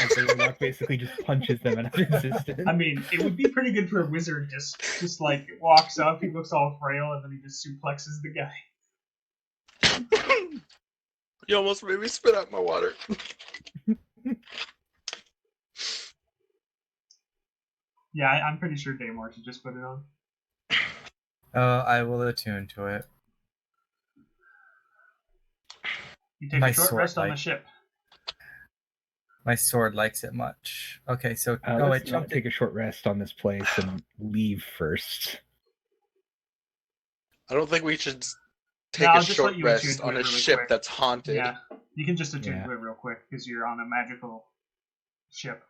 basically just punches them out of existence. I mean, it would be pretty good for a wizard. Just like walks up, he looks all frail, and then he just suplexes the guy. You almost made me spit out my water. Yeah, I'm pretty sure Damore should just put it on. I will attune to it. You take My a short sword, rest on the like- ship. My sword likes it much. Okay, so Let's not take a short rest on this place and leave first. I don't think we should take No, I'll a just short let you attune rest to on it a really ship quick. that's haunted. Yeah, you can just attune Yeah. to it real quick because you're on a magical ship.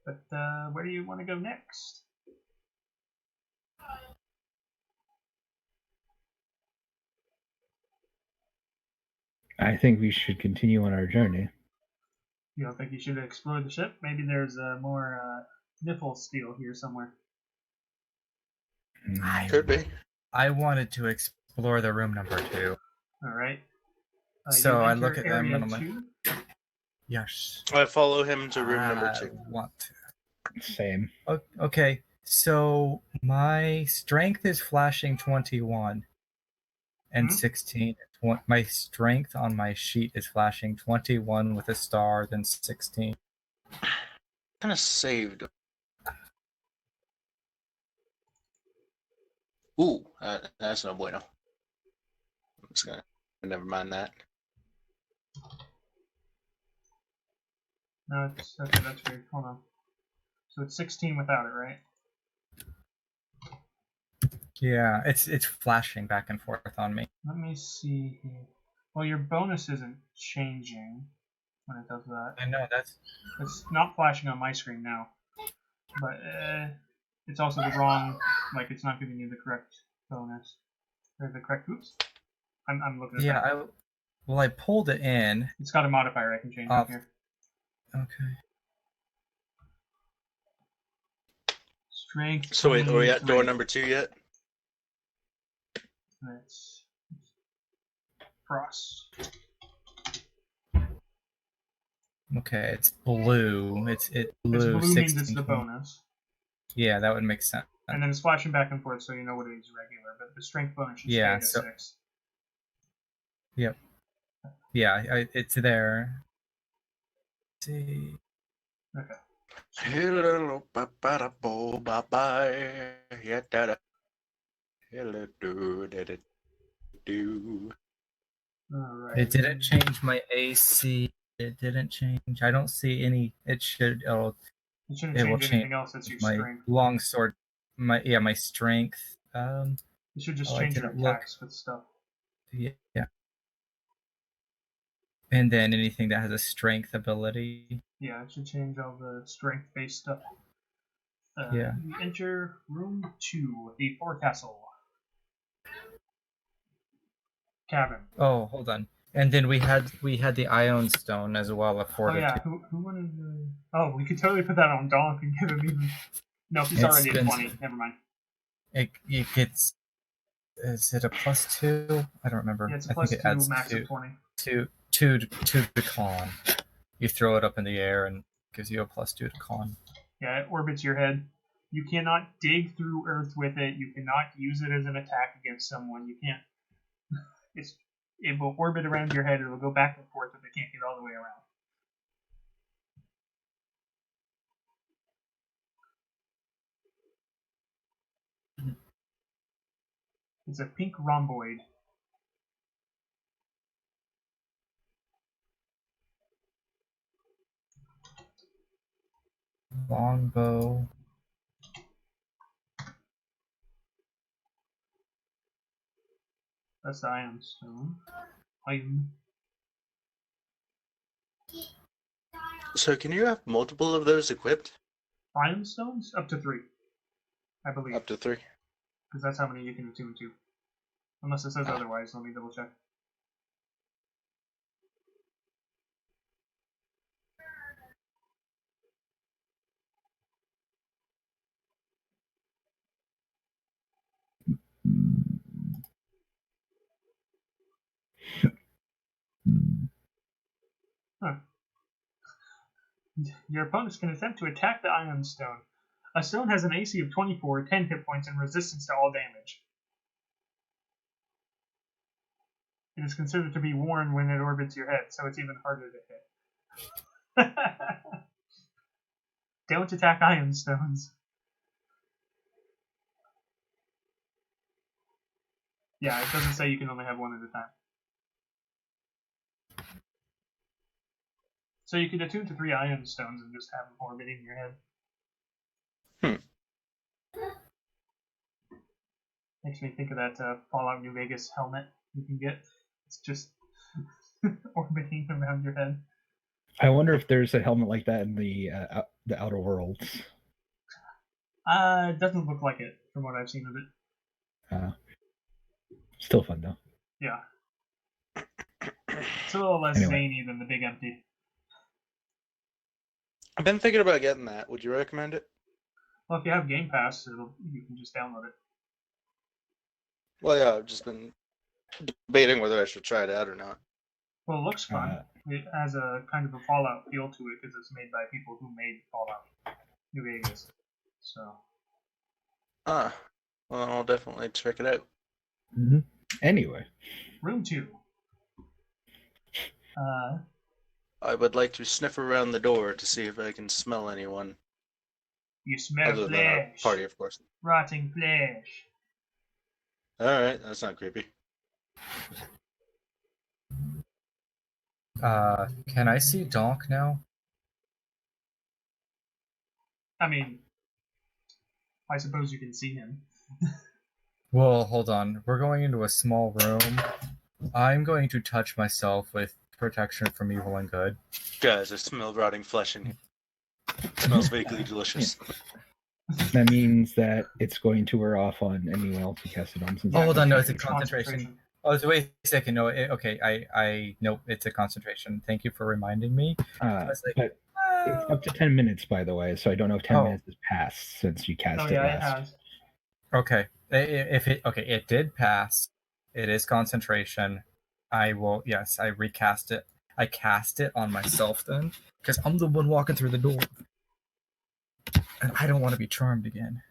But where do you want to go next? I think we should continue on our journey. You don't think you should explore the ship? Maybe there's more Niflsteel here somewhere. Could be. I wanted to explore the room number 2. All right. So you I enter look at them area and I'm like, 2. Yes. I follow him to room number 2. I want to. Same. Okay, So my strength is flashing 21 and 16. My strength on my sheet is flashing 21 with a star, then 16. Kind of saved. Ooh, that's no bueno. I'm just gonna never mind that. No, it's okay. That's weird. Hold on. So it's 16 without it, right? Yeah, it's flashing back and forth on me. Let me see here. Well, your bonus isn't changing when it does that. I know that's. It's not flashing on my screen now, but it's also the wrong. Like it's not giving you the correct bonus or the correct. Oops. I'm looking at that. Well, I pulled it in. It's got a modifier I can change up here. Okay. Strength. So wait, are we at 23. door number 2 yet? That's frost. Okay, it's blue. It's blue. It's blue 16. means it's the bonus. Yeah, that would make sense. And then it's flashing back and forth, so you know what it is regular. But the strength bonus should stay at 6. Yep. Yeah, it's there. Let's see. Okay. Hello, bye-bye. Yeah, da-da. Hello, do. Alright. It didn't change my AC. It didn't change. I don't see any. It should. It shouldn't It will change anything else. It's your my strength. long sword. My strength. It should just change your attacks with stuff. Yeah. And then anything that has a strength ability. Yeah, it should change all the strength-based stuff. Yeah. You enter room 2, the forecastle. Cabin. Oh, hold on. And then we had the Ion Stone as well, a Oh fortitude. yeah, who wanted to... Oh, we could totally put that on DAHNK and give him even... No, he's already at 20. Never mind. It gets... Is it a +2? I don't remember. Yeah, it's a I think it adds +2, max of 20. two to con. You throw it up in the air and it gives you a +2 to con. Yeah, it orbits your head. You cannot dig through Earth with it. You cannot use it as an attack against someone. You can't... It will orbit around your head. It will go back and forth, but it can't get all the way around. It's a pink rhomboid. Longbow. That's the Ion Stone. Ion. So can you have multiple of those equipped? Ion Stones? Up to 3. I believe. Up to 3. Because that's how many you can attune to. Unless it says otherwise, let me double check. Huh. Your opponents can attempt to attack the Ion Stone. A stone has an AC of 24, 10 hit points, and resistance to all damage. It is considered to be worn when it orbits your head, so it's even harder to hit. Don't attack Ion Stones. Yeah, it doesn't say you can only have one at a time. So you could attune to 3 Ion Stones and just have them orbiting your head. Makes me think of that Fallout New Vegas helmet you can get. It's just orbiting around your head. I wonder if there's a helmet like that in the Outer Worlds. It doesn't look like it from what I've seen of it. Still fun though. Yeah. It's a little less zany than the Big Empty. I've been thinking about getting that. Would you recommend it? Well, if you have Game Pass, you can just download it. Well, yeah, I've just been debating whether I should try it out or not. Well, it looks fun. It has a kind of a Fallout feel to it because it's made by people who made Fallout New Vegas. So Ah, well, I'll definitely check it out. Mm-hmm. Anyway, Room 2. I would like to sniff around the door to see if I can smell anyone. You smell Other than our flesh. party, of course. Rotting flesh. Alright, that's not creepy. Can I see DAHNK now? I mean, I suppose you can see him. Well, hold on. We're going into a small room. I'm going to touch myself with protection from evil and good. Guys, I smell rotting flesh in here. It smells vaguely delicious. that means that it's going to wear off on anyone else who casts it on. Since Oh, hold on, no, it's a It's concentration. Oh, so wait a second. No, okay, nope, it's a concentration. Thank you for reminding me. But it's up to 10 minutes, by the way, so I don't know if 10 minutes has passed since you cast Oh it yeah, last. it has. Okay, it did pass. It is concentration. I will, yes, I recast it. I cast it on myself then, because I'm the one walking through the door. And I don't want to be charmed again.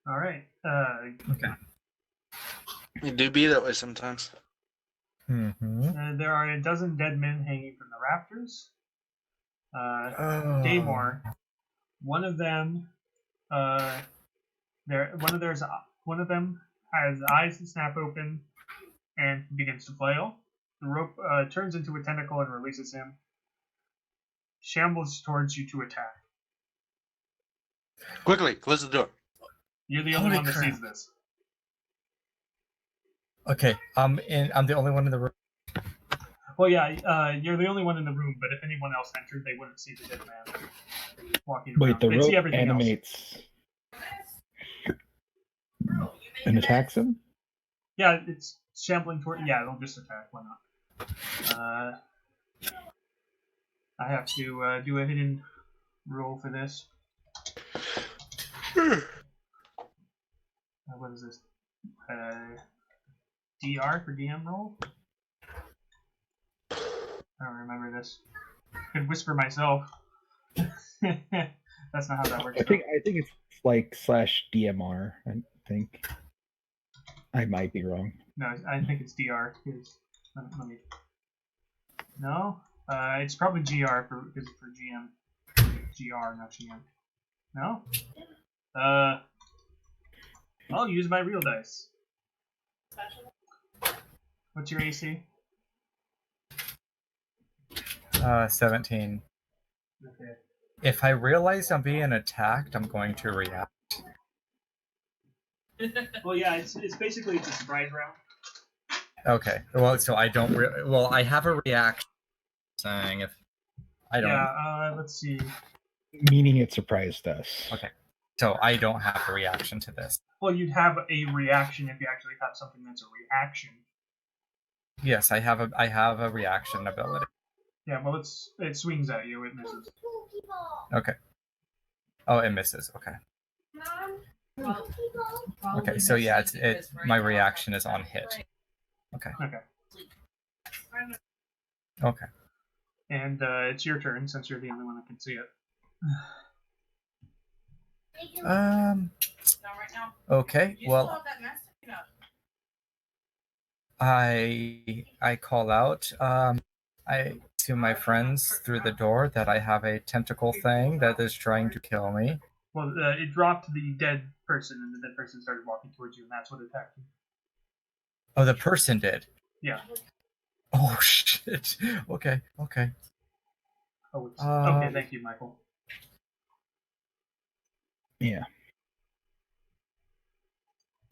All right. Okay. It do be that way sometimes. Mm-hmm. There are a dozen dead men hanging from the rafters. Oh. Damore. One of them. One of them has eyes that snap open and begins to flail. The rope turns into a tentacle and releases him. Shambles towards you to attack. Quickly, close the door. You're the only Holy one that crap. sees this. Okay, I'm the only one in the room. Well, yeah, you're the only one in the room, but if anyone else entered, they wouldn't see the dead man walking around. Wait, the They'd see rope everything else. animates and attacks him? Yeah, it's shambling toward. Yeah, it'll just attack. Why not? I have to do a hidden roll for this. What is this? DR for DM roll? I don't remember this. I could whisper myself. That's not how that works. I think it's like /DMR, I think. I might be wrong. No, I think it's DR. Let me. No, it's probably GR for GM. GR, not GM. No. I'll use my real dice. What's your AC? 17. Okay. If I realize I'm being attacked, I'm going to react. Well, yeah, it's basically it's a surprise round. Okay. Well, so I don't. I have a reaction saying if I don't. Yeah. Let's see. Meaning it surprised us. Okay. So I don't have a reaction to this. Well, you'd have a reaction if you actually have something that's a reaction. Yes, I have a reaction ability. Yeah. Well, it swings at you. It misses. Okay. Oh, it misses. Okay. Okay. So yeah, it's my reaction is on hit. Okay. Okay. Okay. And it's your turn since you're the only one that can see it. Okay. Well, I call out to my friends through the door that I have a tentacle thing that is trying to kill me. Well, it dropped the dead person, and the dead person started walking towards you, and that's what attacked you. Oh, the person did. Yeah. Oh shit. Okay. Okay. Oh, okay. Thank you, Michael. Yeah.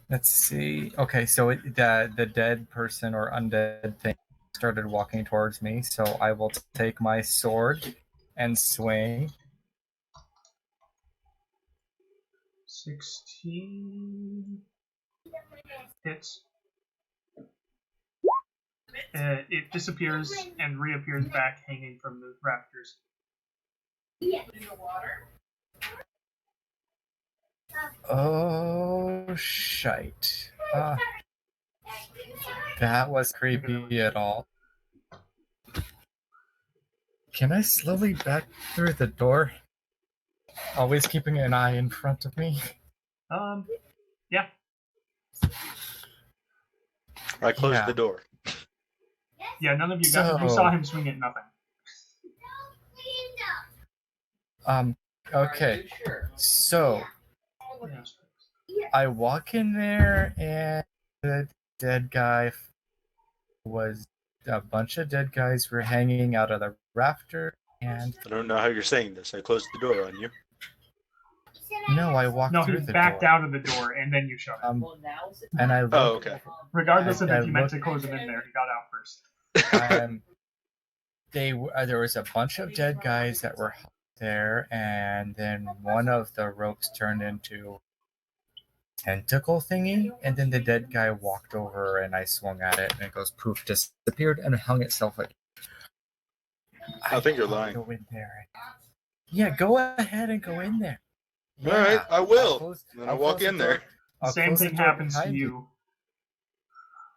Let's see. Okay, so the dead person or undead thing started walking towards me, so I will take my sword and swing. 16 hits. It disappears and reappears back, hanging from the rafters. Oh shite! That was creepy at all. Can I slowly back through the door? Always keeping an eye in front of me. Yeah. I closed Yeah. the door. Yeah, none of you got. You So- saw him swing at nothing. Okay. Are you sure? So I walk in there, and the dead guy was a bunch of dead guys were hanging out of the rafter, and I don't know how you're saying this. I closed the door on you. no, I walked No, he through the backed door. out of the door, and then you shut it. Well, now's the And I time. looked, Oh, okay. Regardless of I if you meant to looked- close him in there, he got out first. there was a bunch of dead guys that were there, and then one of the ropes turned into tentacle thingy, and then the dead guy walked over, and I swung at it, and it goes poof, disappeared, and hung itself. Like, I think you're wanna lying. Go in there. Yeah, go ahead and go in there. All right, I will. I'll close- Then I I'll walk close the in there. door. I'll Same close the thing door happens to behind you.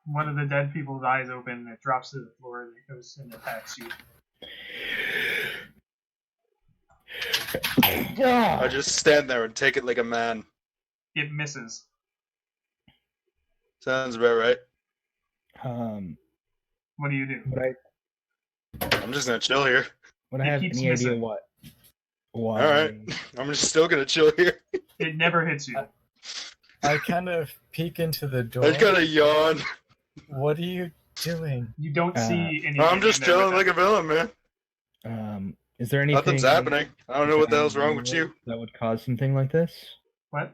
One of the dead people's eyes open, it drops to the floor, and it goes and attacks you. I just stand there and take it like a man. It misses. Sounds about right. What do you do? Would I'm just gonna chill here. I It have keeps any idea missing. why? All right, I'm just still gonna chill here. It never hits you. I kind of peek into the door. I just gotta yawn. What are you doing? You don't see anything. I'm just in there chilling with like a villain, man. Is there anything? Nothing's happening. I don't know what the hell's wrong with you. That would cause something like this? What?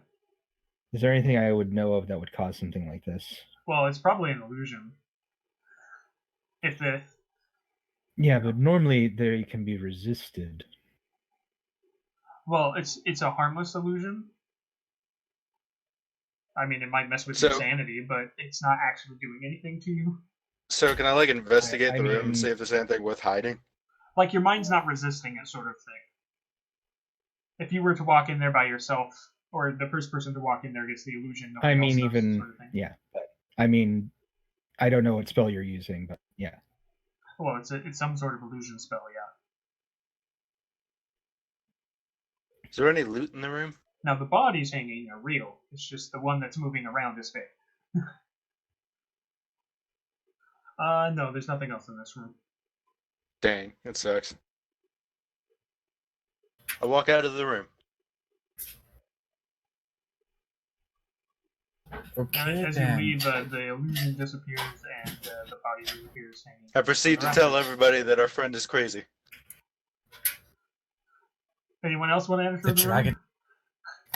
Is there anything I would know of that would cause something like this? Well, it's probably an illusion. If the Yeah, but normally they can be resisted. well, it's a harmless illusion. I mean, it might mess with So- your sanity, but it's not actually doing anything to you. So can I like investigate I the room mean- and see if there's anything worth hiding? Like your mind's not resisting it, sort of thing. If you were to walk in there by yourself, or the first person to walk in there gets the illusion. nobody I else mean, does, even sort of thing. yeah, but I mean, I don't know what spell you're using, but yeah. Well, it's some sort of illusion spell, yeah. Is there any loot in the room? Now the bodies hanging are real. It's just the one that's moving around is fake. No, there's nothing else in this room. Dang, it sucks. I walk out of the room. Okay, As then. you leave, the illusion disappears and the body reappears hanging. I proceed to tell everybody that our friend is crazy. Anyone else want to enter The the dragon. room?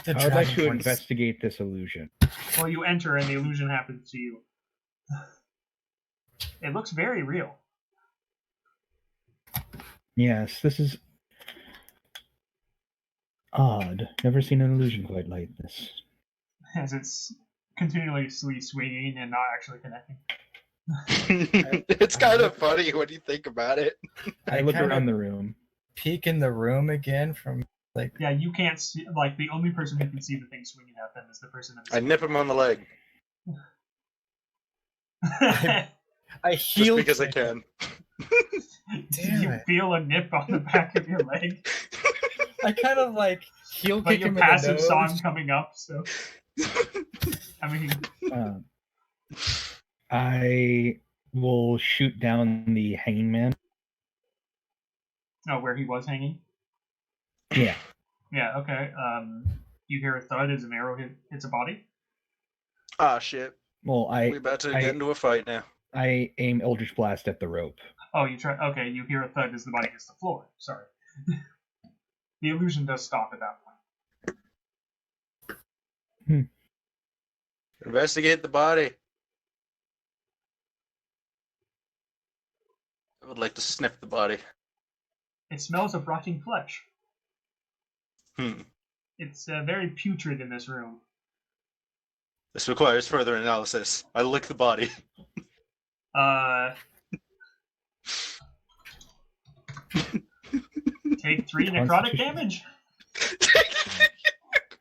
The I would like to dragonborn- investigate this illusion. Well, you enter and the illusion happens to you. It looks very real. Yes, this is odd. Never seen an illusion quite like this. As it's continuously swinging and not actually connecting. It's kind of funny when you think about it. I I look kinda- around the room. Peek in the room again from like Yeah, you can't see, like, the only person who can see the thing swinging at them is the person that I nip him on the leg I just heal because I kick. can. Damn You it. feel a nip on the back of your leg. I kind of like heel But kick your him in the passive nose. saw him coming up, so. I mean, Um, I will shoot down the hanging man. oh, where he was hanging? Yeah. Yeah, okay. You hear a thud as an arrow hits a body? Ah, shit. Well, We about to get into a fight now. I aim Eldritch Blast at the rope. Oh, you try. Okay, you hear a thud as the body hits the floor. Sorry. The illusion does stop at that point. Investigate the body. I would like to sniff the body. It smells of rotting flesh. Hmm. It's very putrid in this room. This requires further analysis. I lick the body. Take 3 necrotic Constitution. damage.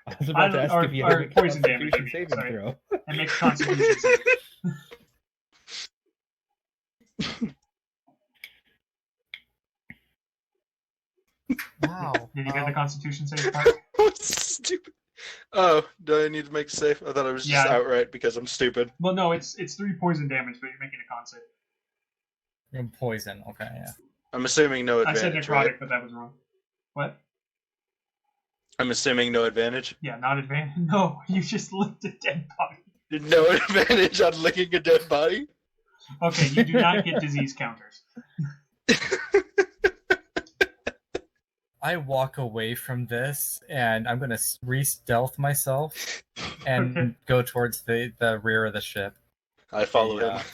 I was about to ask Or- if you or had a poison damage, I Constitution mean, saving sorry. throw. And make a constitution save. Wow. Did you get the constitution save part? Stupid. Oh, do I need to make a save? I thought it was just Yeah. outright because I'm stupid. Well, no, it's 3 poison damage, but you're making a con save. And poison. Okay, yeah. I'm assuming no I said advantage, necrotic, right? but that was wrong. What? I'm assuming no advantage. Yeah, not advantage. No, you just licked a dead body. No advantage on licking a dead body? Okay, you do not get disease counters. I walk away from this, and I'm gonna re-stealth myself and Okay. go towards the rear of the ship. I follow Yeah. him.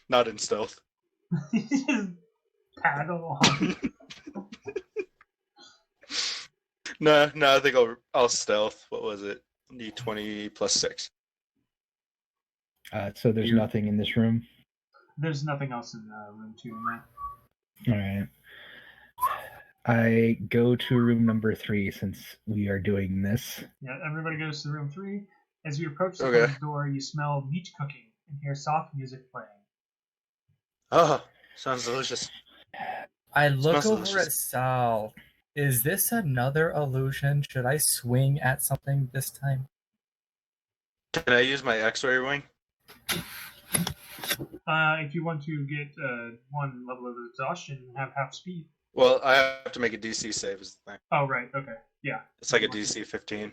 Not in stealth. You just paddle on. No, I think I'll stealth. What was it? D20 plus 6. So there's You- nothing in this room. There's nothing else in room 2 in there. All right. I go to room number 3 since we are doing this. Yeah, everybody goes to room 3. As you approach the Okay. closed door, you smell meat cooking and hear soft music playing. Oh, sounds delicious. I look Smells over delicious. at Sal. Is this another illusion? Should I swing at something this time? Can I use my X-ray wing? If you want to get 1 level of exhaustion and have half speed. Well, I have to make a DC save is the thing. Oh, right, okay. Yeah. It's like a DC 15.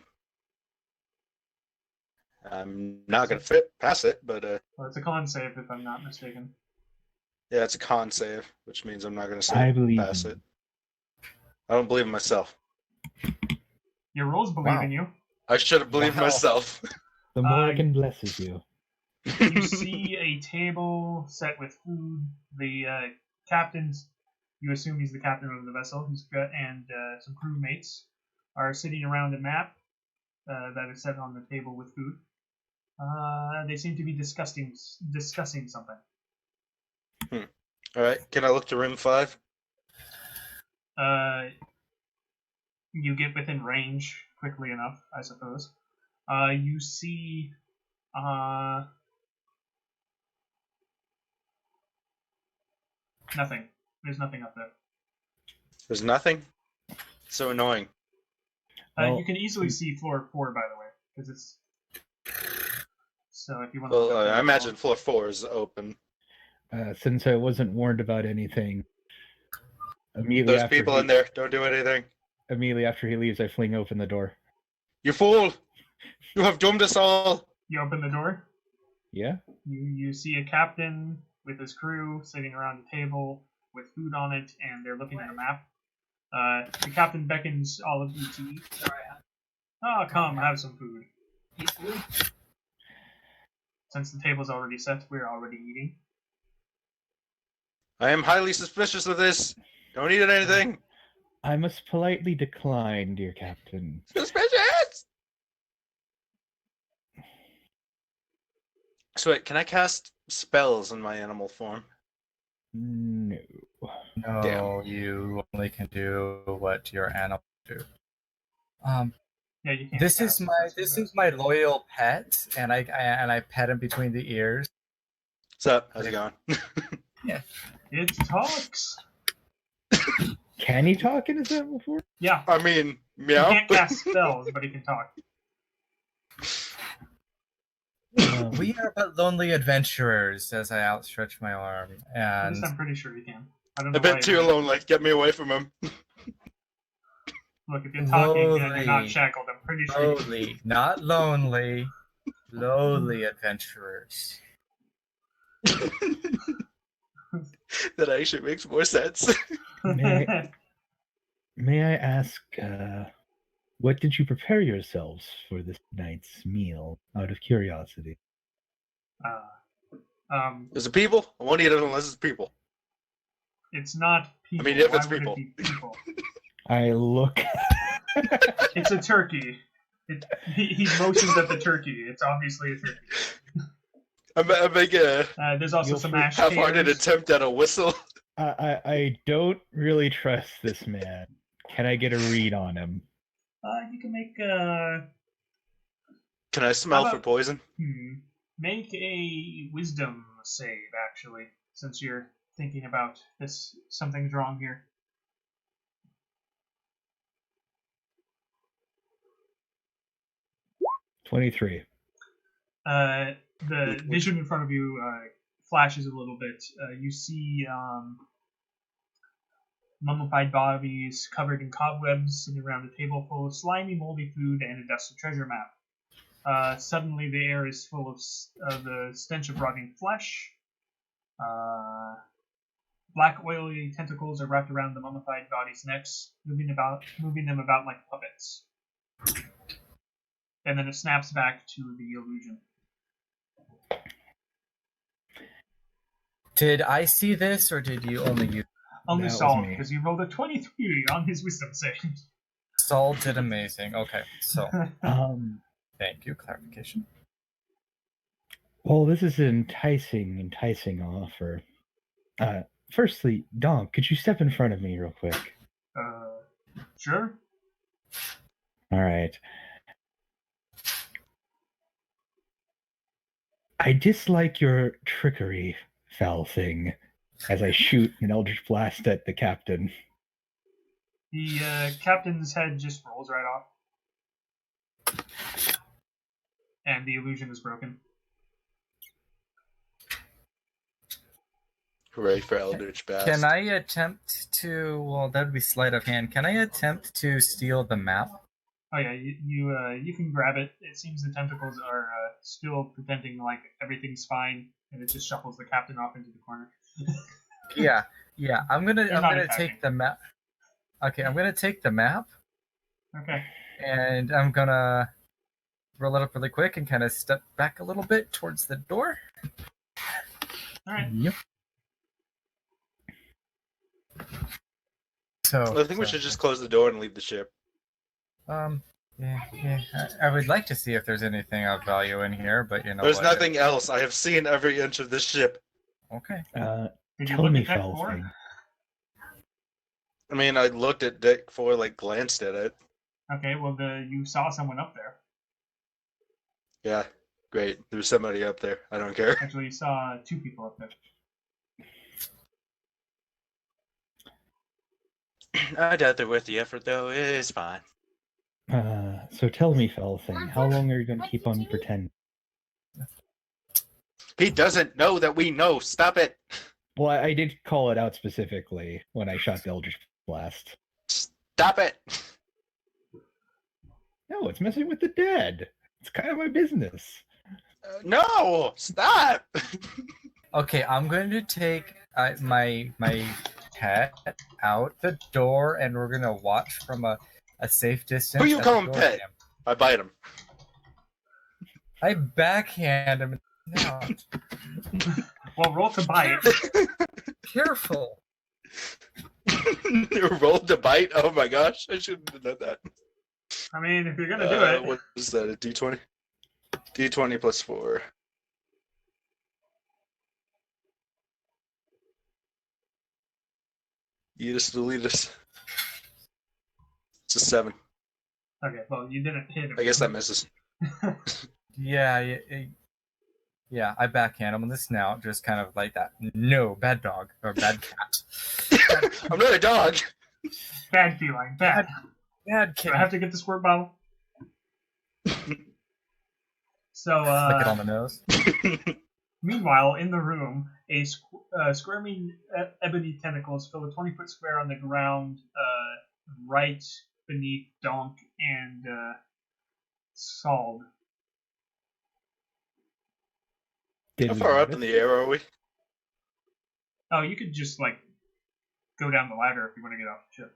I'm not gonna fit past it, but Well, it's a con save if I'm not mistaken. yeah, it's a con save, which means I'm not gonna I save believe pass in it. I don't believe in myself. Your rolls believe Wow. in you. I should have believed Wow. myself. the Morrigan blesses you. You see a table set with food. The captain's, you assume he's the captain of the vessel, and some crewmates are sitting around a map that is set on the table with food. They seem to be discussing something. All right, can I look to room 5? You get within range quickly enough, I suppose. You see nothing. There's nothing up there. There's nothing. So annoying. Well- You can easily see floor 4, by the way, because it's. So if you want Well, to. I imagine floor 4 is open. Since I wasn't warned about anything, immediately There's after people in there. Don't do anything. Immediately after he leaves, I fling open the door. You fool! You have doomed us all. You open the door. Yeah. You see a captain with his crew sitting around a table with food on it, and they're looking at a map. The captain beckons all of you to eat. Oh, come, have some food. Since the table's already set, we're already eating. I am highly suspicious of this. Don't eat anything. I must politely decline, dear captain. Suspicious! So wait, can I cast spells in my animal form? No. No, Damn. you only can do what your animal do. Yeah, you can't. This cast is my loyal pet, and I pet him between the ears. What's up? How's it going? It talks. Can he talk in his animal form? Yeah. I mean, He meow. can't cast spells, but he can talk. We are but lonely adventurers, as I outstretch my arm, This and I'm pretty sure he can. I don't know A why bit he too wouldn't. lonely. Get me away from him. Look, if you're talking and you're not Lonely. shackled, I'm pretty sure. lowly, not lonely, lowly adventurers. That actually makes more sense. May I ask, what did you prepare yourselves for this night's meal, out of curiosity? Is it people? I won't eat it unless it's people. It's not people. I mean, if Why it's would people. It be people? I look. It's a turkey. He motions at the turkey. It's obviously a turkey. I make a There's also You'll some freak- mashed half-hearted taters. attempt at a whistle. I don't really trust this man. Can I get a read on him? You can make Can I smell How for about- poison? make a wisdom save, actually, since you're thinking about this. Something's wrong here. 23. The vision in front of you flashes a little bit. You see mummified bodies covered in cobwebs sitting around a table full of slimy, moldy food and a dusted treasure map. Suddenly, the air is full of the stench of rotting flesh. Black, oily tentacles are wrapped around the mummified bodies' necks, moving them about like puppets. And then it snaps back to the illusion. Did I see this, or did you only use? Only That was Saul, me. because he rolled a 23 on his wisdom save. Saul did amazing. Okay, so thank you. Clarification. Well, this is an enticing offer. Firstly, DAHNK, could you step in front of me real quick? Sure. All right. I dislike your trickery, foul thing, as I shoot an Eldritch Blast at the captain. The captain's head just rolls right off. And the illusion is broken. Hooray for Eldritch Blast. Can I attempt to? Well, that would be sleight of hand. Can I attempt to steal the map? Oh yeah, you can grab it. It seems the tentacles are still pretending like everything's fine, and it just shuffles the captain off into the corner. Yeah. I'm gonna attacking. take the map. Okay, I'm gonna take the map, Okay. and I'm gonna roll it up really quick and kind of step back a little bit towards the door. All right. Yep. So I think we should just close the door and leave the ship. Yeah. I would like to see if there's anything of value in here, but you know. There's what? nothing else. I have seen every inch of this ship. Okay. Did you Tell look me, at deck foul 4? thing. I mean, I looked at deck 4, like glanced at it. Okay, well you saw someone up there. Yeah, great. There's somebody up there. I don't care. Actually, you saw 2 people up there. I doubt they're worth the effort, though. It's fine. So tell me, foul thing, how long are you going to keep on pretending? He doesn't know that we know. Stop it. Well, I did call it out specifically when I shot the Eldritch Blast. Stop it. No, it's messing with the dead. It's kind of my business. No, stop. Okay, I'm going to take my pet out the door, and we're gonna watch from a safe distance. Who you at calling the door pet? jam. I bite him. I backhand him out. Well, roll to bite. Careful. Roll to bite? Oh my gosh, I shouldn't have done that. I mean, if you're gonna do it. What is that, a D20? D20 plus 4. Eat us, delete us. It's a 7. Okay, well, you didn't hit him. I guess that misses. Yeah, I backhand him on the snout, just kind of like that. No, bad dog or bad cat. I'm not a dog. Bad feeling. Bad. Bad Do I cat. have to get the squirt bottle? So, Flick it on the nose. meanwhile, in the room, squirming ebony tentacles fill a 20-foot square on the ground right beneath DAHNK and Sald. How far up in the air are we? Oh, you could just, go down the ladder if you want to get off the ship.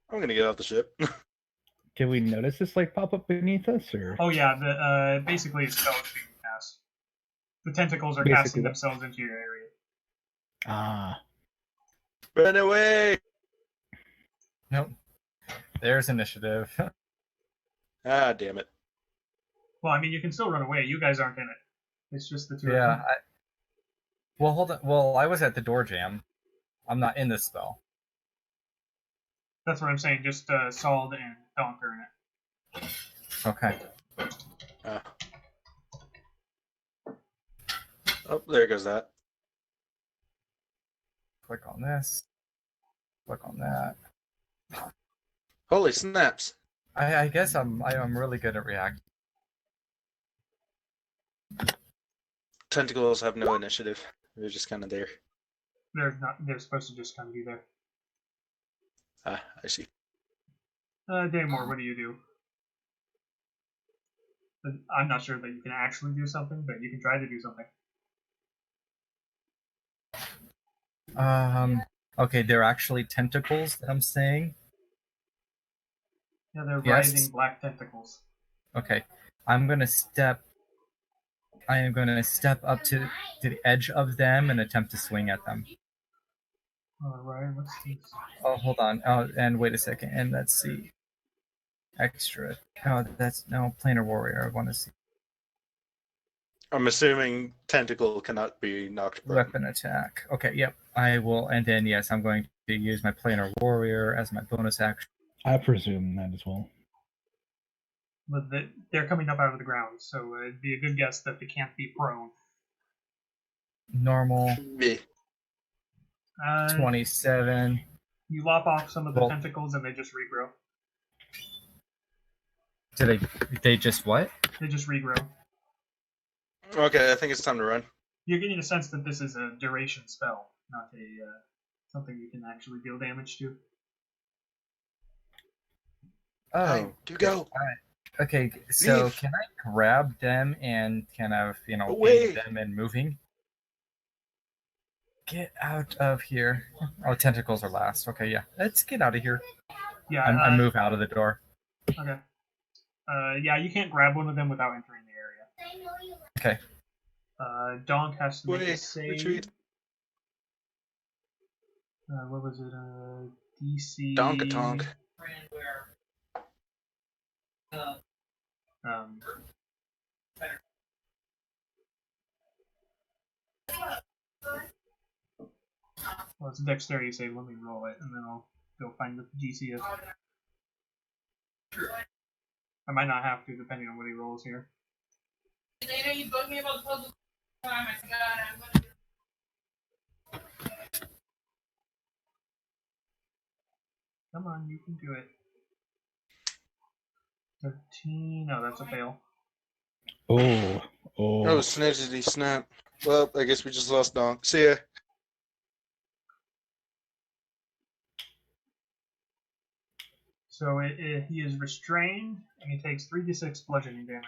I'm gonna get off the ship. Did we notice this pop up beneath us, or? Oh yeah, basically a spell is being cast. The tentacles are Basically casting what? themselves into your area. Ah, Run away! Nope. There's initiative. Ah, damn it. Well, I mean, you can still run away. You guys aren't in it. It's just the two of Yeah. them. Well, hold on. Well, I was at the door jam. I'm not in this spell. That's what I'm saying. Just Sald and DAHNK are in it. Okay. Oh, there goes that. Click on this. Click on that. Holy snaps. I guess I'm really good at reacting. Tentacles have no initiative. They're just kind of there. They're not. They're supposed to just kind of be there. Ah, I see. Damore, what do you do? I'm not sure that you can actually do something, but you can try to do something. Okay, they're actually tentacles that I'm saying. Yeah, they're Yes. writhing black tentacles. Okay, I am gonna step up to the edge of them and attempt to swing at them. Alright, what's this? Oh, hold on. Oh, and wait a second. And let's see. Extra. Oh, that's no planar warrior. I want to see I'm assuming tentacle cannot be knocked prone. weapon attack. Okay, yep. I will. And then yes, I'm going to use my planar warrior as my bonus action. I presume that as well. But they're coming up out of the ground, so it'd be a good guess that they can't be prone. Normal Yeah. 27. You lop off some of the Well- tentacles and they just regrow. Do they just what? They just regrow. Okay, I think it's time to run. You're getting a sense that this is a duration spell, not a something you can actually deal damage to. Oh, Do go. okay. So Leave. can I grab them and kind of Away. aid them in moving? Get out of here. Oh, tentacles are last. Okay, yeah. Let's get out of here. Yeah, I move out of the door. Okay. Yeah, you can't grab one of them without entering the area. Okay. DAHNK has to make a Wait, save. retreat. What was it? DC. Donkatonk. Well, it's a dexterity save. Let me roll it, and then I'll go find what the DC is. I might not have to, depending on what he rolls here. Later, you bugged me about the puzzle. I forgot. I'm gonna do. Come on, you can do it. 13. No, that's a fail. Oh. Oh, snidgety snap. Well, I guess we just lost Donk. See ya. So he is restrained, and he takes 3d6 bludgeoning damage.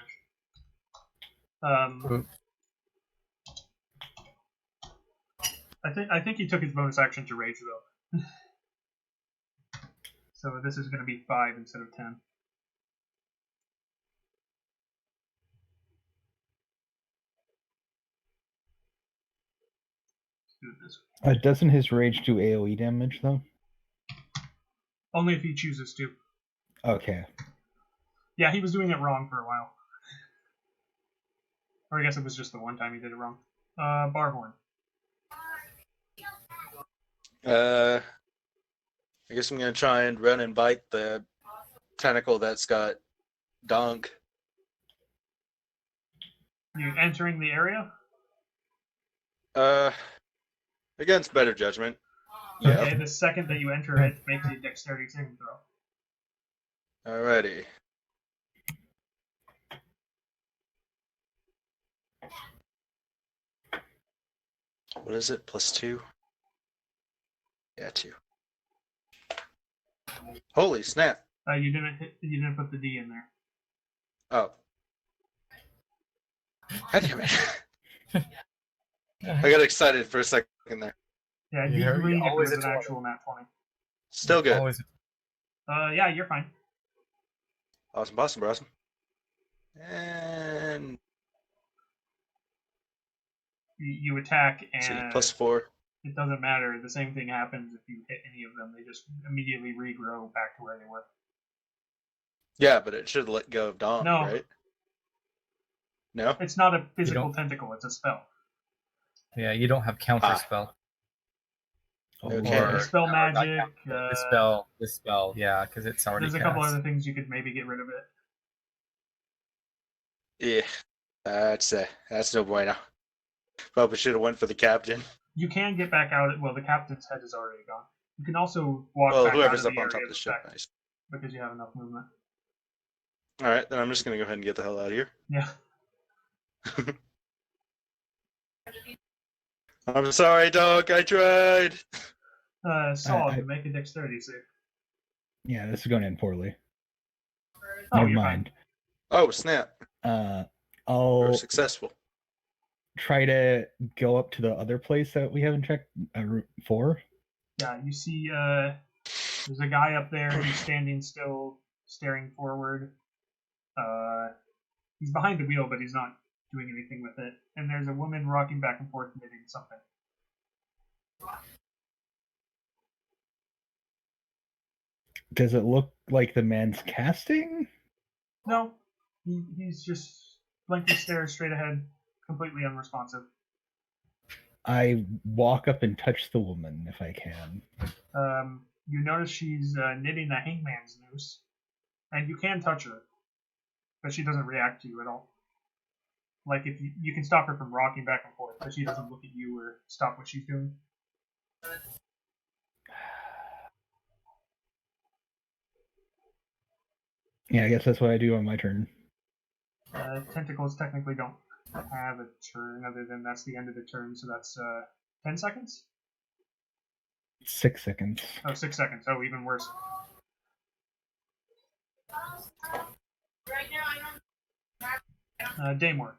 I think he took his bonus action to rage though. So this is going to be 5 instead of 10. Let's do it this way. Doesn't his rage do AoE damage though? Only if he chooses to. Okay. Yeah, he was doing it wrong for a while. Or I guess it was just the one time he did it wrong. Barhorn. I guess I'm gonna try and run and bite the tentacle that's got DAHNK. You entering the area? Against better judgment. Okay, the second that you enter it, make a dexterity saving throw. Alrighty. What is it? +2? Yeah, 2. Holy snap! You didn't put the D in there. Oh. God damn it. I got excited for a second there. Yeah, You you heard- read it always was an a 20. actual nat 20. Still good. Always. Yeah, you're fine. Awesome, awesome, awesome. And You attack, see, and +4. it doesn't matter. The same thing happens if you hit any of them. They just immediately regrow back to where they were. Yeah, but it should let go of DAHNK, No. right? No? It's not a physical don't- tentacle, it's a spell. Yeah, you don't have counter Ah. spell. Okay. Or- Dispel or not magic. counter, the spell, yeah, because it's already There's a couple cast. other things you could maybe get rid of it. Yeah. That's no bueno. Probably should have went for the captain. You can get back out. Well, the captain's head is already gone. You can also walk Well, back whoever's out of up the on top area of the ship, back nice. because you have enough movement. Alright, then I'm just gonna go ahead and get the hell out of here. Yeah. I'm sorry, dog. I tried. Saul, I- make a dexterity save. Yeah, this is going to end poorly. Oh, Never you're mind. Oh, snap. We're We're successful. try to go up to the other place that we haven't checked, Route 4. Yeah, you see, there's a guy up there who's standing still, staring forward. He's behind the wheel, but he's not doing anything with it. And there's a woman rocking back and forth knitting something. Does it look like the man's casting? No, he's just blankly stares straight ahead, completely unresponsive. I walk up and touch the woman if I can. You notice she's knitting a hangman's noose, and you can touch her, but she doesn't react to you at all. Like, if you can stop her from rocking back and forth, but she doesn't look at you or stop what she's doing. Yeah, I guess that's what I do on my turn. Tentacles technically don't have a turn, other than that's the end of the turn, so that's 10 seconds? 6 seconds. Oh, 6 seconds. Oh, even worse. Damore.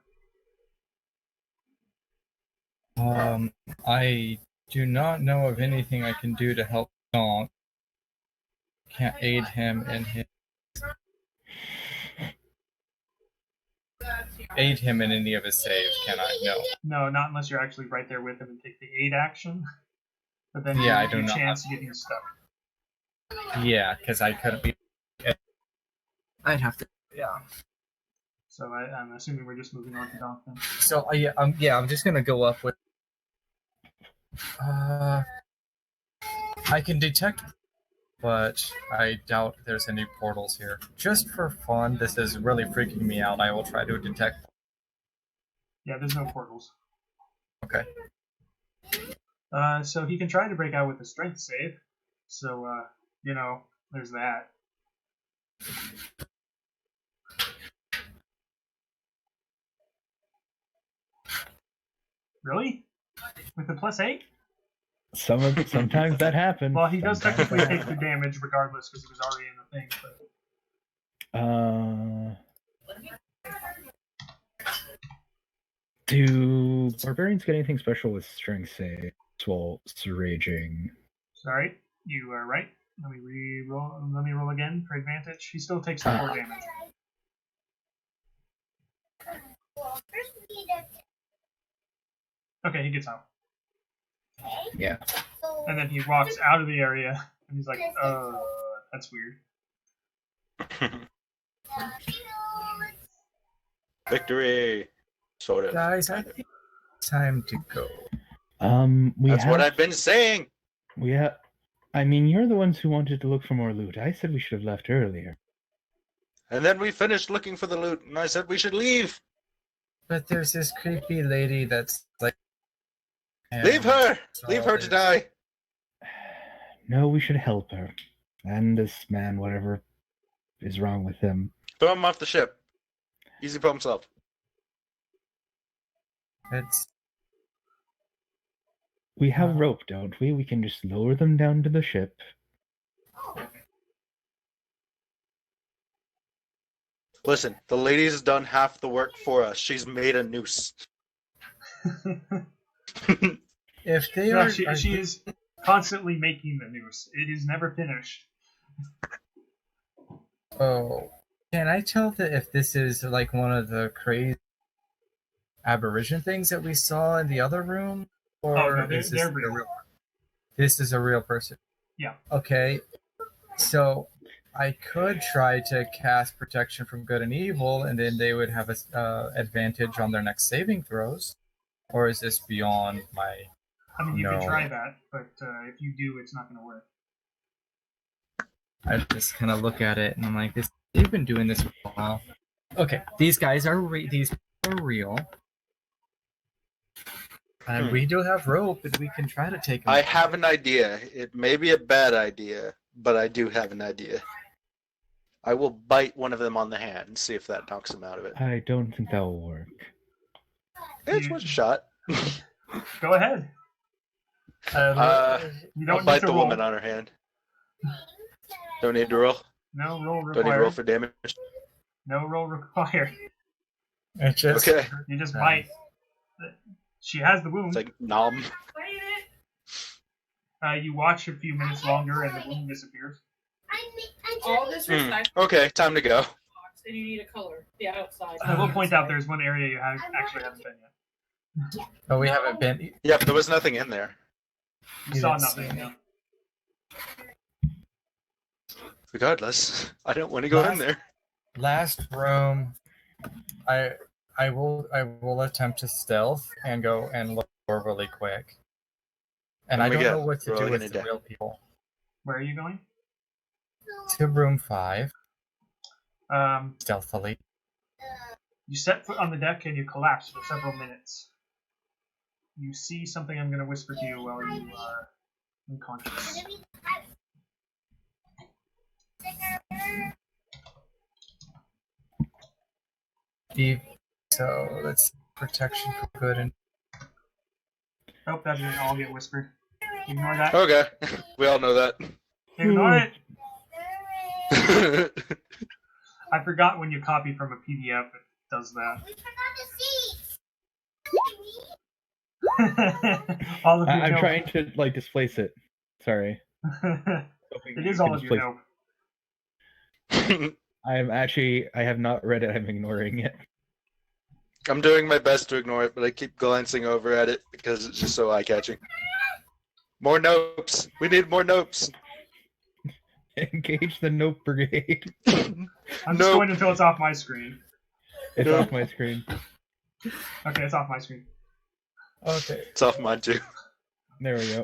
I do not know of anything I can do to help DAHNK. Can't aid him in any of his saves, can I? No. No, not unless you're actually right there with him and take the aid action. But then Yeah, I you do have a not chance of getting stuck. Yeah, because I couldn't be. I'd have to. Yeah. So I'm assuming we're just moving on to DAHNK then. So I'm just gonna go up with. I can detect, but I doubt there's any portals here. Just for fun, this is really freaking me out. I will try to detect. Yeah, there's no portals. Okay. So he can try to break out with a strength save. So, there's that. Really? With the +8? Sometimes that happens. Well, he does Sometimes technically that take the damage regardless because he was already in the thing. But... Do barbarians get anything special with strength save while raging? Sorry, you are right. Let me re-roll. Let me roll again for advantage. He still takes the 4 damage. Okay, he gets out. Yeah. And then he walks out of the area, and he's like, that's weird. Victory. Sort of. Guys, I think it's time to go. That's what I've been saying. I mean, you're the ones who wanted to look for more loot. I said we should have left earlier. And then we finished looking for the loot, and I said we should leave. But there's this creepy lady that's like. Leave her! Leave her to die! No, we should help her. And this man, whatever is wrong with him. Throw him off the ship. Easy for himself. We have rope, don't we? We can just lower them down to the ship. Listen, the lady's done half the work for us. She's made a noose. If they No, are, she is constantly making the noose. It is never finished. Oh, can I tell that if this is like one of the crazy aberration things that we saw in the other room, or no, is they're this real. This is a real person? Yeah. Okay, so I could try to cast protection from good and evil, and then they would have a advantage on their next saving throws. Or is this beyond my? I mean, you No. can try that, but if you do, it's not going to work. I just kind of look at it and I'm like, they've been doing this for a while. Okay, these guys are these are real, and we do have rope, and we can try to take them. I have an idea. It may be a bad idea, but I do have an idea. I will bite one of them on the hand and see if that knocks him out of it. I don't think that will work. It's worth a shot. Go ahead. You I'll don't need bite to the roll. woman on her hand. Don't need to roll. No roll Don't need to roll required. for damage. No roll required. It just Okay. You just bite. She has the wound. It's like nom. You watch a few minutes longer, and the wound disappears. All this recycling Okay, time to go. box, and you need a color. The outside. I will point out there's one area you actually haven't been yet. but we haven't been. Yep, there was nothing in there. You saw didn't see nothing. me. No. Regardless, I don't want to go in there. Last room. I will attempt to stealth and go and look for really quick. And Oh I my don't God, know what to we're do all with gonna the die. real people. Where are you going? To room 5, Um, stealthily. you set foot on the deck and you collapse for several minutes. You see something I'm going to whisper to you while you are unconscious. So let's protection for good and Oh, that didn't all get whispered. Ignore that. Okay, we all know that. Ignore it! I forgot when you copy from a PDF, it does that. All of you I'm know. trying to like displace it. Sorry. It is all of you know. I have not read it. I'm ignoring it. I'm doing my best to ignore it, but I keep glancing over at it because it's just so eye-catching. More nopes. We need more nopes. Engage the Nope Brigade. I'm just Nope. going until it's off my screen. It's Nope. off my screen. Okay, it's off my screen. okay. It's off mine too. There we go.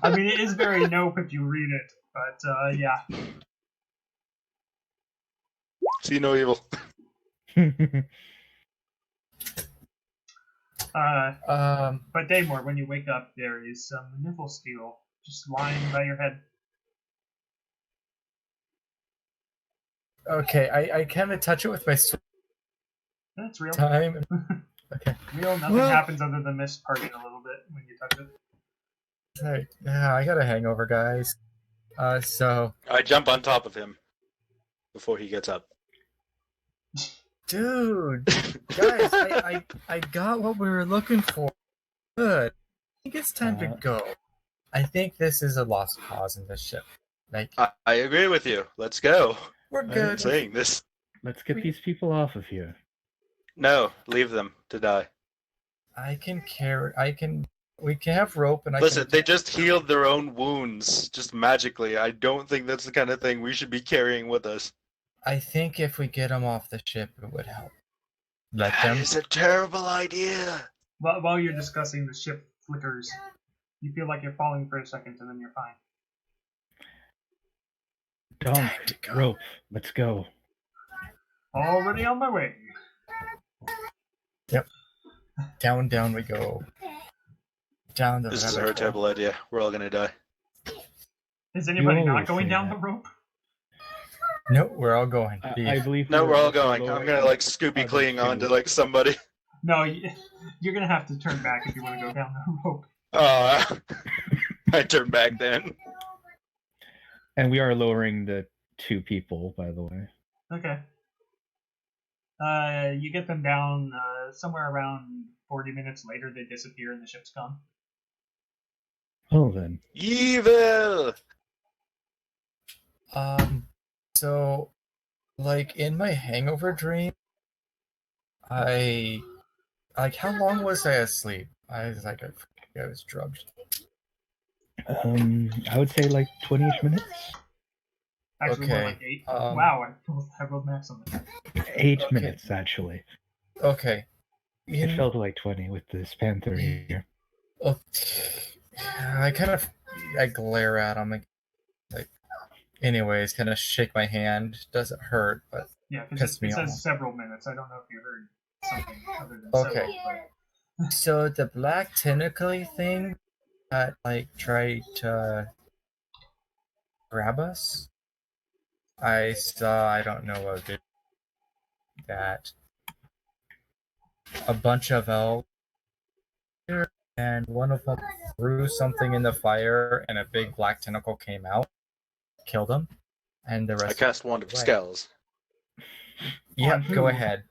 I mean, it is very nope if you read it, but yeah. See no evil. But Damore, when you wake up, there is some Niflsteel just lying by your head. Okay, I kind of touch it with my sword That's real. time. Okay. Real, nothing Well- happens other than mist parting a little bit when you touch it. Hey, yeah, I got a hangover, guys. So, I jump on top of him before he gets up. dude, guys, I got what we were looking for. Good. I think it's time to go. I think this is a lost cause in this ship. Like, I agree with you. Let's go. we're I'm good. saying this. Let's get these people off of here. No, leave them to die. I can carry. We can have rope, and Listen, I they can. just healed their own wounds, just magically. I don't think that's the kind of thing we should be carrying with us. I think if we get them off the ship, it would help. Let That them. is a terrible idea. While you're discussing, the ship flickers. You feel like you're falling for a second, and then you're fine. Time to DAHNK, go. rope. Let's go. Already on my way. Down we go. Down the. This is rabbit a hole. terrible idea. We're all gonna die. Is anybody You not always going say down that. the rope? No, we're all going. I believe. No, we're all also going. I'm lowering gonna like Scooby other clinging on to two. like somebody. No, you're gonna have to turn back if you want to go down the rope. I turn back then. And we are lowering the 2 people, by the way. Okay. You get them down somewhere around 40 minutes later. They disappear and the ship's gone. Oh, then. Evil. So, like in my hangover dream, how long was I asleep? I was drugged. I would say like 20-ish minutes. Actually, more Okay, like 8. um, Wow, I rolled max on that. 8 Okay. minutes, actually. Okay. It felt like 20 with this panther here. Oh, I glare at him. Like, anyways, kind of shake my hand. Doesn't hurt, but Yeah, because Pissed it me says off. several minutes. I don't know if you heard something other than Okay. several. But so the black tentacly thing that like tried to grab us. I don't know what it did. That a bunch of elves, and one of them threw something in the fire, and a big black tentacle came out, killed him, and the rest. I cast Wand of Right. Scales. Yep, On go who? ahead.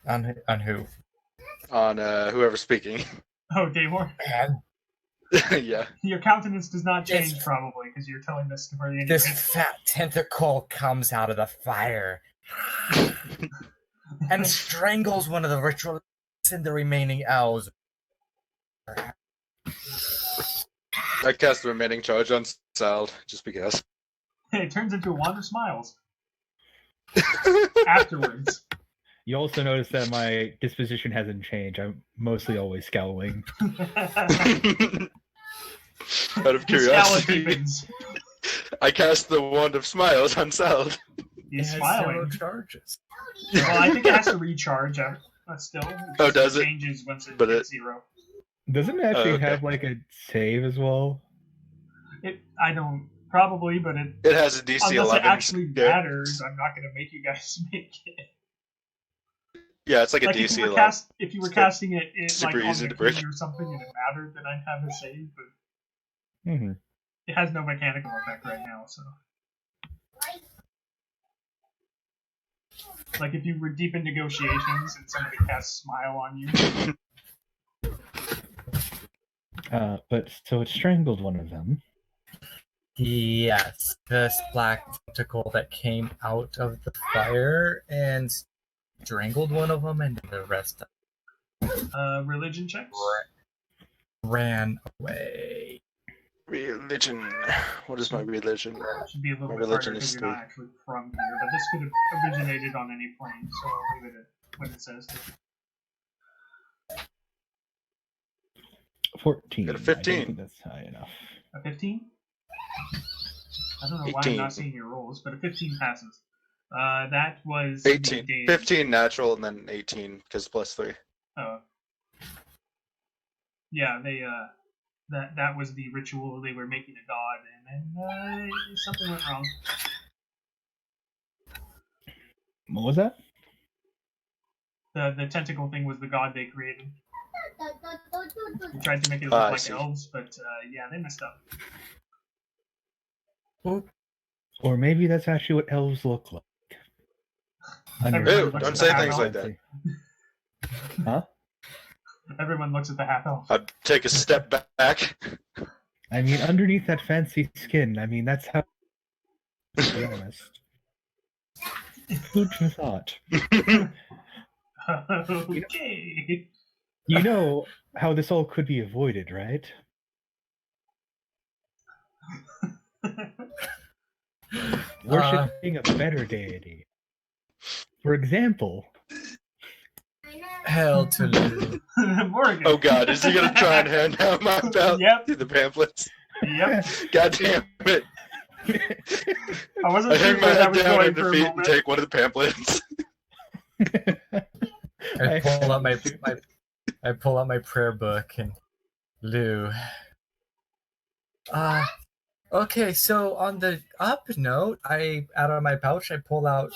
On who? On whoever's speaking. Oh, Damore. And Yeah. Your countenance does not This- change, probably, because you're telling this to the this fat tentacle comes out of the fire and strangles one of the ritualists and the remaining elves. I cast the remaining charge on Sald, just because. It turns into a wand of smiles afterwards. You also notice that my disposition hasn't changed. I'm mostly always scowling. Out of His scowl curiosity, deepens. I cast the Wand of Smiles on Sald. He's It has smiling. 0 charges. Well, I think it has to recharge still. Oh, does It it? changes once it But hits 0. Doesn't it actually okay. have like a save as well? I don't. Probably, but It has a DC unless 11. it actually scare. matters, I'm not going to make you guys make it. Yeah, it's like a Like DC 11. if you were It's casting it super like on easy the to break. key or something and it mattered, then I'd have a save, but Hmm. it has no mechanical effect right now, so. Like if you were deep in negotiations and somebody casts Smile on you, But so it strangled one of them. Yes, this black tentacle that came out of the fire and strangled one of them, and the rest religion checks. ran away. Religion. What is my religion? Should be a little My bit religion harder is because you're not actually from here, but this could have originated on any plane, so I'll leave it at what it says. 14. Got a I 15. don't think that's high enough. A 15? I don't know why I'm 18. not seeing your rolls, but a 15 passes. That was 18. the 15 natural and then 18 because plus 3. Oh. Yeah, they that was the ritual. They were making a god, and then something went wrong. What was that? The tentacle thing was the god they created. They tried to make it look I like see. elves, but yeah, they messed up. Or maybe that's actually what elves look like. Everybody Ew, looks don't at say the half things elf. like that. Huh? Everyone looks at the half elf. I'd take a step back. I mean, underneath that fancy skin, I mean, that's how. To be honest. Food for thought. Okay. You know how this all could be avoided, right? Worshipping a better deity. For example, Hell to Lou. Morgan. Oh god, is he gonna try and hand out my belt? Yep. The pamphlets? Yep. God damn it. I wasn't I sure hang my where that head was down going in for a defeat and moment. take one of the pamphlets. I pull out I pull out my prayer book and Lou. Okay, so on the up note, out of my pouch I pull out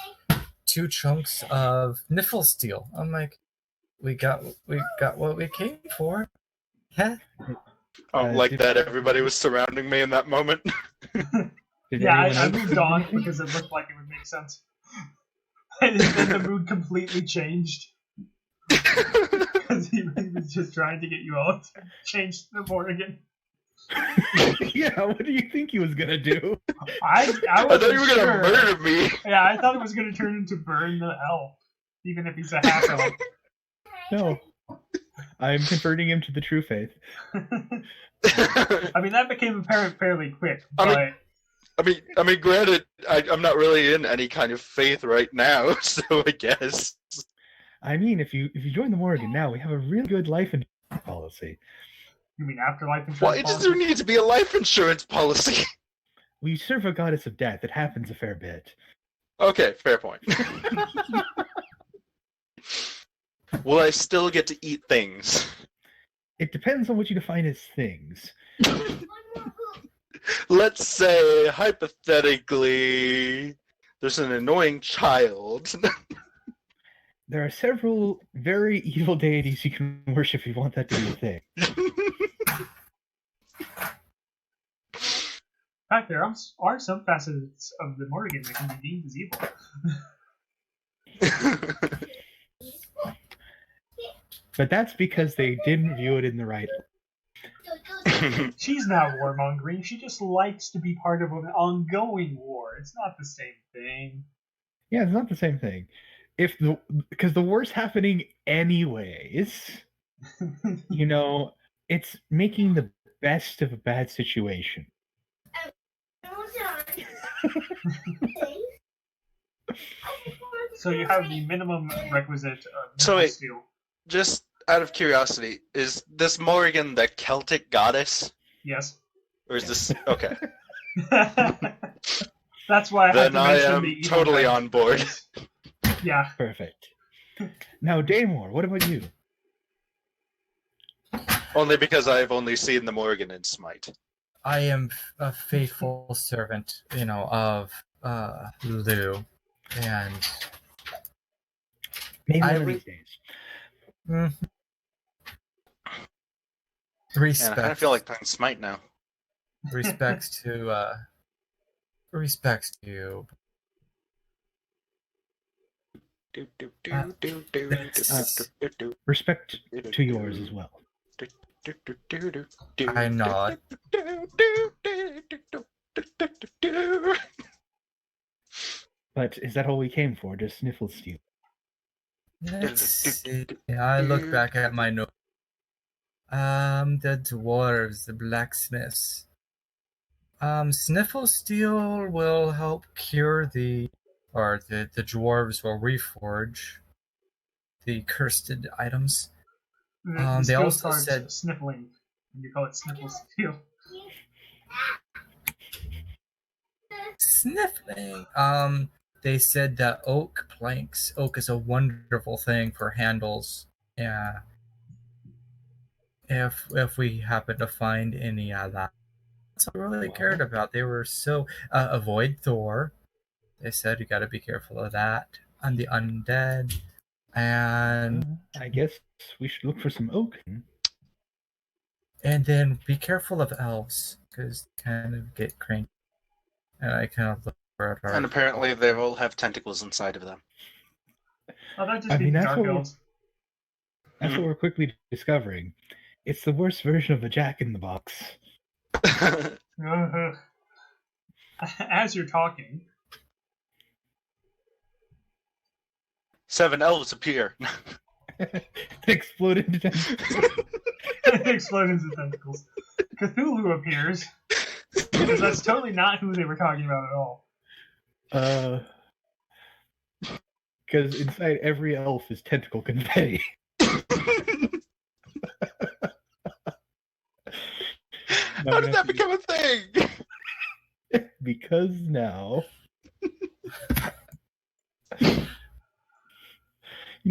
2 chunks of Niflsteel. I'm like, we got what we came for. Heh. Like that, everybody was surrounding me in that moment. did Yeah, anyone I else moved do on anything? because it looked like it would make sense. And then the mood completely changed. Because he was just trying to get you all to change the Morgan. Yeah, what do you think he was gonna do? I I wasn't thought you were gonna sure. murder me. Yeah, I thought it was going to turn into Burn the Elf. Even if he's a half elf. No. I'm converting him to the true faith. I mean, that became apparent fairly quick, I but mean, granted, I'm not really in any kind of faith right now, so I guess. I mean, if you join the Morgan now, we have a really good life insurance policy. you mean afterlife insurance? Why does policy? there need to be a life insurance policy? We serve a goddess of death. It happens a fair bit. Okay, fair point. Will I still get to eat things? It depends on what you define as things. Let's say, hypothetically, there's an annoying child. there are several very evil deities you can worship if you want that to be a thing. In fact, there are some facets of the Morrigan that can be deemed as evil. But that's because they didn't view it in the right way. She's not warmongering. She just likes to be part of an ongoing war. It's not the same thing. Yeah, it's not the same thing. Because the war's happening anyways. You know, it's making the best of a bad situation. So you have the minimum requisite of So wait. Niflsteel. Just out of curiosity, is this Morrigan the Celtic goddess? Yes. Or is this... Okay. That's why I had Then to I mention am the evil totally thing. on board. Yeah. Perfect. Now, Damore, what about you? Only because I've only seen the Morrigan in Smite. I am a faithful servant, of Lulu, and Maybe I one of re- these days. Man, I kind of feel like playing Smite now. respects to you. Respect to yours as well. I nod. But is that all we came for? Just Niflsteel? Let's see. I look back at my notes. The dwarves, the blacksmiths. Niflsteel will help cure the dwarves will reforge the cursed items. The They skill also card's said sniffling, and you call it Niflsteel. sniffling. They said that oak planks. Oak is a wonderful thing for handles. Yeah. If we happen to find any of that. That's what I really cared about. They were so avoid Thor. They said you got to be careful of that. And the undead. And I guess we should look for some oak. and then be careful of elves because they kind of get cranky. And I kind of look for it. And apparently they all have tentacles inside of them. Oh, that just I be mean, the that's Dark what Elves. That's what we're quickly discovering. It's the worst version of a Jack-in-the-Box. As you're talking. 7 elves appear. Explode into tentacles. Explode into tentacles. Cthulhu appears. Because that's totally not who they were talking about at all. Because inside every elf is tentacle confetti. How did that become a thing? Because now...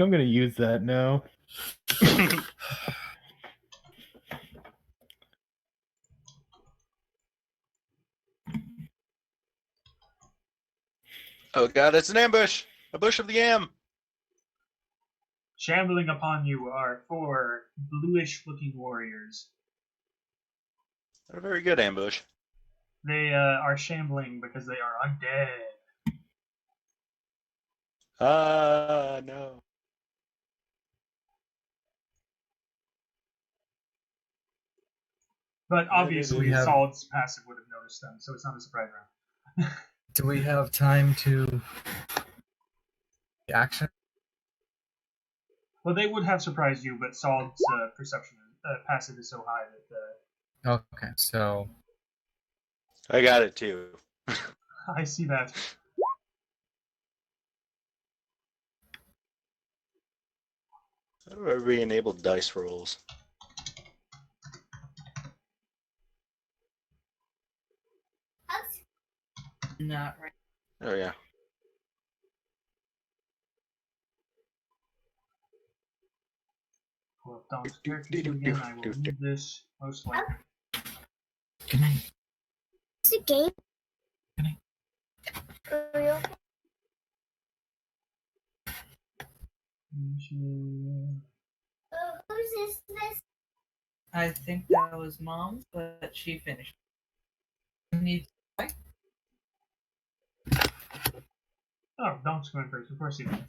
I'm going to use that now. Oh god, it's an ambush! A bush of the yam! Shambling upon you are 4 bluish-looking warriors. A very good ambush. They are shambling because they are undead. No. But obviously, We have- Solid's passive would have noticed them, so it's not a surprise round. Do we have time to action? Well, they would have surprised you, but Solid's perception passive is so high that Okay, so I got it too. I see that. How do I re-enable dice rolls? Not right. Oh yeah. Pull up Dom's character sheet again. I will need this most likely. good night. It's a game. Good night. Are you okay? Whose is this? I think that was Mom's, but she finished. Need Oh, Donk's going first. Of course he did.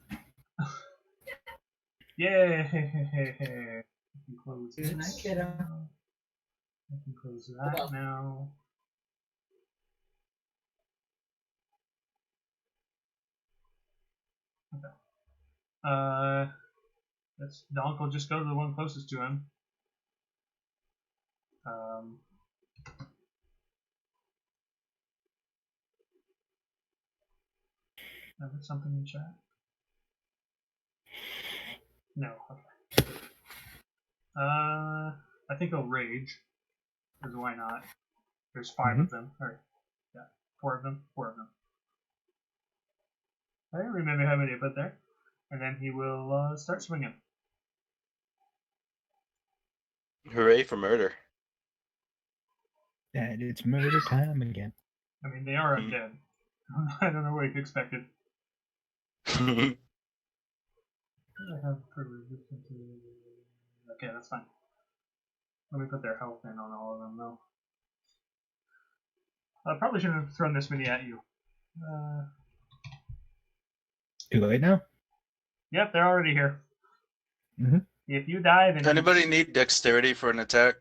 Yay! I can close Good night, this. kiddo. I can close that now. Okay. That's Donk will just go to the one closest to him. I put something in chat. No. Okay. I think he'll rage. Because why not? There's 5 of them. Or, yeah, 4 of them. 4 of them. I don't remember how many I put there. And then he will start swinging. Hooray for murder. And it's murder time again. I mean, they are undead. I don't know what you expected. I have resistance to... Okay, that's fine. Let me put their health in on all of them, though. I probably shouldn't have thrown this many at you. Too late now? Yep, they're already here. Mhm. If you die, then... Anybody need dexterity for an attack?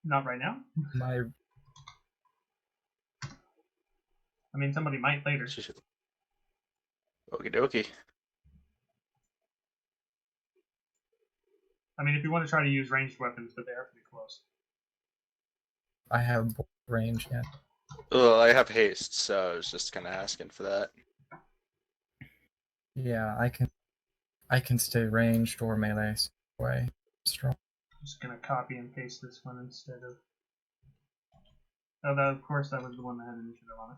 Not right now. My I mean, somebody might later. Okie dokie. I mean, if you want to try to use ranged weapons, but they are pretty close. I have range yet. Well, I have haste, so I was just kind of asking for that. Yeah, I can stay ranged or melee way strong. Just gonna copy and paste this one instead of... Oh, that, of course, that was the one that had initiative on it.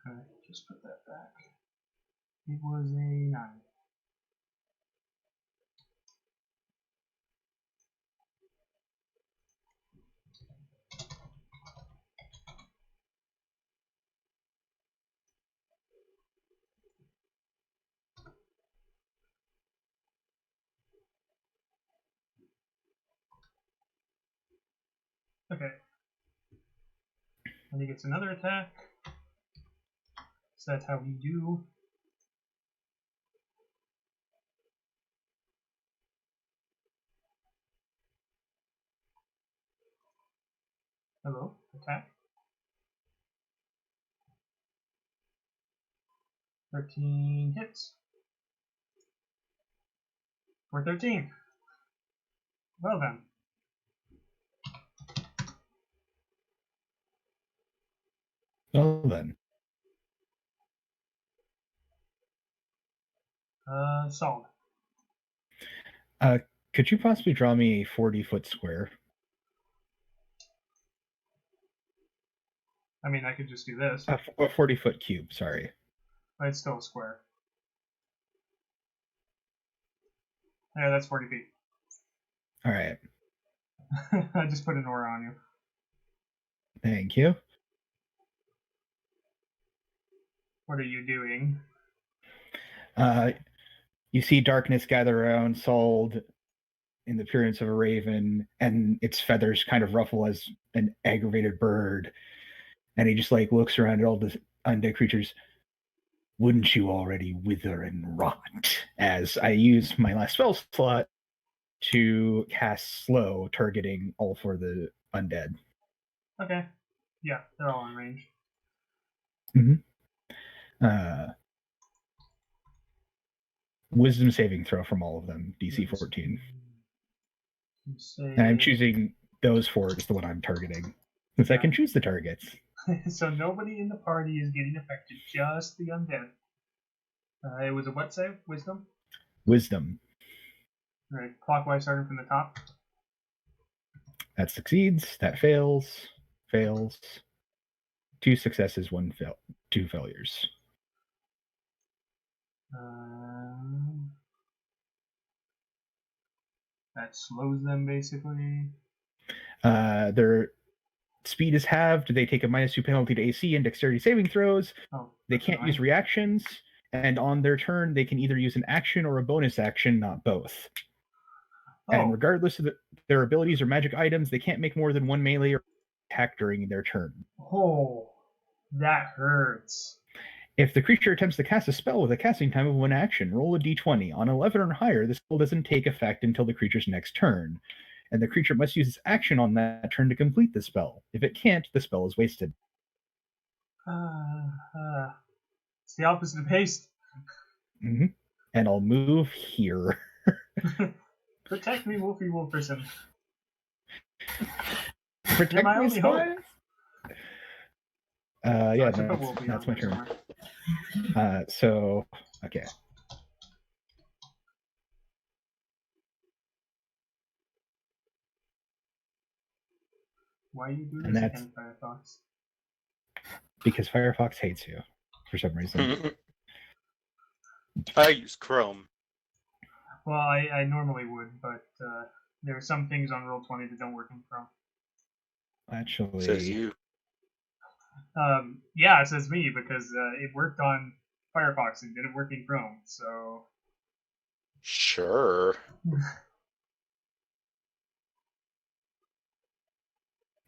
Alright, just put that back. It was a 9. Okay. And he gets another attack. So that's how we do. Hello, attack. 13 hits. For 13. Well then. Well then. Solid. Could you possibly draw me a 40-foot square? I mean, I could just do this. A 40-foot cube, sorry. But it's still a square. Yeah, that's 40 feet. Alright. I just put an aura on you. Thank you. What are you doing? You see darkness gather around Sald in the appearance of a raven, and its feathers kind of ruffle as an aggravated bird. And he just like looks around at all the undead creatures. Wouldn't you already wither and rot? As I use my last spell slot to cast slow, targeting all for the undead. Okay. Yeah, they're all in range. Wisdom saving throw from all of them, DC 14. And I'm choosing those 4 as the one I'm targeting. Since I can choose the targets. So nobody in the party is getting affected, just the undead. It was a what save? Wisdom? Wisdom. Alright, clockwise starting from the top. That succeeds. That fails. Fails. 2 successes, 2 failures. That slows them, basically. Their speed is halved. They take a -2 penalty to AC and dexterity saving throws. Oh, They that's can't fine. use reactions, and on their turn, they can either use an action or a bonus action, not both. And Oh, regardless of their abilities or magic items, they can't make more than one melee or attack during their turn. oh, that hurts. If the creature attempts to cast a spell with a casting time of 1 action, roll a d20. On 11 or higher, the spell doesn't take effect until the creature's next turn, and the creature must use its action on that turn to complete the spell. If it can't, the spell is wasted. It's the opposite of haste. Mm-hmm. And I'll move here. Protect me, Wolfie Wolferson. Protect You're my me, only hope. Spies? So Yeah, I should put Wolfie that's on my there turn. somewhere. So, okay. Why do you do And this that's- again, Firefox? Because Firefox hates you for some reason. I use Chrome. Well, I normally would, but there are some things on Roll20 that don't work in Chrome. Actually, Says you. Yeah, it says me, because it worked on Firefox and didn't work in Chrome, so... Sure.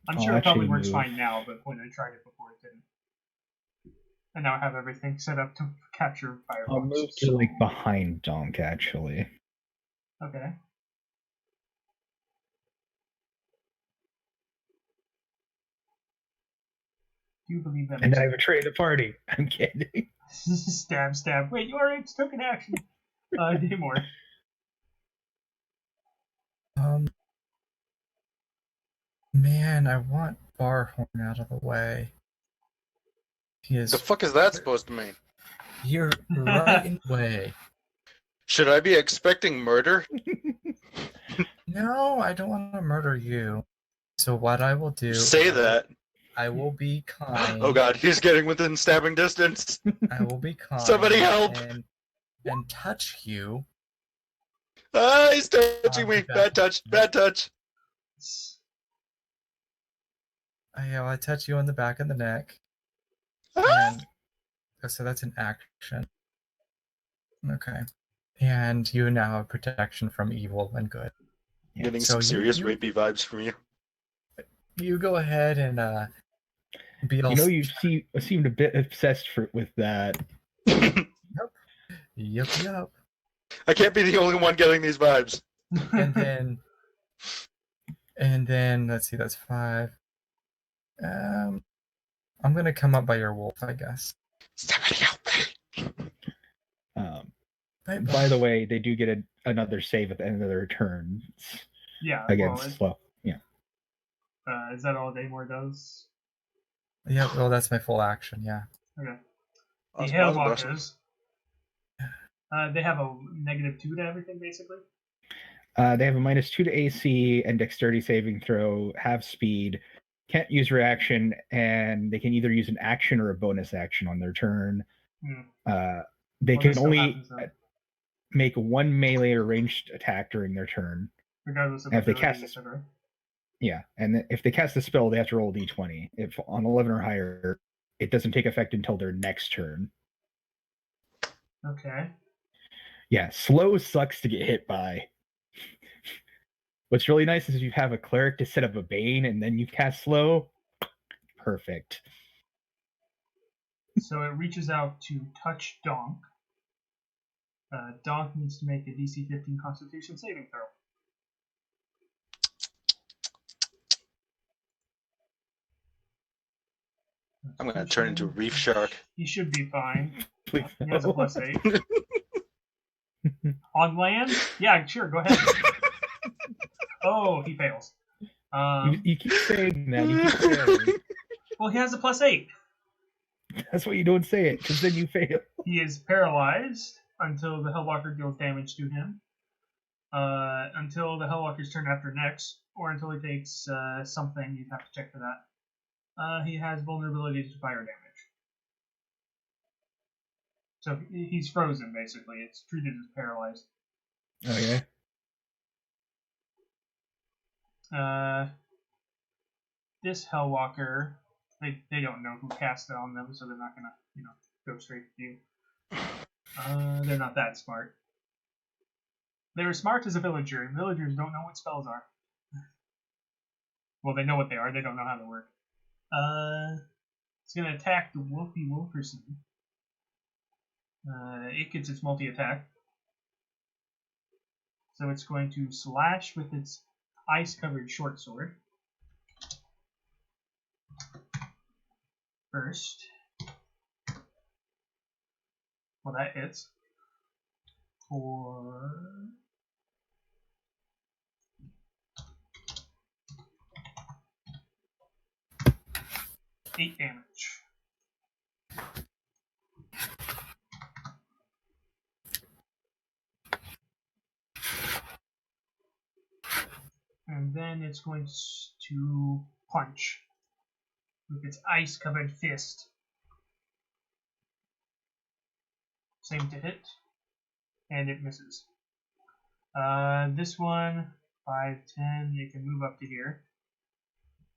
I'm I'll sure it probably actually works move. fine now, but when I tried it before, it didn't. And now I have everything set up to capture Firefox. I'll move to like behind DAHNK, actually. Okay. Do you believe that? And makes I betray the party. I'm kidding. Stab, stab. Wait, you already took an action. Damore. Man, I want Barhorn out of the way. He is. The fuck is that supposed to mean? You're right in the way. Should I be expecting murder? No, I don't want to murder you. So what I will do? Say that. I will be kind. Oh god, he's getting within stabbing distance. I will be kind. Somebody help! And touch you. Ah, he's touching me. Bad touch. Bad touch. I touch you on the back of the neck. Ah! And so that's an action. Okay. And you now have protection from evil and good. Getting So some serious you- rapey vibes from you. You go ahead and be all. You know, you seemed a bit obsessed with that. Yup. I can't be the only one getting these vibes. And then let's see, that's 5. I'm gonna come up by your wolf, I guess. Somebody help me. By the way, they do get another save at the end of their turns Yeah, against slow. Yeah. Is that all Damore does? Yeah, well, that's my full action. Yeah. Okay. The Awesome, Hailwalkers, they have a -2 to everything, basically. They have a -2 to AC and dexterity saving throw, have speed, can't use reaction, and they can either use an action or a bonus action on their turn. They Well, can this still only happens, though, make one melee or ranged attack during their turn. regardless of and if they ability, cast etc. Yeah, and if they cast a spell, they have to roll a d20. If on 11 or higher, it doesn't take effect until their next turn. Okay. Yeah, slow sucks to get hit by. What's really nice is if you have a cleric to set up a bane and then you cast slow. Perfect. So it reaches out to touch DAHNK. DAHNK needs to make a DC 15 Constitution saving throw. I'm gonna turn into a reef shark. He should be fine. Please. He has a +8. On land? Yeah, sure, go ahead. Oh, he fails. You keep saying that. You keep saying. Well, he has a +8. That's why you don't say it, because then you fail. He is paralyzed until the Hellwalker deals damage to him. Until the Hellwalker's turn after next, or until he takes something, you'd have to check for that. He has vulnerability to fire damage. So he's frozen, basically. It's treated as paralyzed. Okay. this Hellwalker, they don't know who cast it on them, so they're not gonna, go straight to you. They're not that smart. They're as smart as a villager, and villagers don't know what spells are. Well, they know what they are, they don't know how they work. It's gonna attack the Wolfy Wolferson. It gets its multi-attack. So it's going to slash with its ice-covered short sword. First. Well, that hits. For 8 damage. And then it's going to punch with its ice-covered fist. Same to hit, and it misses. This one, 5, 10, it can move up to here.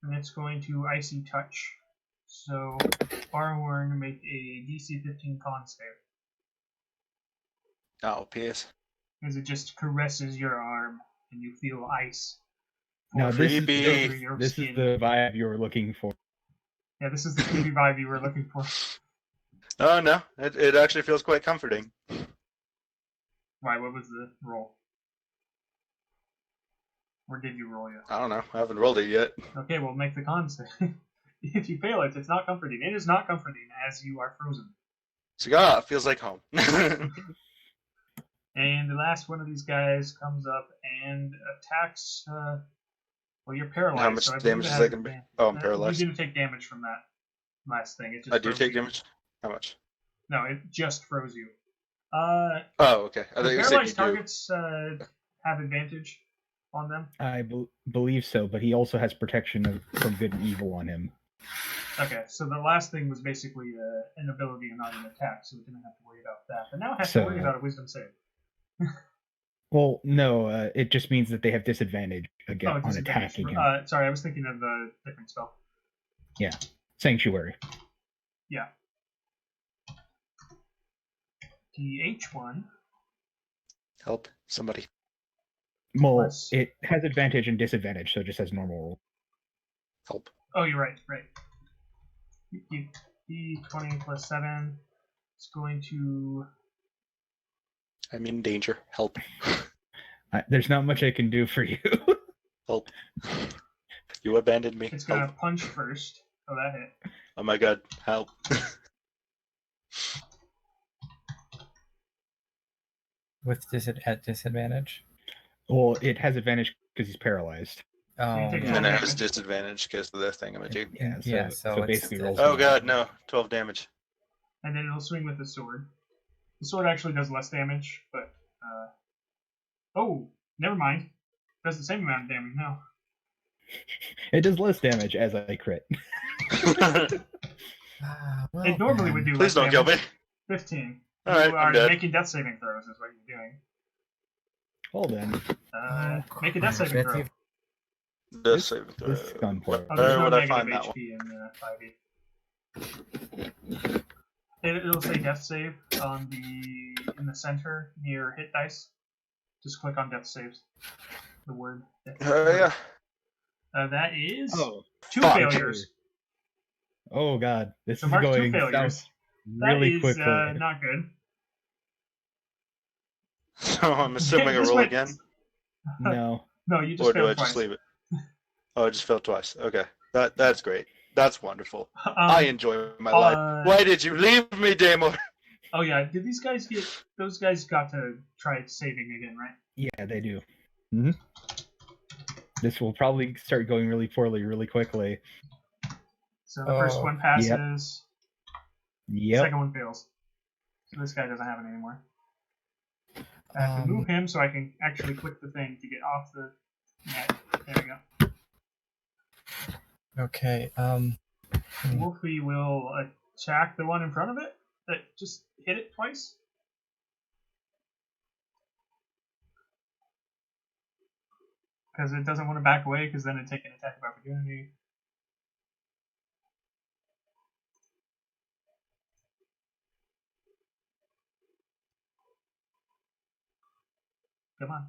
And it's going to Icy Touch. So, Barhorn, make a DC 15 con save. Oh, PS. As it just caresses your arm, and you feel ice. Now this is Creepy. through your this skin. is the vibe you were looking for. Yeah, this is the creepy vibe you were looking for. Oh no, it actually feels quite comforting. Why, what was the roll? Or did you roll yet? I don't know. I haven't rolled it yet. Okay, well, make the con save. If you fail it, it's not comforting. It is not comforting as you are frozen. Cigar feels like home. And the last one of these guys comes up and attacks. Well, you're paralyzed. How much so I believe damage it is has that gonna be? advantage. Oh, I'm paralyzed. You didn't take damage from that last thing. It just I do froze take you. damage. How much? No, it just froze you. Oh, okay. I thought you said you Paralyzed do. targets have advantage on them. I believe so, but he also has protection from good and evil on him. Okay, so the last thing was basically an ability and not an attack, so we didn't have to worry about that. But now it has to worry about a wisdom save. Well, no, it just means that they have disadvantage again on disadvantage. attacking him. Sorry, I was thinking of a different spell. Yeah, Sanctuary. Yeah. DH1. Help somebody. Well, Plus- it has advantage and disadvantage, so it just has normal roll. Help. Oh, you're right. D20 plus 7. It's going to. I'm in danger. Help. There's not much I can do for you. Help. You abandoned me. It's going to Help. punch first. Oh, that hit. Oh my god. Help. With at disadvantage. Well, it has advantage because he's paralyzed. Oh, you take And then it damage. has disadvantage because of the thing I'm gonna do. Yeah, so, Yeah, so so it's- basically rolls. Oh god, no. 12 damage. And then it'll swing with the sword. The sword actually does less damage, but. Oh, never mind. It does the same amount of damage now. It does less damage as I crit. well, It normally would do Please less don't kill damage. me. 15. Alright, You I'm are dead. making death saving throws, is what you're doing. Hold on. Make a death saving throw. Does saving throw. This is gun for it. Oh, there's Where no would I negative find that one? HP in 5e. It'll say death save on in the center near hit dice. Just click on death saves. The word. Oh yeah. That is Oh, 2 fuck. failures. oh god, this So is mark 2 going failures. south really That is quickly. not good. So I'm assuming a This roll went- again? No, No, you just Or do failed I twice. just leave it? Oh, I just failed twice. Okay. That's great. That's wonderful. I enjoy my life. Why did you leave me, Damore? Oh yeah, did these guys get? Those guys got to try saving again, right? yeah, they do. Hmm. This will probably start going really poorly really quickly. So the first Oh, one passes. The Yep. second one fails. So this guy doesn't have it anymore. I have to move him so I can actually click the thing to get off the net. There we go. Okay. Wolfie will attack the one in front of it that just hit it twice. Because it doesn't want to back away, because then it'd take an attack of opportunity. Come on.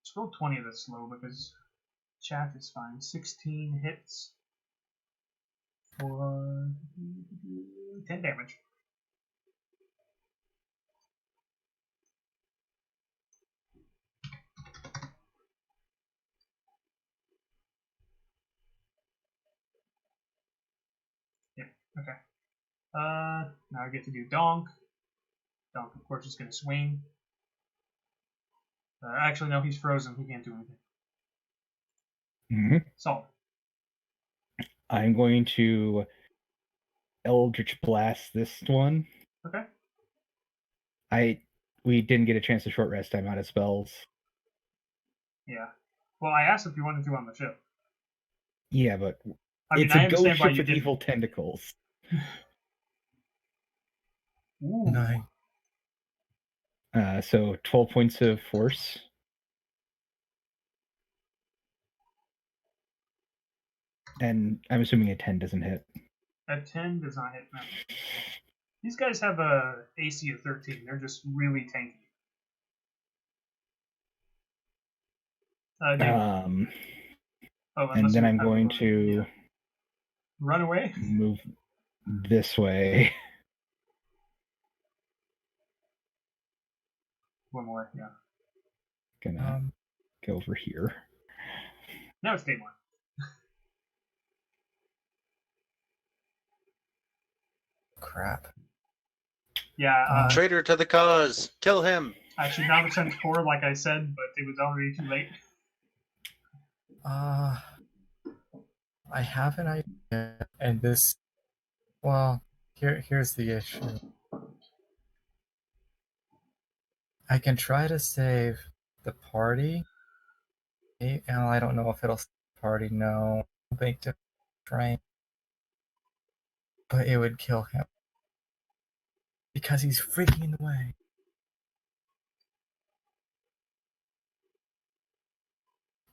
Let's roll 20 of this slow because chat is fine. 16 hits for 10 damage. Yeah, okay. Now I get to do DAHNK. DAHNK, of course, is going to swing. Actually, no, he's frozen. He can't do anything. Salt. I'm going to Eldritch Blast this one. Okay. We didn't get a chance to short rest. I'm out of spells. Yeah. Well, I asked if you wanted to on the ship. Yeah, but I mean, it's I a ghost understand why ship you with did. evil tentacles. Ooh. Nice. So 12 points of force. And I'm assuming a 10 doesn't hit. A 10 does not hit. No. These guys have a AC of 13. They're just really tanky. And then I'm going to run away. Move this way. One more, yeah. Gonna go over here. Now it's Damore. Crap. Yeah. Traitor to the cause. Kill him. I should not have sent forward like I said, but it was already too late. I have an idea, and this. Well, here's the issue. I can try to save the party. And I don't know if it'll save the party. No, big train. But it would kill him because he's freaking in the way.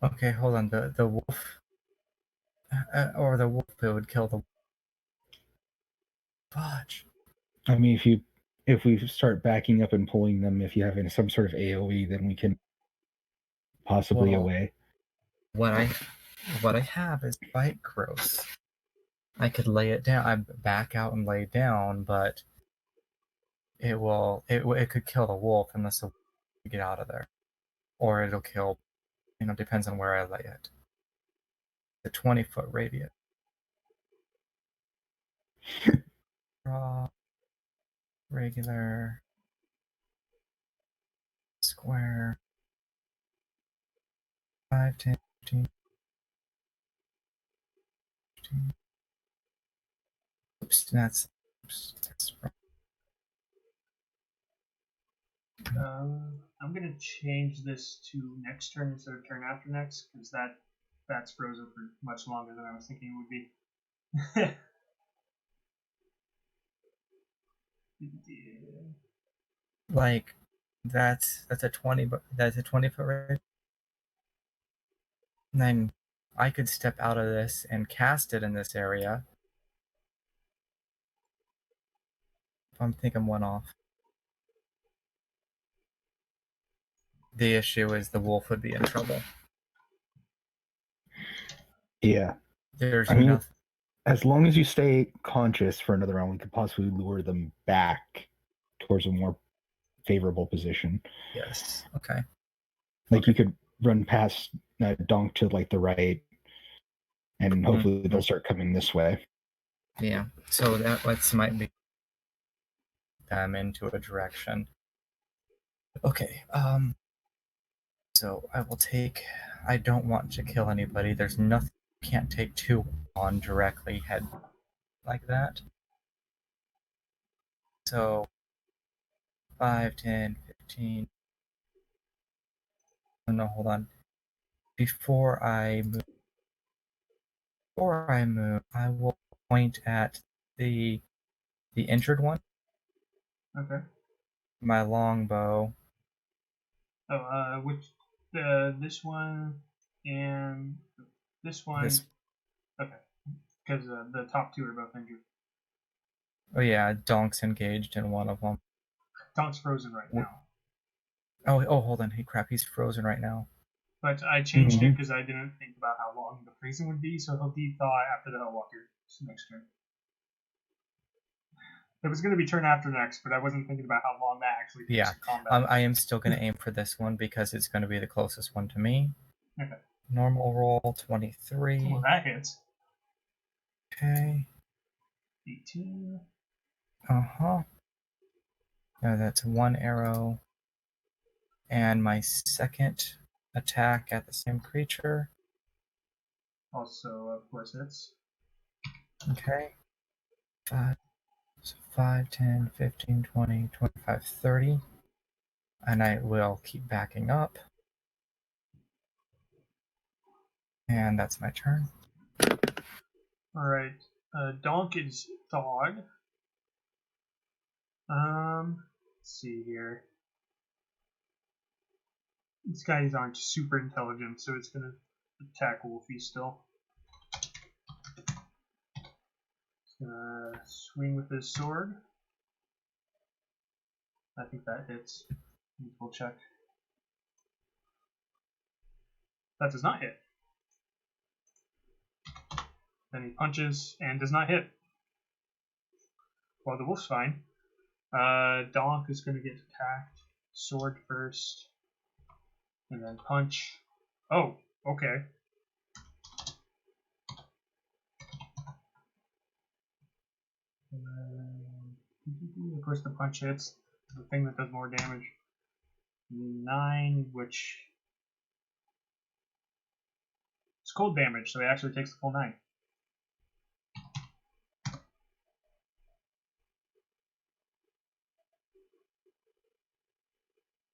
Okay, hold on. The wolf, or the wolf it would kill the. Fudge. I mean, if we start backing up and pulling them, if you have some sort of AOE, then we can possibly away. What I have is bite growth. I could lay it down. I back out and lay down, but it could kill the wolf unless the wolf can get out of there, or it'll kill. Depends on where I lay it. The 20-foot radius. Draw. Regular. Square. 5, 10, 15. 15. Oops, that's wrong. I'm gonna change this to next turn instead of turn after next because that's frozen for much longer than I was thinking it would be. Like that's a 20, but that's a 20-foot radius. And then I could step out of this and cast it in this area. I think I'm one off. The issue is the wolf would be in trouble. Yeah. There's nothing. As long as you stay conscious for another round, we could possibly lure them back towards a more favorable position. Yes. Okay. You could run past DAHNK to the right, and hopefully they'll start coming this way. Yeah. So that might be them into a direction. Okay. So I will take. I don't want to kill anybody. There's nothing. Can't take 2 on directly head like that. So 5, 10, 15. Oh, no, hold on. Before I move, I will point at the injured one. Okay. My longbow. Oh, this one and this one. Okay, because the top 2 are both injured. Oh yeah, DAHNK's engaged in one of them. DAHNK's frozen right now. Oh, hold on. Hey, crap. He's frozen right now. But I changed it because I didn't think about how long the freezing would be, so he'll de-thaw after the Hellwalker next turn. It was going to be turn after next, but I wasn't thinking about how long that actually takes in combat. I am still going to aim for this one because it's going to be the closest one to me. Okay. Normal roll, 23. Well, that hits. Okay. 18. Uh-huh. That's one arrow. And my second attack at the same creature. Also, of course, hits. Okay. 5, 10, 15, 20, 25, 30. And I will keep backing up. And that's my turn. Alright. DAHNK is thawed. Let's see here. These guys aren't super intelligent, so it's gonna attack Wolfie still. It's gonna swing with his sword. I think that hits. We'll check. That does not hit. Then he punches and does not hit. Well, the wolf's fine. DAHNK is gonna get attacked. Sword first. And then punch. Oh, okay. Of course, the punch hits. The thing that does more damage. 9, which it's cold damage, so it actually takes the full 9.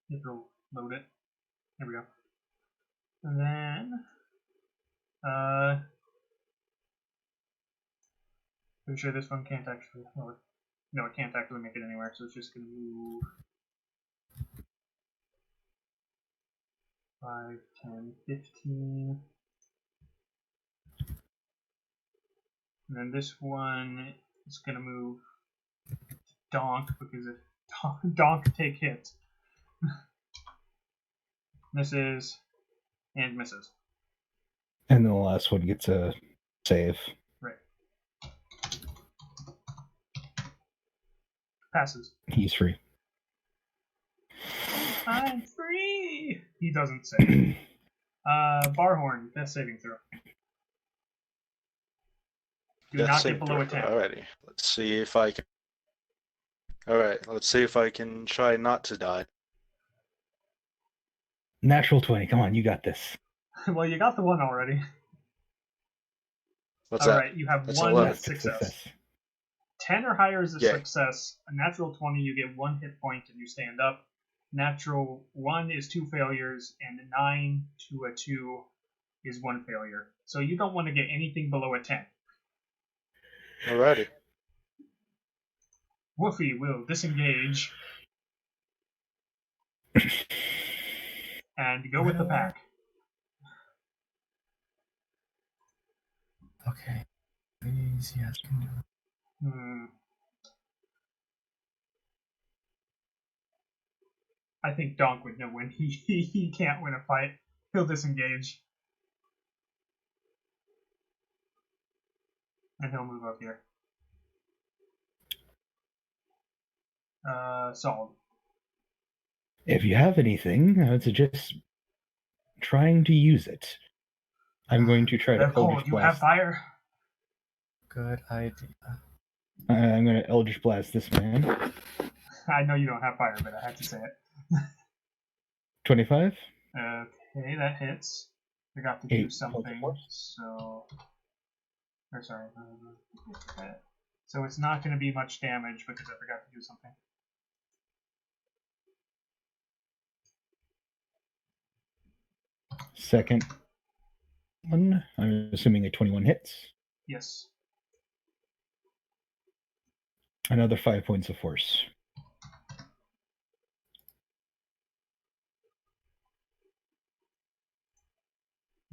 You have to load it. There we go. And then, pretty sure this one can't actually. No, it can't actually make it anywhere, so it's just gonna move 5, 10, 15. And then this one is gonna move DAHNK because if DAHNK take hits. Misses and misses. And then the last one gets a save. Right. Passes. He's free. I'm free! He doesn't say. Barhorn, death saving throw. Do not get below a 10. Alrighty. Let's see if I can. Alright, let's see if I can try not to die. Natural 20. Come on, you got this. Well, you got the one already. What's that? Alright, you have That's one 11. success. 10 or higher is a success. A natural 20, you get 1 hit point and you stand up. Natural 1 is 2 failures, and a 9 to a 2 is 1 failure. So you don't want to get anything below a 10. Alrighty. Woofy will disengage and go with the pack. Okay. Please, yes, can do it. I think DAHNK would know when he can't win a fight. He'll disengage. And he'll move up here. Solid. If you have anything, I would suggest trying to use it. I'm going to try to Eldritch you have Blast. fire? Good idea. I'm going to Eldritch Blast this man. I know you don't have fire, but I had to say it. 25? Okay, that hits. I got to do something, so... Or sorry. So it's not going to be much damage because I forgot to do something. Second one, I'm assuming a 21 hits. Yes. Another 5 points of force.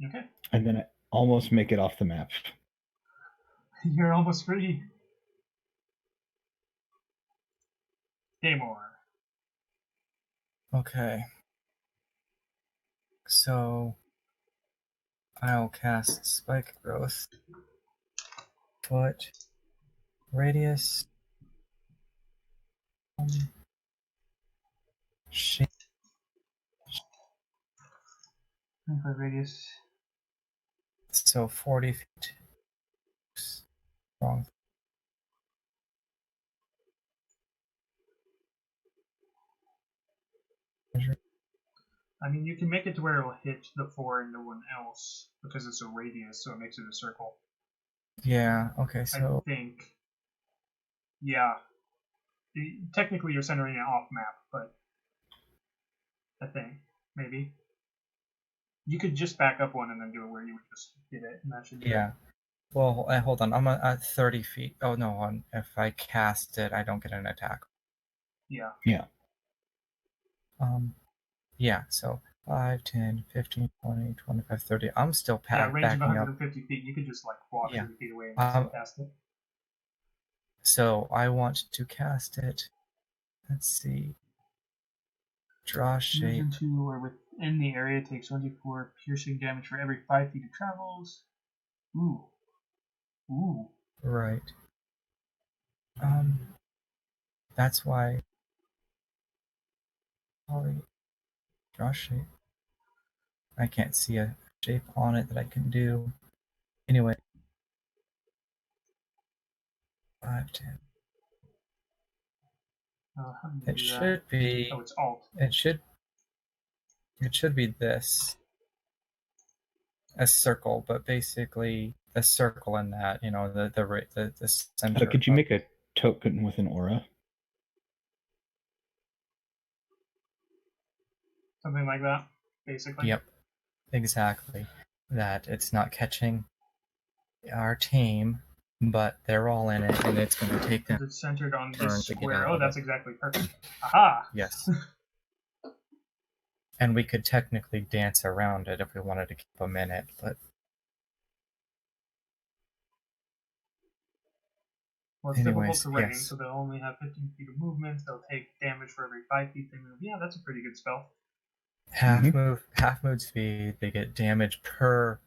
Okay. And then I almost make it off the map. You're almost free. Damore. Okay. So I'll cast Spike Growth. Foot. Radius. Shape. 25 radius. So 40 feet. Wrong. I mean, you can make it to where it'll hit the 4 and no one else because it's a radius, so it makes it a circle. Yeah, okay, so. I think. Yeah. Technically, you're centering it off map, but I think maybe you could just back up one and then do it where you would just hit it, and that should be Yeah. Well, hold on. I'm at 30 feet. Oh, no. If I cast it, I don't get an attack. Yeah. Yeah. Yeah, so 5, 10, 15, 20, 25, 30. I'm still Yeah, range of backing up. 150 feet. You could just like walk Yeah. 30 feet away and still cast it. So I want to cast it. Let's see. Draw shape. Movement 2 or within the area takes 24 piercing damage for every 5 feet it travels. Ooh. Ooh. Right. That's why. Probably draw shape. I can't see a shape on it that I can do. Anyway. 5, 10. How do you It do that? should be. Oh, it's Alt. It should be this. A circle, but basically a circle in that, the center. Could you make a token with an aura? Something like that, basically. Yep, exactly. That it's not catching our team, but they're all in it, and it's going to take them. It's centered on turn this to get square. out Oh, of that's it. exactly perfect. Aha! Yes. And we could technically dance around it if we wanted to keep them in it, but Well, it's difficult anyways, terrain, yes. so they'll only have 15 feet of movement. They'll take damage for every 5 feet they move. Yeah, that's a pretty good spell. Half move speed, they get damage per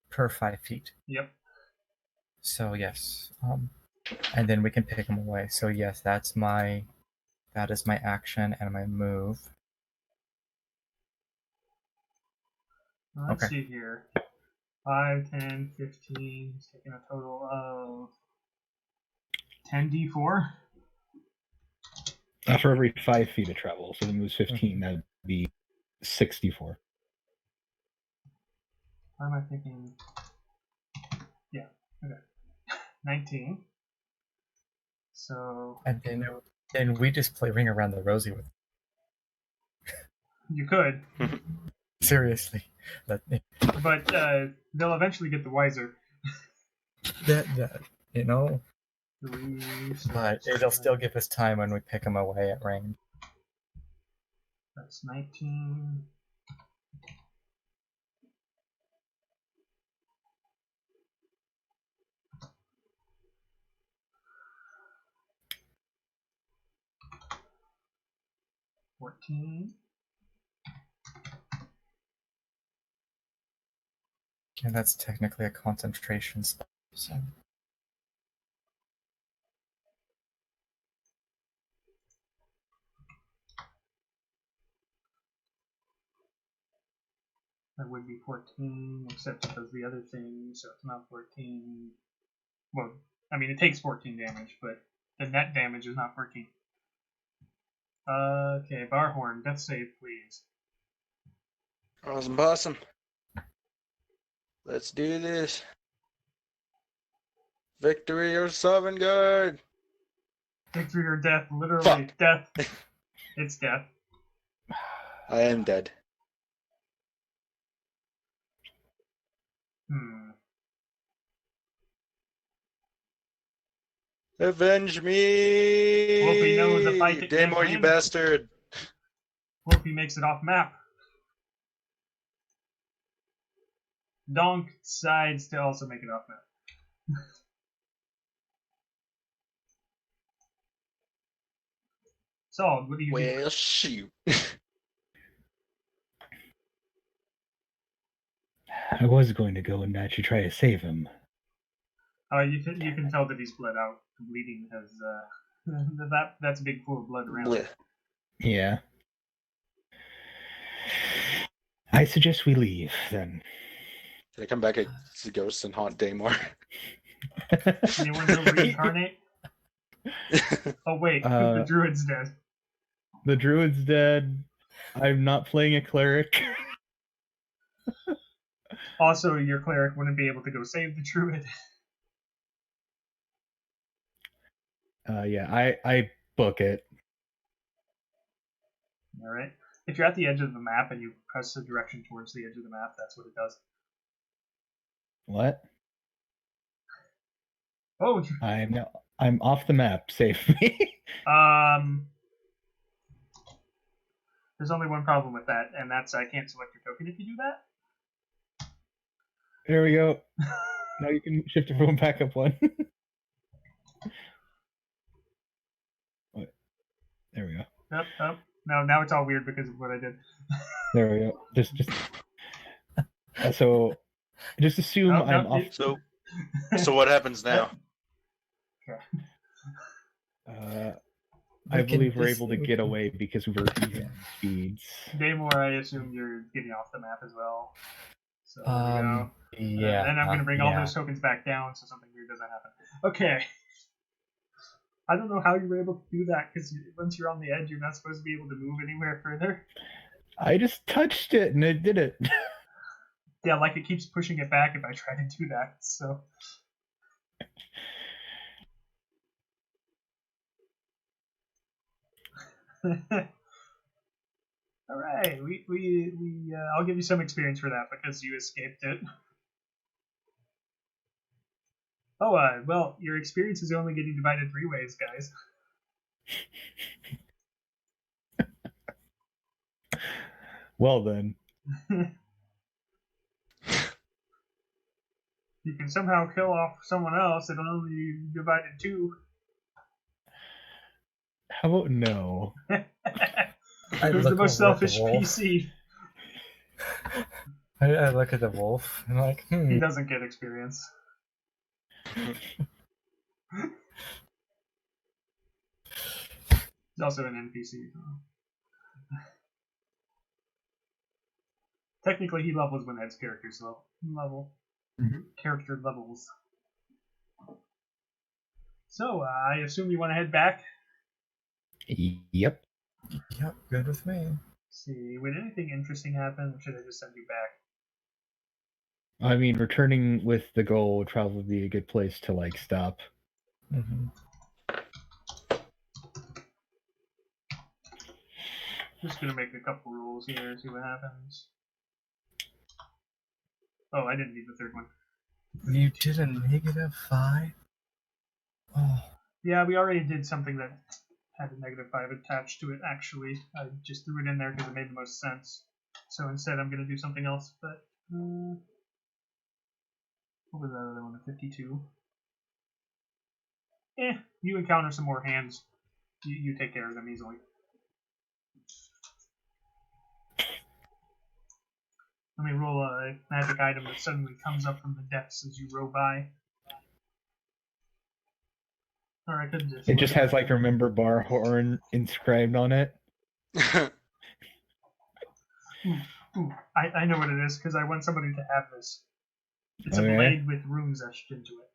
5 feet. Yep. So yes, and then we can pick them away. So yes, that is my action and my move. Let's see here. 5, 10, 15. It's taking a total of 10d4. For every 5 feet of travel, so if it moves 15, that would be 64. Why am I thinking? Yeah, okay. 19. So. And then we just play Ring Around the Rosie with. You could. Seriously. But they'll eventually get the wiser. That you know. 3, But it'll still give us time when we pick them away at range. That's 19. $14. And that's technically a concentration spell. So. That would be 14, except it does the other thing, so it's not 14. Well, I mean, it takes 14 damage, but the net damage is not 14. Okay, Barhorn, death save, please. Awesome, possum. Let's do this. Victory or Sovngarde. Victory or death, literally. Fuck. Death. It's death. I am dead. Avenge me! Wolfie knows a fight that can't Damore, you win. bastard! Wolfie makes it off map. DAHNK decides to also make it off map. Solid, what do you do? Well, shoot. I was going to go and actually try to save him. You can tell that he's bled out. The bleeding has that's a big pool of blood around. Blech. Yeah. I suggest we leave then. Can I come back as a ghost and haunt Damore? Anyone know reincarnate? Oh wait, the druid's dead. The druid's dead. I'm not playing a cleric. Also, your cleric wouldn't be able to go save the druid. Yeah, I book it. Alright. If you're at the edge of the map and you press the direction towards the edge of the map, that's what it does. What? Oh, I'm off the map. Save me. There's only one problem with that, and that's I can't select your token if you do that. There we go. Now you can shift everyone back up one. What? There we go. Yep. Now it's all weird because of what I did. There we go. Just so just assume I'm off. So what happens now? I believe we're able to get away because we're even speeds. Damore, I assume you're getting off the map as well. So there we go. Yeah. And I'm going to bring all those tokens back down so something weird doesn't happen. Okay. I don't know how you were able to do that, because once you're on the edge, you're not supposed to be able to move anywhere further. I just touched it and it did it. Yeah, like it keeps pushing it back if I try to do that, so... Alright, I'll give you some experience for that because you escaped it. Oh, well, your experience is only getting divided 3 ways, guys. Well then. You can somehow kill off someone else, it'll only be divided 2. How about no? Who's the most selfish PC? I look at the wolf and I'm like, He doesn't get experience. He's also an NPC. Technically, he levels when Ed's character's level. Character levels. So, I assume you want to head back? Yep. Yep, good with me. Let's see, would anything interesting happen, or should I just send you back? I mean, returning with the goal would probably be a good place to, like, stop. Just gonna make a couple rolls here, see what happens. Oh, I didn't need the third one. You did a -5? Oh. Yeah, we already did something that had a -5 attached to it, actually. I just threw it in there because it made the most sense. So instead I'm going to do something else, but... what was that other one, a 52? You encounter some more hands. You take care of them easily. Let me roll a magic item that suddenly comes up from the depths as you row by. Or I could just... It just has, like, remember Barhorn inscribed on it. I know what it is, because I want somebody to have this. It's a blade with runes etched into it.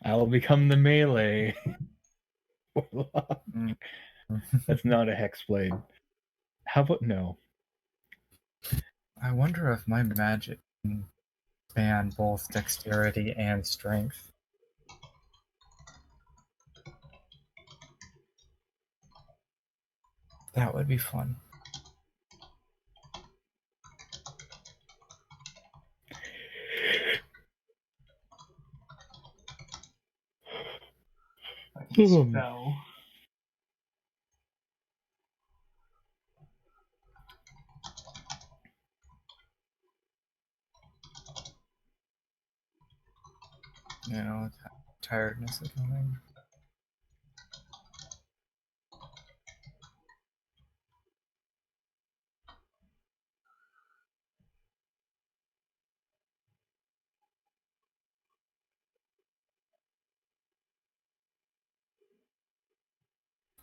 I will become the melee. That's not a hex blade. How about no? I wonder if my magic can span both dexterity and strength. That would be fun. I can spell. You know, tiredness is coming.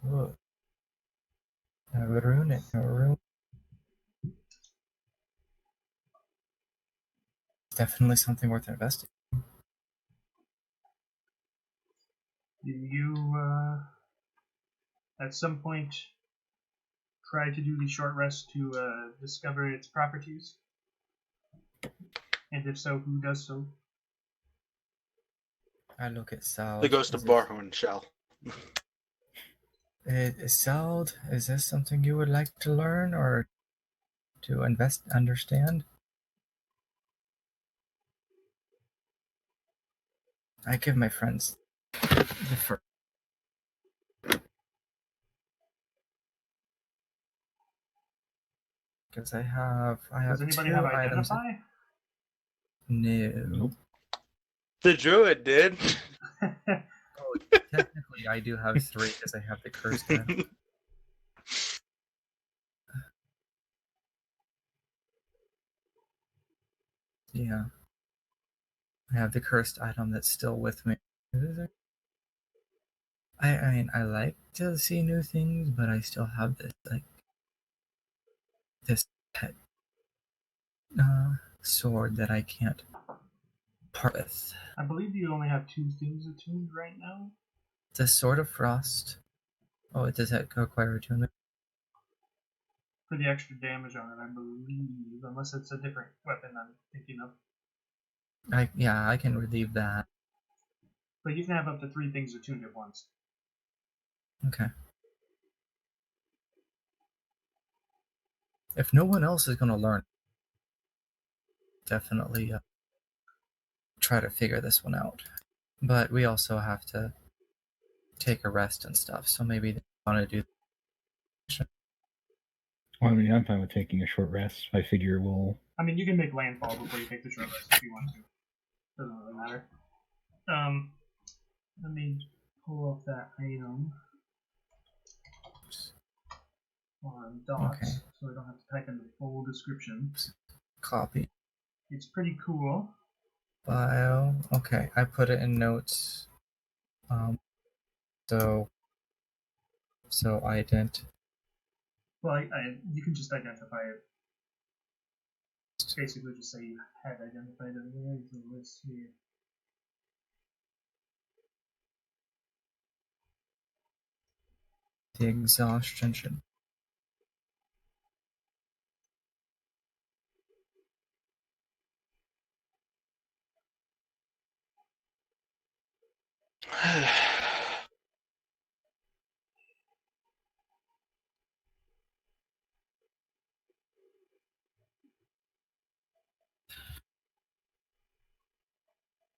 Ooh. Never ruin it. Never ruin. Definitely something worth investing. Do you, at some point, try to do the short rest to discover its properties? And if so, who does so? I look at Sal. The ghost of Barhorn shall. Sald, is this something you would like to learn or to understand? I give my friends the first. Because I have Does anybody two have items. identify? No. Nope. The druid did. Oh, technically, I do have 3 because I have the cursed item. Yeah. I have the cursed item that's still with me. I mean, I like to see new things, but I still have this, like, this pet sword that I can't part with. I believe you only have 2 things attuned right now. The Sword of Frost. Oh, does that require attunement? For the extra damage on it, I believe, unless it's a different weapon I'm thinking of. Yeah, I can relieve that. But you can have up to 3 things attuned at once. Okay. If no one else is going to learn, definitely try to figure this one out. But we also have to take a rest and stuff, so maybe they want to do. Well, I mean, I'm fine with taking a short rest. I figure we'll. I mean, you can make landfall before you take the short rest if you want to. Doesn't really matter. Let me pull up that item on docs, Okay. so I don't have to type in the full description. Copy. It's pretty cool. File. Okay, I put it in notes. So ident. Well, you can just identify it. Basically, just say you had identified it. There's the list here. The exhaustion should.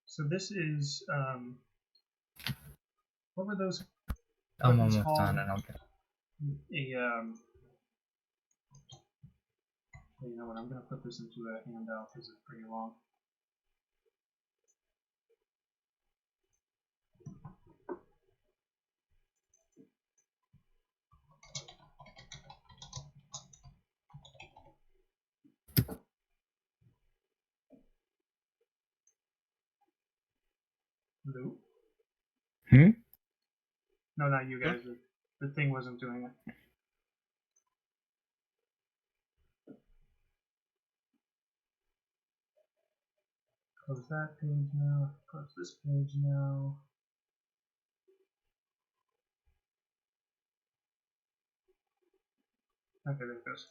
So this is what were those? I'm weapons almost called? done, and I'll get. Well, you know what? I'm gonna put this into a handout because it's pretty long. Hello? No, not you guys. The thing wasn't doing it. Close that page now. Close this page now. Okay, there it goes.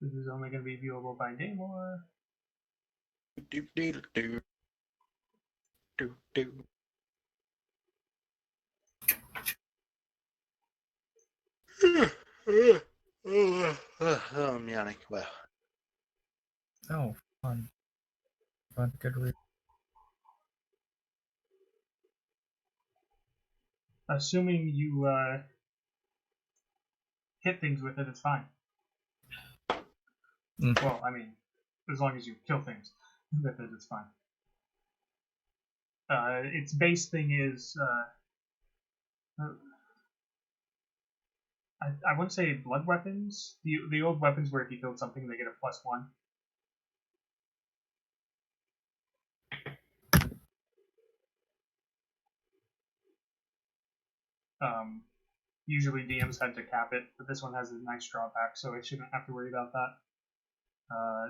This is only going to be viewable by Damore. Do, do, do, do, do. I'm yawning. Wow. Oh, fun. Good read. Assuming you hit things with it, it's fine. Well, I mean, as long as you kill things with it, it's fine. its base thing is I wouldn't say blood weapons. The old weapons where if you killed something they get a +1. Usually DMs tend to cap it, but this one has a nice drawback, so I shouldn't have to worry about that.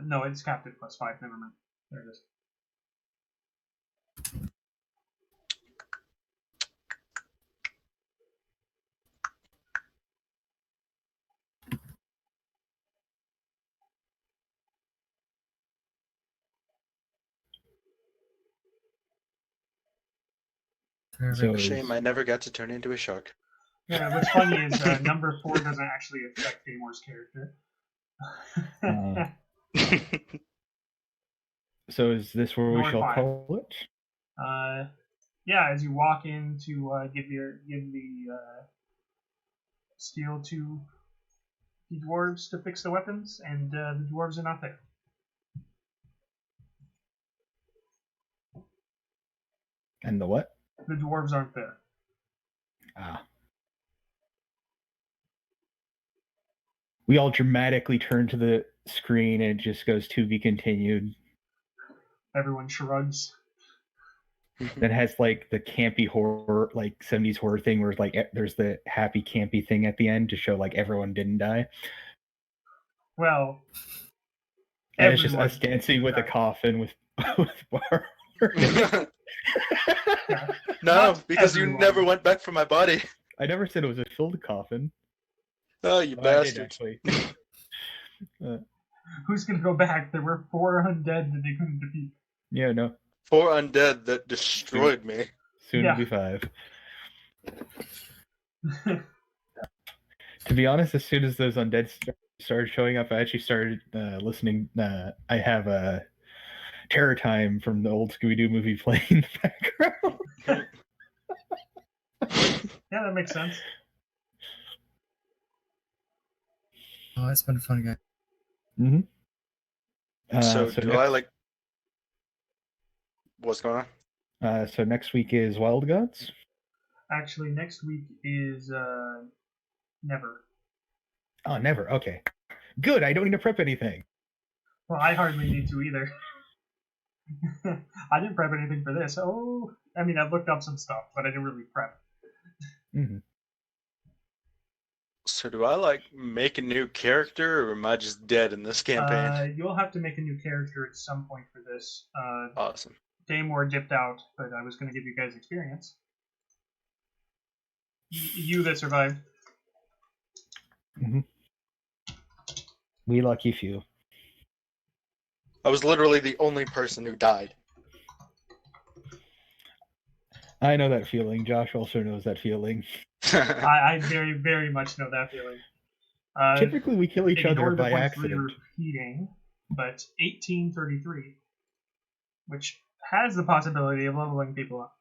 No, it's capped at +5. Never mind. There it is. So Shame I never got to turn into a shark. Yeah, what's funny is number 4 doesn't actually affect Damore's character. So is this where we Nor shall 5. call it? Yeah, as you walk in to give the steel to the dwarves to fix the weapons, and the dwarves are not there. And the what? The dwarves aren't there. Ah. We all dramatically turn to the screen and it just goes to be continued. Everyone shrugs. That has like the campy horror, like 70s horror thing where like there's the happy campy thing at the end to show like everyone didn't die. Well, And it's just us dancing with a coffin with Barhorn. Yeah. No, Not because you everyone. never went back for my body. I never said it was a filled coffin. Oh, you I did, bastards. actually. Who's gonna go back? There were 4 undead that they couldn't defeat. Yeah, no. 4 undead that destroyed me. Soon Yeah. to be 5. To be honest, as soon as those undead started showing up, I actually started listening. I have a Terror Time from the old Scooby-Doo movie playing in the background. Yeah, that makes sense. Oh, it's been fun, guys. Mm-hmm. So do next, I like... What's going on? So next week is Wild Gods. Actually, next week is never. Oh, never. Okay. Good. I don't need to prep anything. Well, I hardly need to either. I didn't prep anything for this. Oh, I mean, I looked up some stuff, but I didn't really prep. Mm-hmm. So do I like make a new character, or am I just dead in this campaign? You'll have to make a new character at some point for this. Awesome. Damore dipped out, but I was going to give you guys experience. You that survived. Mm-hmm. We lucky few. I was literally the only person who died. I know that feeling. Josh also knows that feeling. I very, very much know that feeling. Typically, we kill each other Ignore the by 0.3 accident. repeating, but 1833, which has the possibility of leveling people up.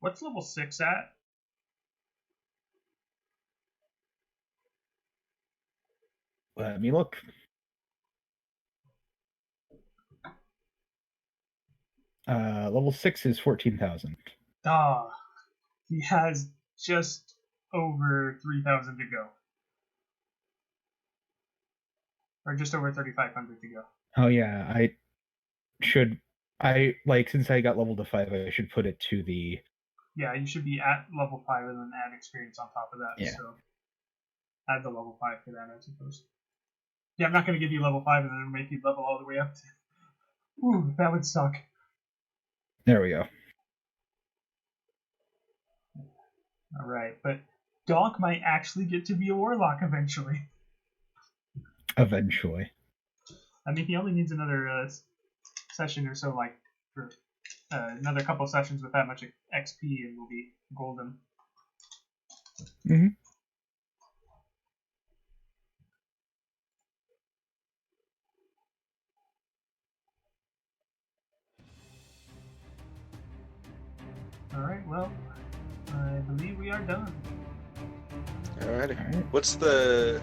What's level 6 at? Let me look. Level 6 is 14,000. Ah, he has just over 3,000 to go. Or just over 3,500 to go. Oh yeah, since I got leveled to 5, I should put it to the. Yeah, you should be at level 5 and then add experience on top of that. Yeah. So add the level 5 to that, I suppose. Yeah, I'm not going to give you level 5 and then make you level all the way up to... Ooh, that would suck. There we go. Alright, but DAHNK might actually get to be a warlock eventually. Eventually. I mean, he only needs another session or so, like, for another couple sessions with that much XP and we'll be golden. Mm-hmm. Alright, well, I believe we are done. Alrighty. All right. What's the